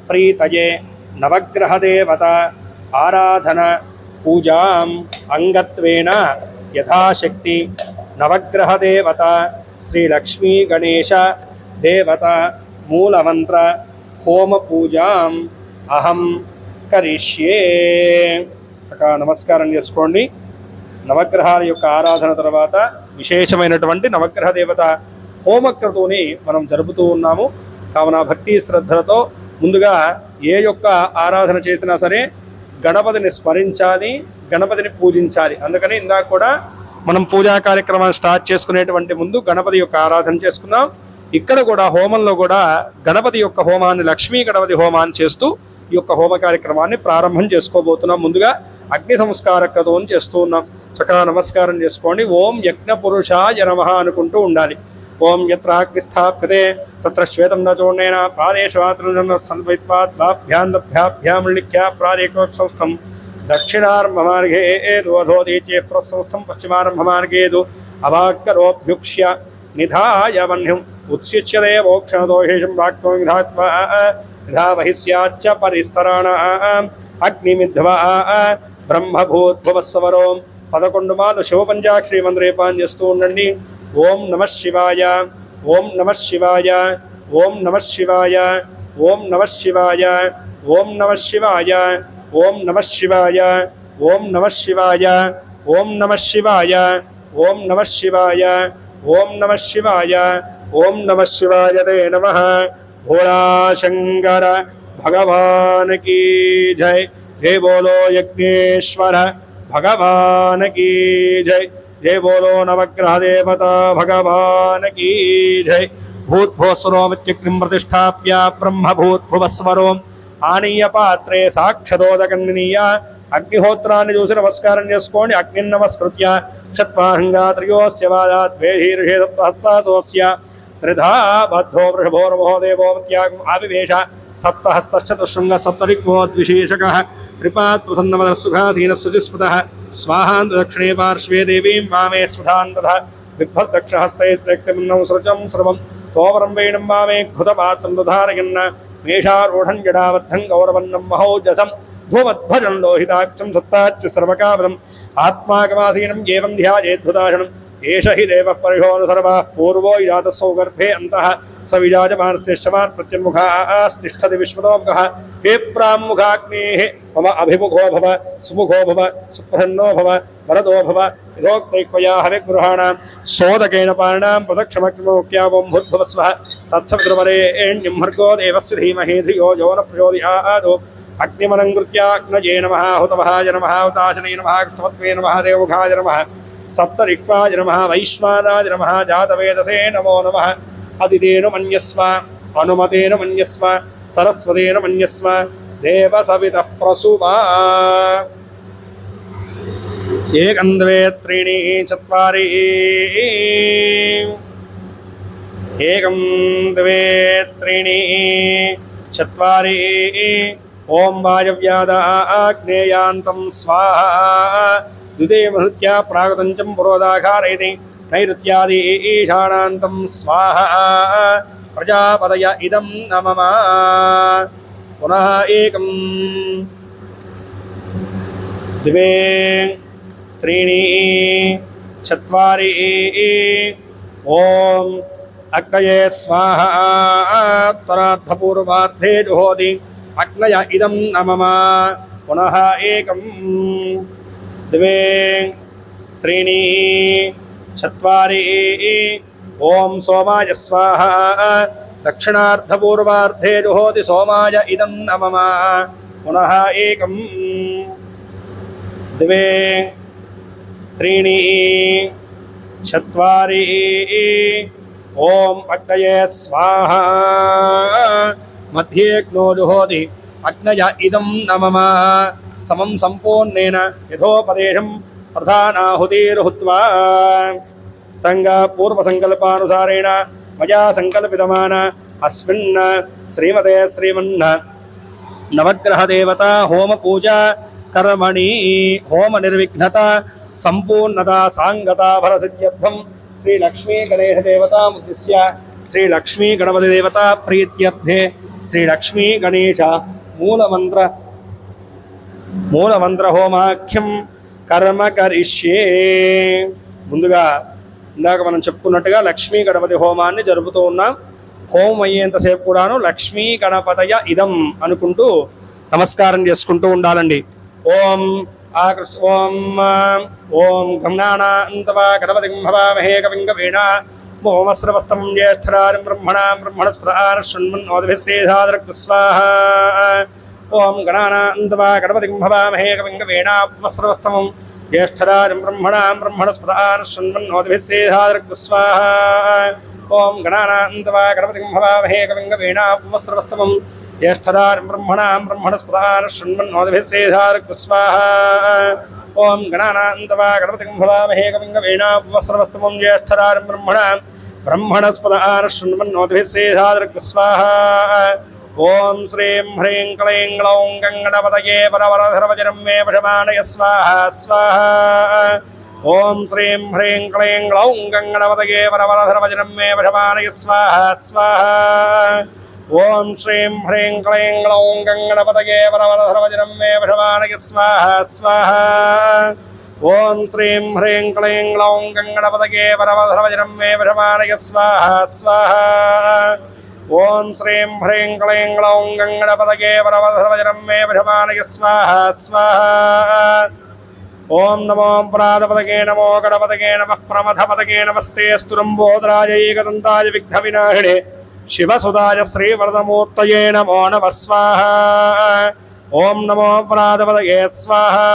ప్రీతయే నవగ్రహ దేవత ఆరాధన పూజాం అంగత్వేన యథాశక్తి నవగ్రహ దేవత శ్రీ లక్ష్మీ గణేశ దేవత మూలమంత్ర హోమ పూజాం అహం కరిష్యే. నమస్కారం చేసుకోండి. నవగ్రహాల యొక్క ఆరాధన తర్వాత విశేషమైనటువంటి నవగ్రహ దేవత హోమక్రతువుని మనం జరుపుతూ ఉన్నాము. కావున భక్తి శ్రద్ధలతో ముందుగా ఏ యొక్క ఆరాధన చేసినా సరే గణపతిని స్మరించాలి, గణపతిని పూజించాలి. అందుకని ఇందాక కూడా మనం పూజా కార్యక్రమాన్ని స్టార్ట్ చేసుకునేటువంటి ముందు గణపతి యొక్క ఆరాధన చేసుకున్నాం. ఇక్కడ కూడా హోమంలో కూడా గణపతి యొక్క హోమాన్ని, లక్ష్మీ గణపతి హోమాన్ని చేస్తూ ఈ యొక్క హోమ కార్యక్రమాన్ని ప్రారంభం చేసుకోబోతున్నాం. ముందుగా అగ్ని సంస్కార క్రతువుని చేస్తూ ఉన్నాం. చక్కగా నమస్కారం చేసుకోండి. ఓం యజ్ఞ పురుషాయ నమః అనుకుంటూ ఉండాలి. ఓం యత్ర అగ్ని స్థాప్యతే తత్ర శ్వేతం న చూర్ణేన ప్రాదేశవాత్రభ్యాభ్యాం ప్రాదేశం దక్షిణారంభమార్గే ఏదోధోదీచే పురస్సంస్థం పశ్చిమారంభమార్గేదు అవాక్కరోభ్యుక్ష్య నిధాయ వహ్నిం ఉత్స్యతే మోక్షణదోషేషం ప్రాక్తో విధా వహిష్యాచ్చ పరిస్తరాణాం అగ్నిమిధ్వా బ్రహ్మభూద్భువస్వరో 11 మార్లు శివపంచాక్షరి మంత్రేపాన్ చేస్తూ ఉండండి. ఓం నమః శివాయ, ఓం నమః శివాయ, ఓం నమః శివాయ, ఓం నమః శివాయ, ఓం నమః శివాయ, ఓం నమః శివాయ, ఓం నమః శివాయ, ఓం నమః శివాయ, ఓం నమః శివాయ, ఓం నమః శివాయ, ఓం నమః శివాయ తే నమః. భోళా శంకర భగవాన్ కీ జై. జై బోలో యజ్ఞేశ్వర భగవాన్ కీ జై. జై బోలో నవగ్రహ దేవత భగవాన్ కీ జై. భూద్భువస్వరోమిత్యగ్నిం ప్రతిష్టాప్య బ్రహ్మభూద్భువస్వరో ఆనీయ పాత్రే సాక్షతోదకన్నీయ. అగ్నిహోత్రాన్ని చూసి నమస్కారం చేసుకోండి. అగ్ని నమస్కృత్య చత్వాహంగా త్రయోస్య వాదాద్వేధీర్షేదహస్తాసోస్య త్రిధా బద్ధో వృషభోర్మహోదేవోత్యాగం ఆవివేశ సప్తహస్తశ్చతుశృంగ సప్తరిక్వో ద్విశేషకః త్రిపాత్ ప్రసన్నవదఃసుఖాసీనः శుచిస్మృతः స్వాహాన్ దక్షిణే పార్శ్వే దేవీం వామే స్వధాన్ తథా బిభ్రద్దక్షహస్తైస్త్యక్తిమన్నం సృజం సర్వం తోవరం వేణం వామే ఘృతపాత్రం దుధారయన్న మేషారూఢం జడాబద్ధం గౌరవన్నం మహోజసం ధూమధ్వజం లోహితాక్షం సత్తాచ్య సర్వకావరం ఆత్మాగమాసీనం ఏవం ధ్యాయేద్భుతాశనం ఏష హి దేవ పరిషోను సర్వా పూర్వో యాతస్సౌ గర్భే అంతః స విజాజమానస్య శమాన్ ప్రత్యన్ముఖాస్తిష్ఠతి విశ్వతోముఖః. హే ప్రాముఖాగ్నేః మమ అభిముఖో భవ సుముఖో భవ సుప్రసన్నో భవ వరదో భవ. యథోక్తైక్వయా హవిగృహాణాం సోదకేన పాణాం ప్రదక్షిణమగ్నిమోక్యావం భూద్భువస్వః తత్సవితుర్వరేణ్యం భర్గో దేవస్య ధీమహి ధియో యో న ప్రచోదయాద్. అగ్నిమలంకృత్య అగ్నయే నమః హుతవహాయ నమః హుతాశనే నమః కృష్ణపత్వే నమః దేవముఖాయ నమః सप्तऋक्वाय नमः वैश्वानाय नमः जातवेदसे नमो नमः अदितेन मन्यस्व अनुमतेन मन्यस्व सरस्वतेन मन्यस्व देवसवितः प्रसूमा एकं द्वे त्रीणि चत्वारि एकं द्वे त्रीणि चत्वारि ओं वायव्यादाग्नेयान्तं स्वाहा द्वितीयमहृत्या प्रागतञ्चं पुरोदाकारयति नैऋत्यादि ईशानान्तं स्वाहा प्रजापतय इदं नमः पुनः एकं द्वे त्रीणि चत्वारि ओम अग्नये स्वाहा त्वरार्धपूर्वार्धे जुहोति अग्नय इदं नमः पुनः एकं द्वे त्रीणि चत्वारि ओम सोमाय स्वाहा दक्षिणार्धपूर्वार्धे जुहोति सोमाय इदं नमः पुनः एकं द्वे त्रीणि चत्वारि ओम अग्नये स्वाहा मध्येऽग्नो जुहोति अग्नय इदं नमः समं सम्पूर्णेन यथोपदेशं प्रधानाहुतिर्हुत्वा तंग पूर्वसङ्कल्पानुसारेण मया सङ्कल्पितमान अस्मिन् श्रीमते श्रीमन् नवग्रहदेवता होमपूजा कर्मणि होम निर्विघ्नता संपूर्णता सांगता फलसिद्ध्यर्थं श्री लक्ष्मी गणेश देवता उद्दिश्य श्री लक्ष्मी गणपति देवता प्रीत्यर्थे श्री लक्ष्मी गणेश मूलमंत्र होमाख्यं कर्म करिष्ये ముందుగా ఇందాక మనం చెప్పుకున్నట్టుగా లక్ష్మీ గణపతి హోమాన్ని జరుపుతూ ఉన్నాం. హోమం అయ్యేంతసేపు కూడాను లక్ష్మీ గణపతయ ఇదం అనుకుంటూ నమస్కారం చేసుకుంటూ ఉండాలండి. ఓం ఓం ఓం గమ్నానాంతవా గణపతిం భవామహే కవిం కవీనా ఓమస్రవస్తం జ్యేష్ఠరాజం బ్రహ్మణస్పదాన శృణ్వన్నోదభిస్సేధాదరక్తు స్వాహా. ఓం గణానాంతవా గణపతిం భవామహే కవిం కవీనా ఉపస్రవస్తం జ్యేష్ఠరాజం బ్రహ్మణస్పదాన శృణ్వన్నోదభిస్సేధాదరక్తు స్వాహా. ఓం గణానాంతవా గణపతిం భవామహే కవిం కవీనా ఉపస్రవస్తం జ్యేష్ఠరాజం బ్రహ్మణస్పదాన శృణ్వన్నోదభిస్సేధాదరక్తు స్వాహా. ఓం గణానాంతవా గణపతిం భవామహే కవిం కవీనా ఉపస్రవస్తం జ్యేష్ఠరాజం బ్రహ్మణస్పదాన శృణ్వన్నోదభిస్సేధాదరక్తు స్వాహా. ఓం శ్రీం హ్రీం క్లీం గ్లౌం గంగణపతయే వరవరధరవజనం మే వశమానయ స్వాహా స్వాహా. ఓం శ్రీం హ్రీం క్లీం గ్లౌం గంగణపతయే వరవరధరవజనం మే వశమానయ స్వాహా స్వాహా. ఓం శ్రీం హ్రీం క్లీం గ్లౌం గంగణపతయే వరవరధరవజనం మే వశమానయ స్వాహా స్వాహా. ఓం శ్రీం హ్రీం క్లీం గ్లౌం గంగణపతయే వరవరధరవజనం మే వశమానయ స్వాహా స్వాహా. ఓం శ్రీం హ్రీం క్లీం గ్లౌం గంగణపతయే వరవరధరవజనం మే వశమానయ స్వాహా స్వాహా. ఓం నమో ప్రాతపతకే నమో గణపతకే నమః ప్రమథపతకే నమస్తే స్తురంబోదరాయ ఏకదంతాయ విఘ్నవినాశినే శివసుదాయ శ్రీవరదమూర్తయే నమో నమః స్వాహా. ఓం నమో ప్రాతపతకే స్వాహా.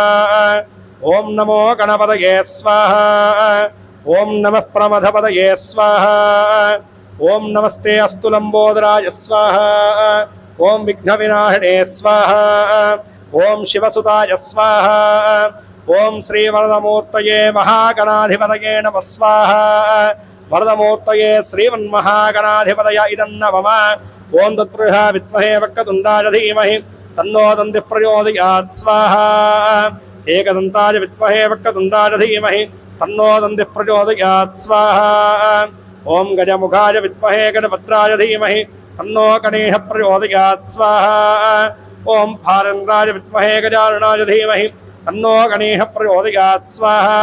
ఓం నమో గణపతకే స్వాహా. ఓం నమః ప్రమథపతకే స్వాహా. ఓం నమస్తే అస్తు లంబోదరాయ స్వాహా. ఓం విఘ్నవినాశినే స్వాహా. ఓం శివసుదాయ స్వాహా. ఓం శ్రీవరదమూర్తయే మహాగణాధిపతయే నమః స్వాహా. వరదమూర్తయే శ్రీమన్మహాగణాధిపతయ ఇదం నమః. ఓం తత్పురుషా విద్మహే వక్రతుండాయ ధీమహి తన్నో దంతిః ప్రచోదయాత్ స్వాహా. ఏకదంతాయ విద్మహే వక్రతుండాయ ధీమహి తన్నో దంతిః ప్రచోదయాత్ స్వాహా. ఓం గజముఖాయ విద్మహే గణభద్రాయ ధీమహి తన్నో గణేశ ప్రచోదయాత్ స్వాహా. ఓం భారేంద్రాయ విద్మహే గజాననాయ ధీమహి తన్నో గణేశ ప్రచోదయాత్ స్వాహా.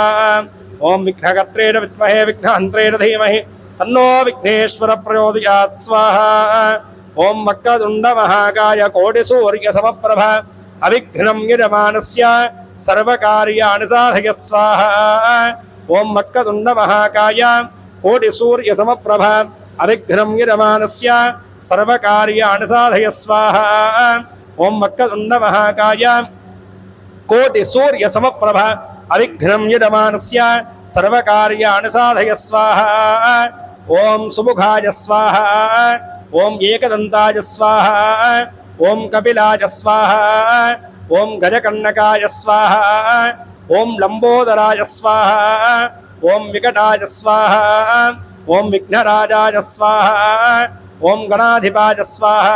ఓం విఘ్నకర్త్రే విద్మహే విఘ్నహంత్రే ధీమహి తన్నో విఘ్నేశ్వర ప్రచోదయాత్ స్వాహా. ఓం వక్రతుండ మహాకాయ కోటి సూర్య సమప్రభ అవిఘ్నం యజమానస్య సర్వకార్యాణి సాధయ స్వాహా. ఓం వక్రతుండ మహాకాయ కోటి సూర్య సమప్రభ అవిఘ్నం యజమానస్య సర్వకార్యాణి సాధయ స్వాహా. ఓం వక్రతుండ మహాకాయ కోటి సూర్య సమప్రభ అవిఘ్నం యజమానస్య సర్వకార్యాణి సాధయ స్వాహ ఓం సుముఖాయ స్వాహ ఓం ఏకదంతాయ స్వాహ ఓం కపిలాయ స్వాహ ఓం గజకర్ణకాయ స్వాహ ఓం లంబోదరాయ స్వాహ ఓం వికటాయ స్వాహ ఓం విఘ్నరాజాయ స్వాహ ఓం గణాధిపాయ స్వాహ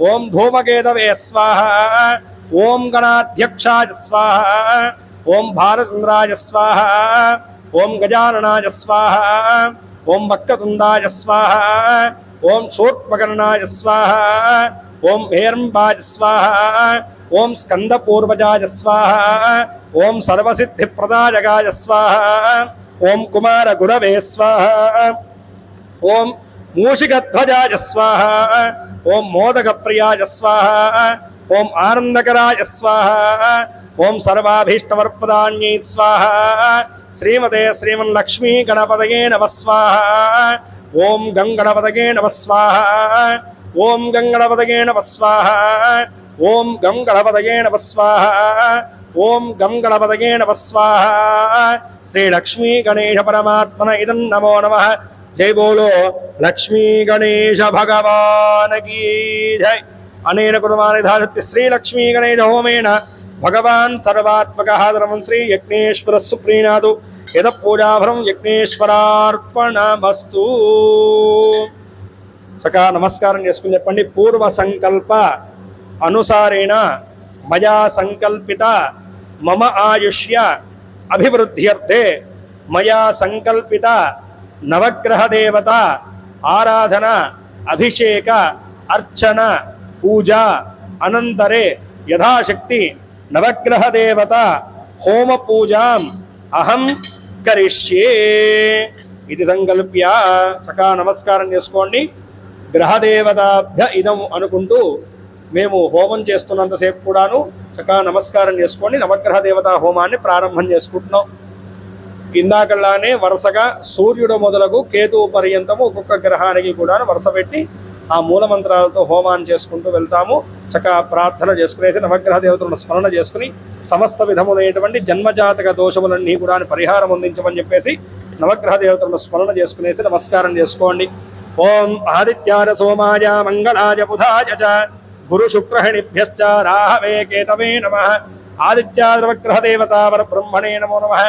ఓం ధూమకేతవే స్వాహ ఓం గణాధ్యక్షాయ స్వాహ ఓం భారచంద్రాయ స్వాహ ఓం గజాననాయ స్వాహ ఓం వక్రతుండాయ స్వాహ ఓం శూర్పకర్ణాయ స్వాహ ఓం హేరంబాయ స్వాహ ఓం స్కందపూర్వజాయ స్వాహ ఓం సర్వసిద్ధిప్రదాయకాయ స్వాహ ఓం కుమార గురవే స్వాహ ఓం మూషికధ్వజాయ స్వాహ ఓం మోదకప్రియాయ స్వాహ ఓం ఆనందకరాయ స్వాహ ఓం సర్వాభీష్టవరప్రదాన్యై స్వాహ శ్రీమతే శ్రీమన్లక్ష్మీ గణపతయే నమః స్వాహ ఓం గంగణపతయే నమః స్వాహ ఓం గంగణపతయే నమః స్వాహ ఓం గంగణపతయే నమః స్వాహ ఓం గంగణపతయే నమః స్వాహ శ్రీ లక్ష్మీ గణేశ పరమాత్మన ఇదం నమో నమః జై బోలో లక్ష్మీ గణేశ భగవాన్ కీ జై అనేన కుర్మాణి ధారతి శ్రీ లక్ష్మీ గణేశ హోమేన భగవాన్ సర్వాత్మకః ధర్మం శ్రీ యజ్ఞేశ్వర సుప్రీణాదు యద పూజాభరం యజ్ఞేశ్వరార్పణమస్తు. సకా నమస్కారం చేసుకుని చెప్పండి. పూర్వ సంకల్ప అనుసారేణ మయా సంకల్పిత మమ ఆయుష్య అభివృద్ధ్యర్థే మయా సంకల్పిత నవగ్రహ దేవత ఆరాధన అభిషేక అర్చన పూజ అనంతరే యథాశక్తి నవగ్రహ దేవత హోమ పూజాం అహం కరిష్యే ఇది సంకల్ప్య చకా నమస్కారం చేసుకోండి. గ్రహదేవతాభ్య ఇదం అనుకుంటూ మేము హోమం చేస్తున్నంతసేపు కూడాను చకా నమస్కారం చేసుకోండి. నవగ్రహ దేవతా హోమాన్ని ప్రారంభం చేసుకుంటున్నాం. ఇందాకలానే వరుసగా సూర్యుడు మొదలగు కేతువు పర్యంతము ఒక్కొక్క గ్రహానికి కూడా వరుస పెట్టి ఆ మూలమంత్రాలతో హోమాన్ని చేసుకుంటూ వెళ్తాము. చక్కగా ప్రార్థన చేసుకునేసి నవగ్రహ దేవతలను స్మరణ చేసుకుని సమస్త విధములైనటువంటి జన్మజాతక దోషములన్నీ కూడా పరిహారం అందించమని చెప్పేసి నవగ్రహ దేవతలను స్మరణ చేసుకునేసి నమస్కారం చేసుకోండి. ఓం ఆదిత్యాయ సోమాయ మంగళాయ బుధాయ చ గురు శుక్రహిణిభ్యశ్చ రాహవే కేతవే నమః. ఆదిత్యాయ నవగ్రహ దేవతావర బ్రహ్మణే నమో నమః.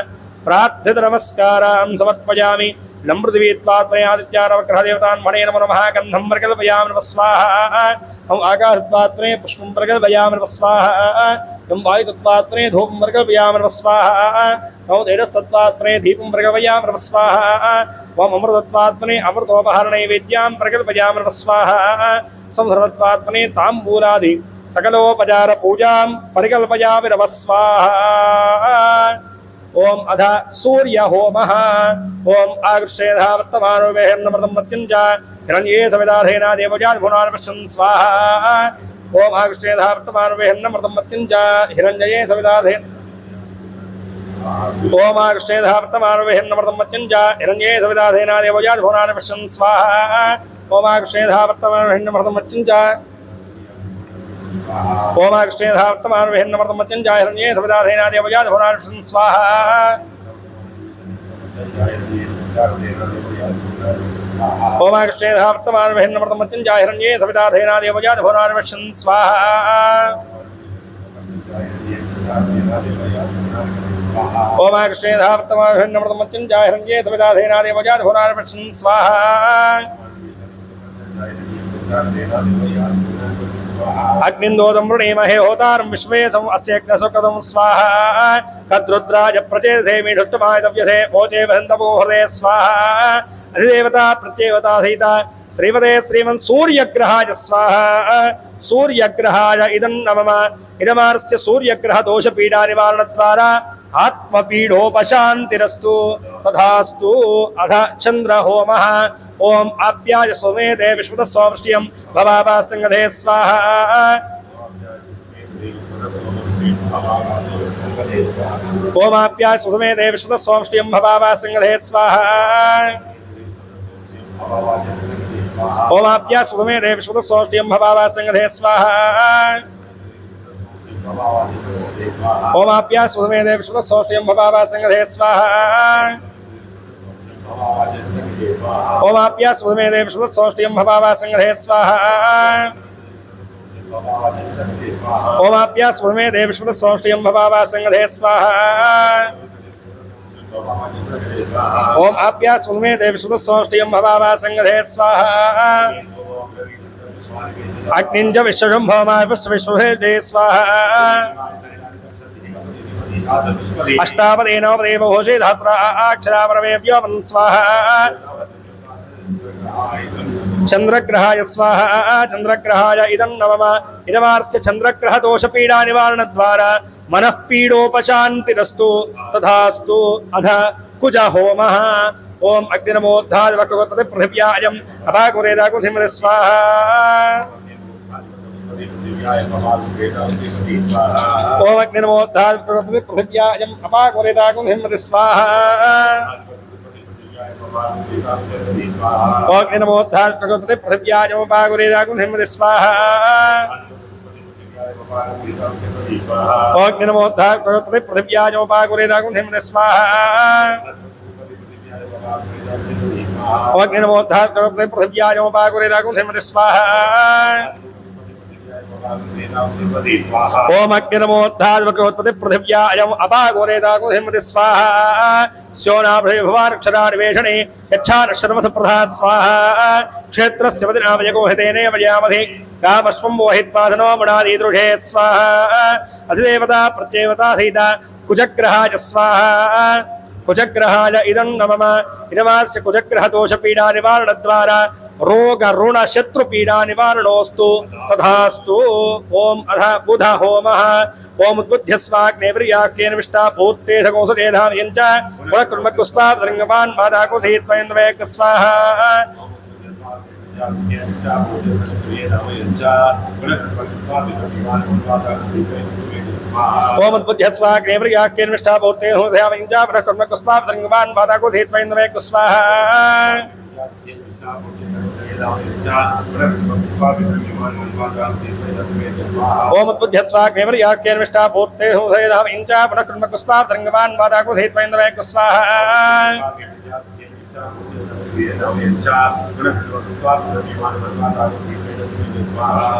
ప్రార్థిత నమస్కారాన్ సమర్పయామి. లంబృతివీత్వాత్మనే ఆదిత్యానవగ్రహ దేవతాన్మణే నమో నమః. గంధం ప్రకల్పయామి నమః స్వాహా. ఓం ఆకాశత్వాత్మనే పుష్పం ప్రకల్పయామి నమః స్వాహా. ఓం వాయుతత్వాత్మనే ధూపం ప్రకల్పయామి నమః స్వాహా. ఓం తేజస్తత్వాత్మనే దీపం ప్రకల్పయామి నమః స్వాహా. ఓం అమృతత్వాత్మనే అమృతోపహరణైవేద్యాం ప్రకల్పయామి నమః స్వాహా. సంసర్వత్వాత్మనే తాంబూలాది సకలోపచార పూజాం పరికల్పయామి నమః స్వాహా. ఓం అధ సూర్య హోమః. ఓం ఆగృష్యేధా వర్తమానో వేహన్నమృతం మత్యంచ హిరణ్యే సవిదాధేనా దేవజాత్ భువనాన్ స్వాహా. ఓం ఆగృష్యేధా వర్తమానో వేహన్నమృతం మత్యంచ హిరణ్యే సవిదాధేన ఓం ఆగృష్యేధా వర్తమానో వేహన్నమృతం మత్యంచ హిరణ్యే సవిదాధేనా దేవజాత్ భువనాన్ స్వాహా. ఓం ఆగృష్యేధా వర్తమానో వేహన్నమృతం మత్యంచ ఓం ఆగృష్యేధా వర్తమానో వేహన్నమృతం మత్యంచ హిరణ్యే సవిదాధేనా దేవజాత్ భువనాన్ స్వాహా. ఓం ఆగృష్యేధా వర్తమానో వేహన్నమృతం మత్యంచ హిరణ్యే సవిదాధేనా దేవజాత్ భువనాన్ స్వాహా. ఓం ఆగృష్యేధా వర్తమానో వేహన్నమృతం మత్యంచ హిరణ్యే సవిదాధేనా దేవజాత్ భువనాన్ స్వాహా. అగ్నిందోదం వృణీమహే హోతారం విశ్వే అస్యగ్నసుకృతం స్వాహా. కద్రుద్రాజ ప్రచేసేమి ఢుష్టమాయ దవ్యసే ఓచే వహంతమో హృదయ స్వాహా. అధిదేవత ప్రత్యేవత సహిత శ్రీమతే శ్రీమన్ సూర్యగ్రహాయ స్వాహా. సూర్యగ్రహాయ ఇదం నమః. ఇదమార్స్య సూర్యగ్రహ దోష పీడా నివారణ ద్వారా ఆత్మపీడోపశాంతిరస్తు తథాస్తు. అధ చంద్ర హోమః. ఓం ఆప్యాయ సోమేతే విశ్వత సోమృష్ట్యం భవాభాసంగధే స్వాహా. ఓం ఆప్యాయ సుమేతే విశ్వత సోమృష్ట్యం భవాభాసంగధే స్వాహా. ఓం ఆప్యాయ సుమేతే విశ్వత సోమృష్ట్యం భవాభాసంగధే స్వాహా. ओमाप्या सुमेदे विश्व सोष्यं भवावा संगधे स्वाहा ओमाप्या सुमेदे विश्व सोष्यं भवावा संगधे स्वाहा ओमाप्या सुमेदे विश्व सोष्यं भवावा संगधे स्वाहा ओम आप्या सुमेदे विश्व सोष्यं भवावा संगधे स्वाहा अग्निंज विश्वशंभवमा विश्वविश्वभेदे स्वाहा अष्टावदे नवदे बहुषे सहस्रा अक्षरावरमेभ्यो वन् स्वाहा चंद्रग्रहाय स्वाहा चंद्रग्रहाय इदं नमः इदमार्स्य चंद्रग्रह दोष पीडा निवारण द्वारा मनः पीडोपशान्तिरस्तु तथास्तु अध कुज होमः ओम अग्निनमोद्धाय वक्रवत्पते पृथिव्यायम् अपाकुरेदाकुसिमते स्वाहा ओम अग्निनमोद्धाय वक्रवत्पते पृथिव्यायम् अपाकुरेदाकुसिमते स्वाहा ओम अग्निनमोद्धाय वक्रवत्पते पृथिव्यायम् अपाकुरेदाकुसिमते स्वाहा ओम अग्निनमोद्धाय वक्रवत्पते पृथिव्यायम् अपाकुरेदाकुसिमते स्वाहा ओम अग्निनमोद्धाय वक्रवत्पते पृथिव्यायम् अपाकुरेदाकुसिमते स्वाहा ओम अग्निनमोद्धाय वक्रवत्पते पृथिव्यायम् अपाकुरेदाकुसिमते स्वाहा स्योनाभृ भवानक्षरानिवेशने यच्छानश्रमसप्रधा स्वाहा क्षेत्रस्य वदिनावयगोहितेने वयामधि कामश्वं वोहित्पादनो मणादीदृढे स्वाहा अधिदेवता प्रत्येवता सहिता कुजग्रहाय स्वाहा कुजग्रहाय इदं नमः इदमास्य कुजग्रह दोष पीडा निवारण द्वारा रोग ऋण शत्रु पीडा निवारणोस्तु तथास्तु ओम अध बुध होमः ओम उद्बुध्यस्वाग्नेव्रियाख्येन विष्टा भूत्ते धकोसदेधाम यञ्च गुणकुर्मकुस्पादृङ्गवान् मादाको सहित्वयन्द्वयक स्वाहा ओम उद्बुध्यस्वाग्नेव्रियाख्येन विष्टा भूत्ते धकोसदेधाम यञ्च गुणकुर्मकुस्पादृङ्गवान् मादाको सहित्वयन्द्वयक स्वाहा ओम उद्बुध्यस्वाग्नेव्रियाख्येन विष्टा भूत्ते धकोसदेधाम यञ्च गुणकुर्मकुस्पादृङ्गवान् मादाको सहित्वयन्द्वयक स्वाहा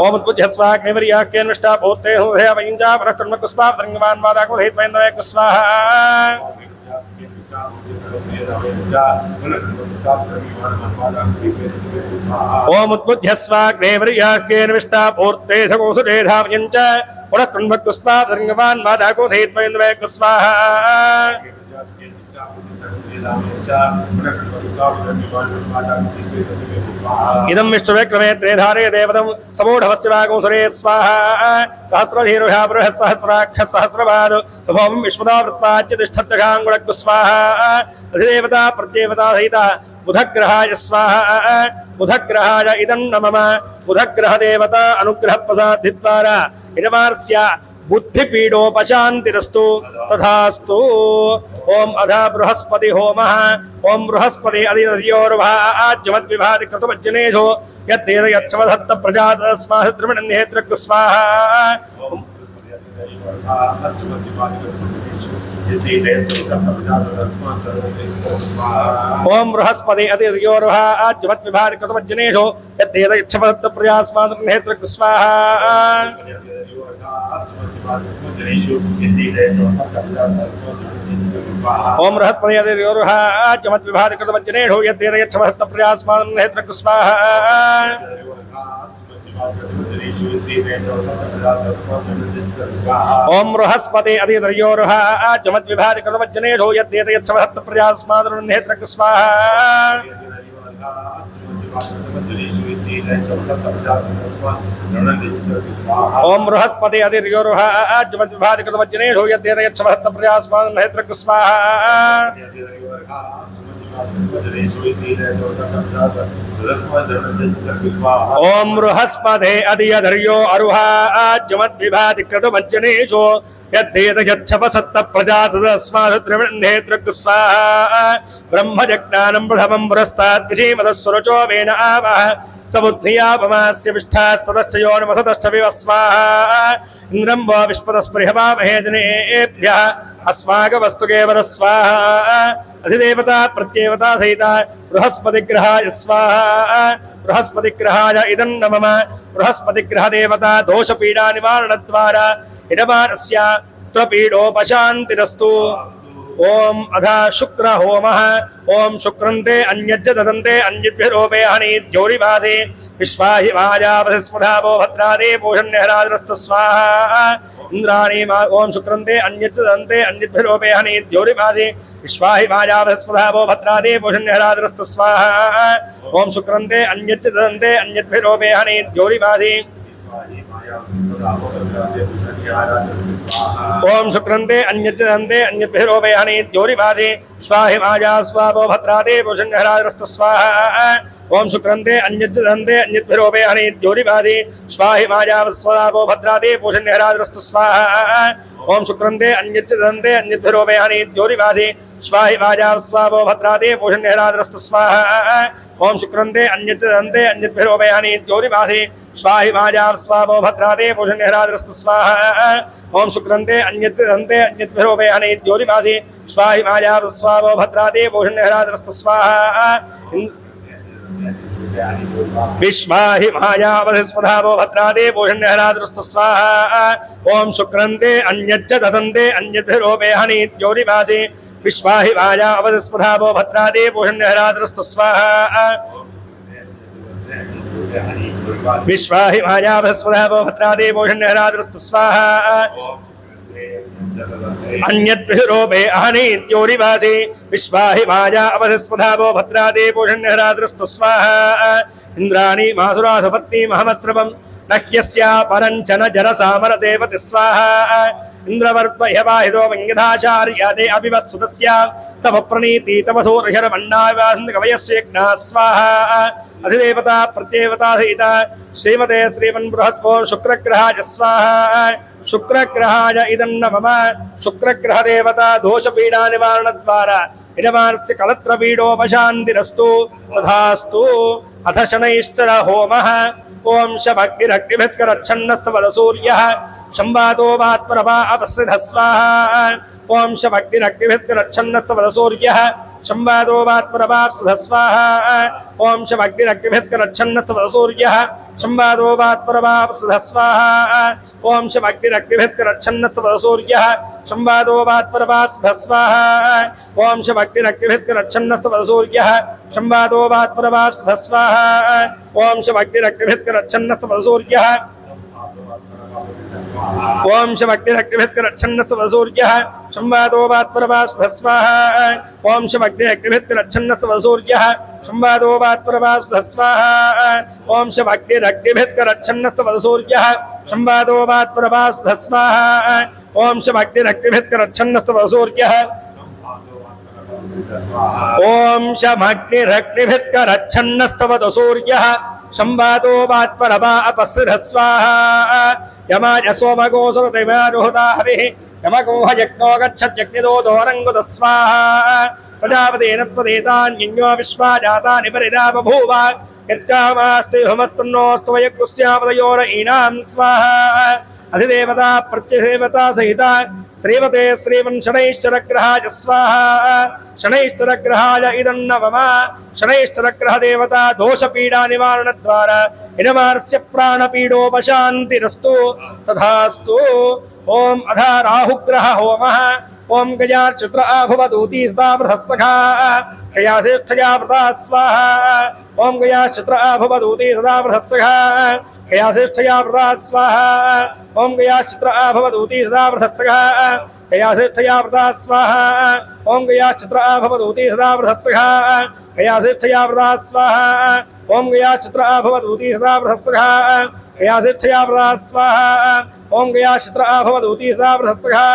ओम उद्बुध्यस्वाग्नेव्रियाख्येन विष्टा भूत्ते धकोसदेधाम यञ्च गुणकुर्मकुस्पादृङ्गवान् मादाको सहित्वयन्द्वयक स्वाहा ओम उद्बुध्यस्वाग्नेव्रियाख्येन विष्टा भूत्ते धकोसदेधाम यञ्च गुणकुर्मकुस्पादृङ्गवान् मादाको सहित्वयन्द्वयक स्वाहा इदं विष्णुविक्रमे त्रेधारे देवतं समूढवस्य वागुंसरे स्वाहा सहस्रधीरुहा बृहः सहस्राक्ष सहस्रपाद शुभं विश्वदा वृत्ताच्य तिष्ठत्यघाङ्गुणक् स्वाहा अधिदेवता प्रत्येवता सहिता बुधग्रहाय स्वाहा बुधग्रहाय इदं नमः बुधग्रहदेवता अनुग्रहप्रसादिद्वारा इदमार्स्य बुद्धिपीडोपशान्तिरस्तु तथास्तु ओम अध बृहस्पति होमः ओम बृहस्पति अधिर्योर्भाज्यमद्विभाति कृतवज्जनेषु यच्चवधत्त प्रजातस्माः त्रिमणन्येत्रक् स्वाहा ओम बृहस्पति अधिर्योर्भाज्यमद्विभाति कृतवज्जनेषु यच्चवधत्त प्रजातस्माः त्रिमणन्येत्रक् स्वाहा ओम बृहस्पति अधिर्योर्भाज्यमद्विभाति कृतवज्जनेषु यच्चवधत्त प्रजातस्माः त्रिमणन्येत्रक् स्वाहा ओम बृहस्पति अधिर्योर्भाज्यमद्विभाति कृतवज्जनेषु यच्चवधत्त प्रजातस्माः त्रिमणन्येत्रक् स्वाहा ओम बृहस्पति अधिर्योर्भाज्यमद्विभाति कृतवज्जनेषु यच्चवधत्त प्रजातस्माः त्रिमणन्येत्रक् स्वाहा ओम बृहस्पति अधिर्यो अरुहाज्यमद्विभाति कृतवज्जनेषु यच्छपसत्त प्रजातस्मात् त्रिमणन्येत्रक् स्वाहा ब्रह्मजज्ञानं प्रथमं पुरस्तात् विधीमतः सुरचो वेन आवः समुद्धिया पमास्य विष्ठा सदश्चयोर्मसदष्टविव स्वाहा इंद्रं वो विश्वतस्पृहवामहे जनेभ्यः अस्माकवस्तुकेवल स्वाहा अधिदेवता प्रत्येवता सहिता बृहस्पतिग्रहाय स्वाहा बृहस्पतिग्रहाय इदं नमः बृहस्पतिग्रहदेवता दोषपीडानिवारणद्वारा इडमानस्य त्वपीडोपशान्तिरस्तु ओम अधा शुक्र होमः ओम शुक्रन्ते अन्यज्ज ददन्ते अन्यद्भिरोपे हनि द्योरिवासे विश्वाहि वाजावस्मधावो भद्रादे पोषण्यहराद्रस्तु स्वाहा इंद्राणी ओम शुक्रन्ते अन्यज्ज ददन्ते अन्यद्भिरोपे हनि द्योरिवासे विश्वाहि वाजावस्मधावो भद्रादे पोषण्यहराद्रस्तु स्वाहा ओम शुक्रन्ते अन्यज्ज ददन्ते अन्यद्भिरोपे हनि द्योरिवासे ओम शुक्रन्ते अन्यज्जन्ते अन्यद्भिरोपयानि द्योरिवासे स्वाहि वाजा स्वावो भद्रादे पोषण्यहराद्रस्तु स्वाहा ओम शुक्रन्ते अन्यज्जन्ते अन्यद्भिरोपयानि द्योरिवासे स्वाहि वाजा स्वावो भद्रादे पोषण्यहराद्रस्तु स्वाहा ओम शुक्रन्ते अन्यज्जन्ते अन्यद्भिरोपयानि द्योरिवासे स्वाहि वाजा स्वावो भद्रादे पोषण्यहराद्रस्तु स्वाहा ओम शुक्रन्ते अन्यज्जन्ते अन्यद्भिरोपयानि द्योरिवासे स्वाहि वाजा स्वावो भद्रादे पोषण्यहराद्रस्तु स्वाहा ओम शुक्रन्ते अन्यज्जन्ते अन्यद्भिरोपयानि द्योरिवासे स्वाहि वाजा स्वावो भद्रादे पोषण्यहराद्रस्तु स्वाहा विश्वाहि भायावस्वधावो भद्रादे पोषण्यहराद्रस्तु स्वाहा ओम शुक्रन्ते अन्यज्ज ददन्ते अन्यद्भिरोपयानि द्योरिवासे विश्वाहि भायावस्वधावो भद्रादे पोषण्यहराद्रस्तु स्वाहा विश्वाहि भायावस्वधावो भद्रादे पोषण्यहराद्रस्तु स्वाहा अन्यद्भिरोपे अहनि द्योरिवासे विश्वाहि भायावस्वधावो भद्रादे पोषण्यहराद्रस्तु स्वाहा इंद्राणि मासुरासपत्नी महमस्रवं नह्यस्या परञ्चन जनसामरदेवति स्वाहा इंद्रवर्त्वह्यवाहितो मंगधाचार्यादे अभिवत्सुतस्य तव प्रणीति तव सूर्यर्मण्णावासकवयस्यज्ञा स्वाहा अधिदेवता प्रत्येवता सहिता श्रीमते श्रीमन् बृहस्पो शुक्रग्रहाय स्वाहा शुक्रग्रहाय इदं नमः शुक्रग्रहदेवता दोषपीडानिवारणद्वारा यजमानस्य कलत्रपीडोपशान्तिरस्तु तथास्तु अथ शनैश्चर होमः ओम शभग्निरग्निभिस्करच्छन्नस्तवदसूर्यः संवादो वात्प्रभा अपसृधः स्वाहा ओम शभग्निरग्निभिस्करच्छन्नस्तवदसूर्यः संवादो वात्प्रभाप्सुधः स्वाहा ओम शभग्निरग्निभिस्करच्छन्नस्तवदसूर्यः संवादो वात्प्रभाप्सुधः स्वाहा ओम शभग्निरग्निभिस्करच्छन्नस्तवदसूर्यः संवादो वात्प्रभाप्सुधः स्वाहा ओम शभग्निरग्निभिस्करच्छन्नस्तवदसूर्यः संवादो वात्प्रभाप्सुधः स्वाहा ओम शभग्निरग्निभिस्करच्छन्नस्तवदसूर्यः ओम शभग्निरग्निभिस्करच्छन्नस्तवदसूर्यः संवादो वात्प्रभाप्सुधः स्वाहा ओम शभग्निरग्निभिस्करच्छन्नस्तवदसूर्यः संवादो वात्प्रभाप्सुधः स्वाहा ओम शभग्निरग्निभिस्करच्छन्नस्तवदसूर्यः संवादो वात्प्रभाप्सुधः स्वाहा ओम शभग्निरग्निभिस्करच्छन्नस्तवदसूर्यः ओम शभग्निरग्निभिस्करच्छन्नस्तवदसूर्यः संवादो वात्प्रभा अपसृधः स्वाहा यमाय सोमगोसुरदेवारुहता हविः यमगोह यज्ञो गच्छत्यग्निदो दोरङ्गुतः स्वाहा प्रजापतेन त्वदेतान्यन्यो विश्वा जातानि परिदा बभूव यत्कामास्ति हुमस्तन्नोऽस्तु वयग्गुस्यापदयोर ईणां स्वाहा अधिदेवता प्रत्यदेवता सहिता श्रीमते श्रीमन् शनैश्चरग्रहाय स्वाहा शनैश्चरग्रहाय इदं नमः शनैश्चरग्रहदेवता दोषपीडानिवारणद्वारा यजमानस्य प्राणपीडोपशान्तिरस्तु तथास्तु ओम अधा राहुग्रह होमः ओम गजार्चित्र आभुवदूती सदा बृहस्सखा कयासेष्ठया व्रता स्वाहा ओम गयाश्चित्र आभुवदूती सदा बृहस्सखा कयासेष्ठया व्रता स्वाहा ओम गयाश्चित्र आभुवदूती सदा बृहस्सखा कयासेष्ठया व्रता स्वाहा ओम गयाश्चित्र आभुवदूती सदा बृहस्सखा कयासेष्ठया व्रता स्वाहा ओम गयाश्चित्र आभुवदूती सदा बृहस्सखा कयासेष्ठया व्रता स्वाहा ओम गयाश्चित्र आभुवदूती सदा बृहस्सखा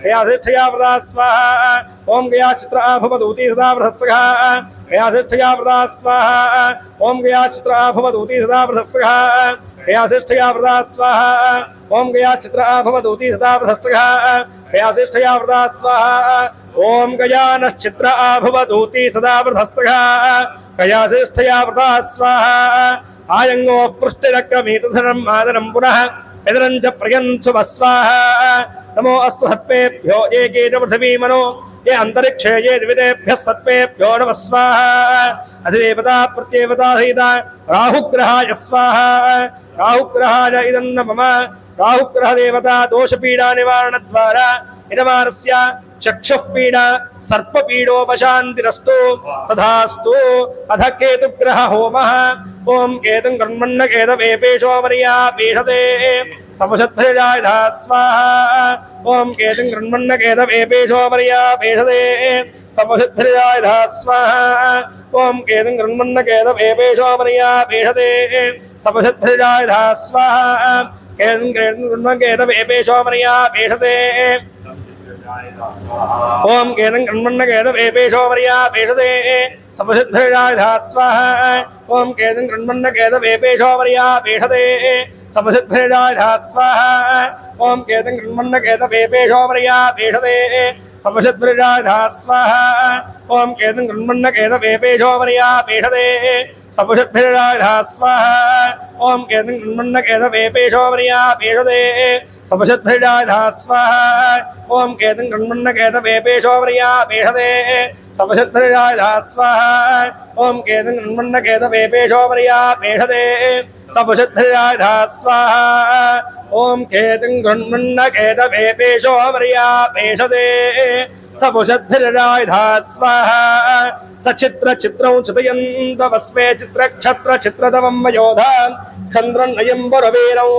कयासेष्ठया व्रता स्वाहा ओम गयाश्चित्र आभुवदूती सदा बृहस्सखा कयासेष्ठया व्रता स्वाहा ओम गयाश्चित्र आभुवदूती सदा बृहस्सखा कयासेष्ठया व्रता स्वाहा ओम गयाश्चित्र आभुवदूती सदा बृहस्सखा कयासेष्ठया व्रता स्वाहा ओम गजानश्चित्र आभुवदूती सदा बृहस्सखा कयासेष्ठया व्रता स्वाहा आयंगो पृष्टिरक्रमीतधरं आदरं पुनः पितरं च प्रयन्सु भस्वाहा नमो अस्तु सर्पेभ्यो एके च पृथिवी मनो ये अंतरिक्षे ये द्वितेभ्यः सर्पेभ्यो नमः स्वाहा अधिदेवता प्रत्येवता सहिता राहुग्रहाय स्वाहा राहुग्रहाय इदं नमः राहुग्रह देवता दोषपीडा निवारण द्वारा इदमानस्य चक्षुःपीडा सर्पपीडोपशान्तिरस्तु तथास्तु अथ केतुग्रह होमः ओम केतं कर्मण्ण केतवेपेशो मर्या पीठसे समुषद्भृजायधा स्वाहा ओम केतं कर्मण्ण केतवेपेशो मर्या पीठसे समुषद्भृजायधा स्वाहा ओम केतं कर्मण्ण केतवेपेशो मर्या पीठसे समुषद्भृजायधा स्वाहा केतं कर्मण्ण केतवेपेशो मर्या पीठसे ओम केतं कर्मण्ण केतवेपेशो मर्या पीठसे समुषद्भृजायधा स्वाहा ओम केतं कर्मण्ण केतवेपेशो मर्या पीठसे समुषद्भृजायधा स्वाहा ओम केतं कर्मण्ण केतवेपेशो मर्या पीठसे समुषद्भृजायधा स्वाहा ओम केतं कर्मण्ण केतवेपेशो मर्या पीठसे समुषद्भृजायधा स्वाहा ओम केतं कर्मण्ण केतवेपेशो मर्या पीठसे समुषद्भृजायधा स्वाहा ओम केतं कर्मण्ण केतवेपेशो मर्या पीठसे समुषद्भृजायधा स्वाहा ओम केतं कर्मण्ण केतवेपेशो मर्या पीठसे समुषद्भृजायधा स्वाहा ओम केतं कर्मण्ण केतवेपेशो मर्या पीठसे समुषद्भृजायधा स्वाहा सचित्र चित्रं चितयन्तवस्मे चित्रक्षत्र चित्रतमं मयोधा चन्द्रन्नयं वरवीरौ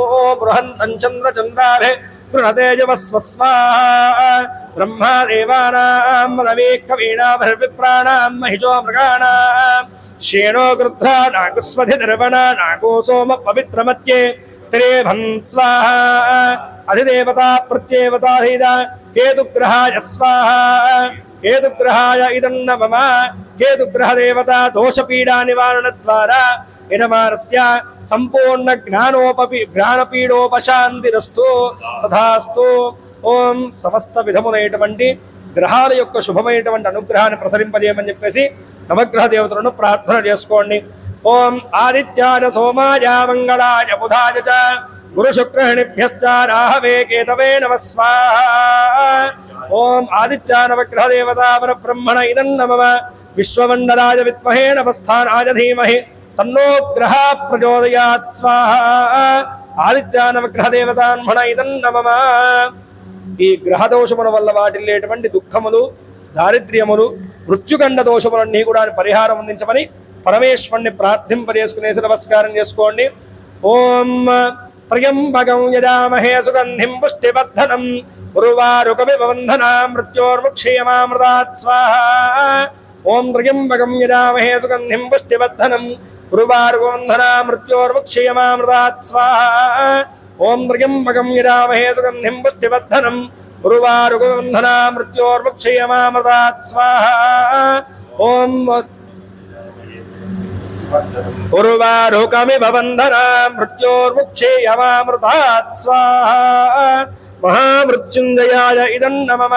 बृहन्तं चन्द्रचन्द्राभे गृहतेजवस्व स्वाहा ब्रह्मादेवानां मदवे कवीनाभिर्विप्राणां महिषो मृगाणां श्येनो गृध्रा नागस्वधिर्वणा नागो सोम पवित्रमत्ये त्रिभन् स्वाहा अधिदेवता प्रत्येवता हिता केतुग्रहाय स्वाहा केतुग्रहाय इदं नमः केतुग्रहदेवता दोषपीडा निवारणद्वारा इदमानस्य संपूर्ण ज्ञानपीडोपशान्तिरस्तु तथास्तु ओम समस्त విధములైనటువంటి గ్రహాల యొక్క శుభమైనటువంటి అనుగ్రహాన్ని ప్రసరింపజేయమని చెప్పేసి నవగ్రహ దేవతలను ప్రార్థన చేసుకోండి ఓం ఆదిత్యాయ సోమాయ మంగళాయ బుధాయ చ గురు శుక్రహణిభ్యశ్చ రాహవే కేతవే నమః స్వాహా ఓం ఆదిత్య నవగ్రహ దేవతా పరబ్రహ్మణ ఇదం నమః విశ్వమండలాయ విద్మహే నభస్థానాయ ధీమహి తన్నో గ్రహ ప్రచోదయాత్ స్వాహా ఆదిత్య నవగ్రహ దేవతాన్మణ ఇదం నమః ఈ గ్రహ దోషముల వల్ల వాటిల్లేటువంటి దుఃఖములు దారిద్ర్యములు మృత్యుగండ దోషములన్నీ కూడా పరిహారం అందించమని పరమేశ్వరుని ప్రార్థింపజేసుకునేసి నమస్కారం చేసుకోండి ఓం త్ర్యంబకం యజామహే సుగంధిం పుష్టివర్ధనం ఉర్వారుకమివ బంధనాం మృత్యోర్ముక్షేమామృతాత్ స్వాహా ఓం త్ర్యంబకం యజామహే సుగంధిం పుష్టివర్ధనం ఉర్వారుకబంధనాం మృత్యోర్ముక్షేమామృతాత్ స్వాహా ఓం త్ర్యంబకం యజామహే సుగంధిం పుష్టివర్ధనం ఉర్వారుకబంధనాం మృత్యోర్ముక్షేమామృతాత్ స్వాహా ఓం ఉర్వారుకమివ బంధనాం మృత్యోర్ముక్షేయమామృతాత్ స్వాహా మహామృత్యుంజయాయ ఇదం నమః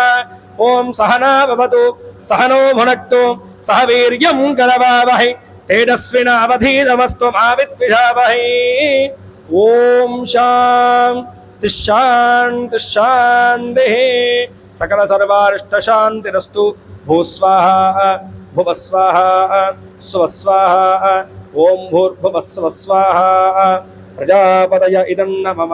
ఓం సహనా భవతు సహనో భునక్తు సహ వీర్యం కరవావహై తేజస్వినావధీతమస్తు మా విద్విషావహై ఓం శాంతి శాంతి శాంతి సకల సర్వారిష్ట శాంతిరస్తు భూస్వాహా భువస్వాహా స్వస్వాహా ఓం భూర్భువస్వస్వాహా ప్రజాపతయ ఇదం నమః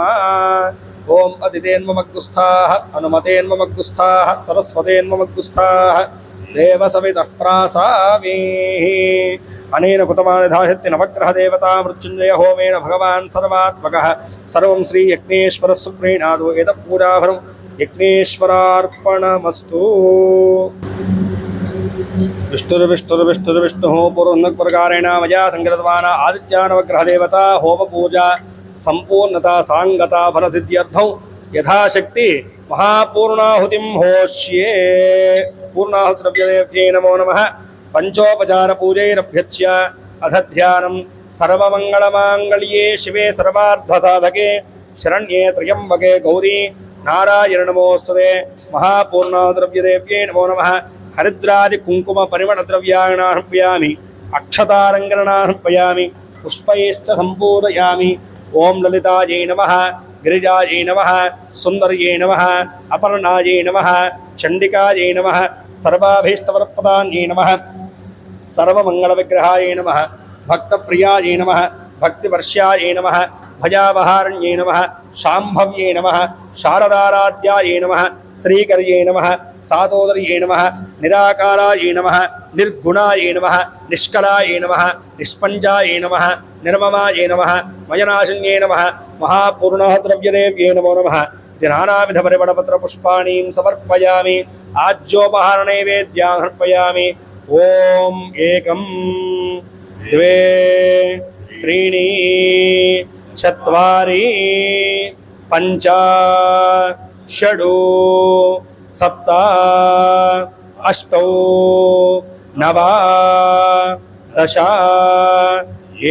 ఓం అదితేన్మమగ్గుస్థాః అనుమతేన్మమగ్గుస్థాః సరస్వతేన్మమగ్గుస్థాః దేవసవితః ప్రాసామీః అనేన కృతమానిధాయత్తి నవగ్రహ దేవతా మృత్యుంజయ హోమేన భగవాన్ సర్వాత్మకః సర్వం శ్రీ యజ్ఞేశ్వర సుప్రీణాదో ఏతత్ పూజాఫలం యజ్ఞేశ్వరార్పణమస్తు विष्णु पूर्वप्रकारेण मया संकृतवान् आदित्यानवग्रहदेवता होम पूजा संपूर्णता सांगता फलसिद्ध्यर्थं यथाशक्ति महापूर्णाहुतिं होष्ये पूर्णाहुतिद्रव्यदेव्यै नमो नमः पंचोपचार पूजैरभ्यच्य अथ ध्यानं सर्वमंगलमांगल्ये शिवे सर्वार्थसाधके शरण्ये त्र्यंबके गौरी नारायण नमोस्तुते महापूर्णाहुतिद्रव्यदेव्यै नमो नमः हरिद्रादि कुंकुम परिमल द्रव्याणार्पयामि अक्षतारंगणार्पयामि పుష్పైశ్చ సంపూరయామి. ఓం లలితాయై నమః, గిరిజాయై నమః, సుందర్యై నమః, అపర్ణాయై నమః, చండికాయై నమః, సర్వాభీష్టవరప్రదాన్యై నమః, సర్వమంగళవిగ్రహాయై నమః, భక్తప్రియాయై నమః, భక్తివర్ష్యాయై నమః, భజావహారణ్యై నమః, శాంభవ్యై నమః, శారదారాధ్యాయై నమః, శ్రీకర్యై నమః, సాతోదర్యై నమః, నిరాకారాయై నమః, నిర్గుణాయై నమః, నిష్కలాయై నమః, నిష్పంజాయై నమః, నిర్మమాయై నమః, మయనాశన్యై నమః, మహాపూర్ణద్రవ్యదేవ్యై నమో నమః. ఇది నానావిధపరిమళపత్రపుష్పాణీం సమర్పయామి. ఆజ్యోపహారనైవేద్యాం సమర్పయామి. ఓం ఏకం ద్వే త్రీణి చత్వారి పంచ షడు సప్త అష్టౌ నవ దశ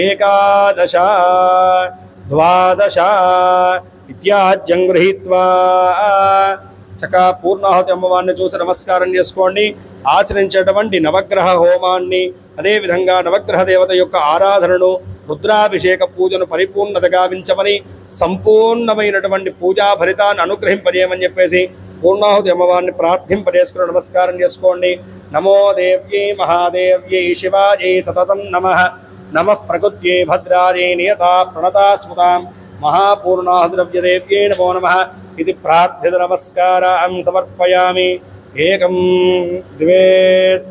ఏకాదశ ద్వాదశ ఇత్యాద్యం గృహీత్వా చక్కగా పూర్ణాహుతి అమ్మవారిని చూసి నమస్కారం చేసుకోండి. ఆచరించేటువంటి నవగ్రహ హోమాన్ని, అదేవిధంగా నవగ్రహ దేవత యొక్క ఆరాధనను, రుద్రాభిషేక పూజను పరిపూర్ణత గావించమని, సంపూర్ణమైనటువంటి పూజా ఫలితాన్ని అనుగ్రహింపజేయమని చెప్పేసి పూర్ణాహుతి అమ్మవారిని ప్రార్థింపజేసుకుని నమస్కారం చేసుకోండి. నమో దేవ్యై మహాదేవ్యై శివాజై సతతం నమః. నమః ప్రకృత్యై భద్రాయై నియతా ప్రణతా స్మృతాం మహాపూర్ణాహుద్రవ్యదేవ్యై నమో నమః. ఇది ప్రార్థిత నమస్కారం సమర్పయామి. ఏకం ద్వే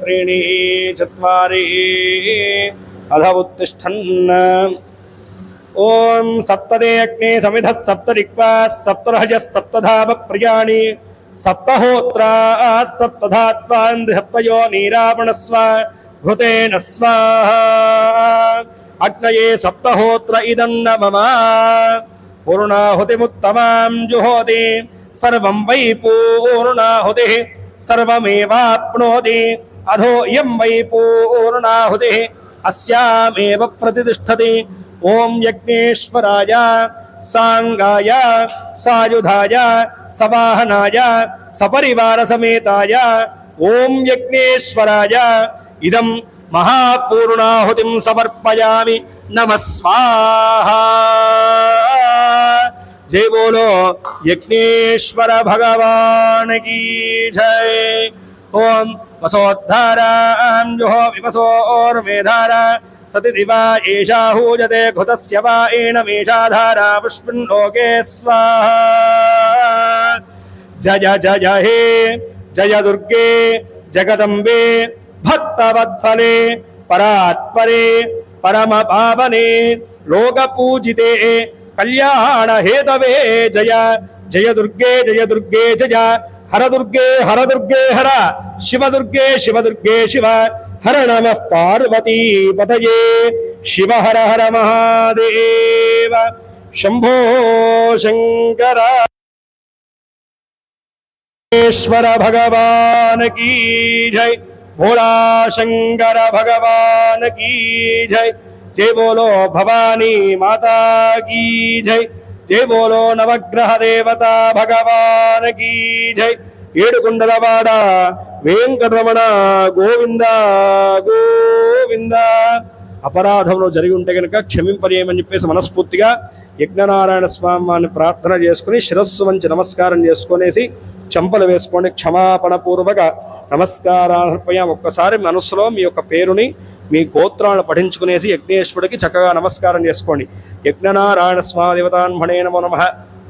త్రీణి చత్వారి అధ ఉత్తిష్టన్. ఓం సప్తదే అగ్నే సమిధః సప్తదిక్పా సప్తరహజः సప్తధామ ప్రియాణి సప్తహోత్రా సప్తధాత్వాన్ సప్తయో నీరావణస్వ ఘృతేన స్వాహా. అగ్నయే సప్తహోత్ర ఇదన్న మమ పూర్ణాహుతిముత్తమాం జుహోతి. సర్వం వై పూర్ణాహుతిః సర్వమేవాప్నోతి. అధో ఇయం వై పూర్ణాహుతిః అస్యామేవ ప్రతిష్ఠతి. ఓం యజ్ఞేశ్వరాయ సాంగాయ సాయుధాయ సవాహనాయ సపరివార సమేతాయ ఓం యజ్ఞేశ్వరాయ ఇదం మహాపూర్ణాహుతిం సమర్పయామి. నమః స్వాహా. జై బోలో యజ్ఞేశ్వర భగవాన్ కీ జై. ఓం వసోద్ధారాం జుహో వివసోర్మేధార సతి దివా ఏషా హూజతే ఘృతస్య వా ఏనమేషాధారా పుష్పిన్ లోకే స్వాహా. జయ జయ హే జయ దుర్గే జగదంబే భక్తవత్సలే పరాత్పరే పరమ పావనే లోకపూజితే కళ్యాణ హేతవే జయ జయ దుర్గే జయ హర దుర్గే హర శివదుర్గే శివ హర నమః పార్వతీ పతయే శివ హర హర మహాదేవ శంభో శంకర. ఈశ్వర భగవాన్ కీ జై. భోళా శంకర భగవాన్ కీ జై. జై బోలో భవానీ మాతా కీ జై. జై బోలో నవగ్రహ దేవతా భగవాన్ కీ జై. ఏడుకొండలవాడ వెంకటరమణ గోవింద గోవింద. అపరాధంలో జరిగి ఉంటే కనుక క్షమింపజేయమని చెప్పేసి మనస్ఫూర్తిగా యజ్ఞనారాయణ స్వామి వారిని ప్రార్థన చేసుకుని శిరస్సు వంచి నమస్కారం చేసుకునేసి చెంపలు వేసుకోండి. క్షమాపణ పూర్వక నమస్కారార్పయాం. ఒక్కసారి మనస్సులో మీ యొక్క పేరుని, మీ గోత్రాలను పఠించుకునేసి యజ్ఞేశ్వరుడికి చక్కగా నమస్కారం చేసుకోండి. యజ్ఞనారాయణ స్వామి దేవతాన్మణే నమో నమః.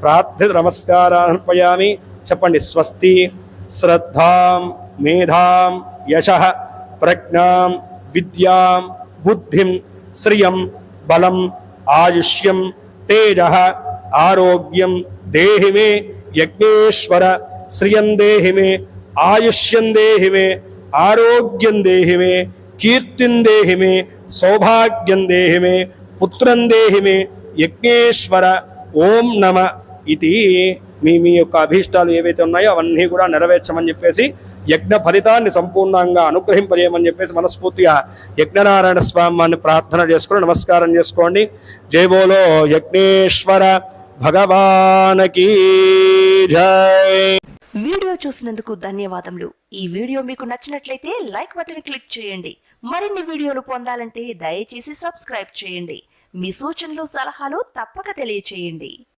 ప్రార్థిత నమస్కారార్పయామి. చెప్పండి. స్వస్తి శ్రద్ధాం మేధాం యశః ప్రజ్ఞాం విద్యాం బుద్ధిం శ్రియం బలం ఆయుష్యం తేజః ఆరోగ్యం దేహి మే యజ్ఞేశ్వర. శ్రియం దేహి మే, ఆయుష్యం దేహి మే, ఆరోగ్యం దేహి మే, కీర్తిం దేహి మే, సౌభాగ్యం దేహి మే, పుత్రం దేహి మే యజ్ఞేశ్వర. ఓం నమ. ఇది మీ యొక్క అభీష్టాలు ఏవైతే ఉన్నాయో అవన్నీ కూడా నెరవేర్చమని చెప్పేసి యజ్ఞ ఫలితాన్ని సంపూర్ణంగా అనుగ్రహింపజేయమని చెప్పేసి మనస్ఫూర్తిగా యజ్ఞనారాయణ స్వామి వారిని ప్రార్థన చేసుకుని నమస్కారం చేసుకోండి. జై బోలో యజ్ఞేశ్వర భగవానకి జై. వీడియో చూసినందుకు ధన్యవాదములు. ఈ వీడియో మీకు నచ్చినట్లయితే లైక్ బటన్ క్లిక్ చేయండి. మరిన్ని వీడియోలు పొందాలంటే దయచేసి సబ్స్క్రైబ్ చేయండి. మీ సూచనలు సలహాలు తప్పక తెలియచేయండి.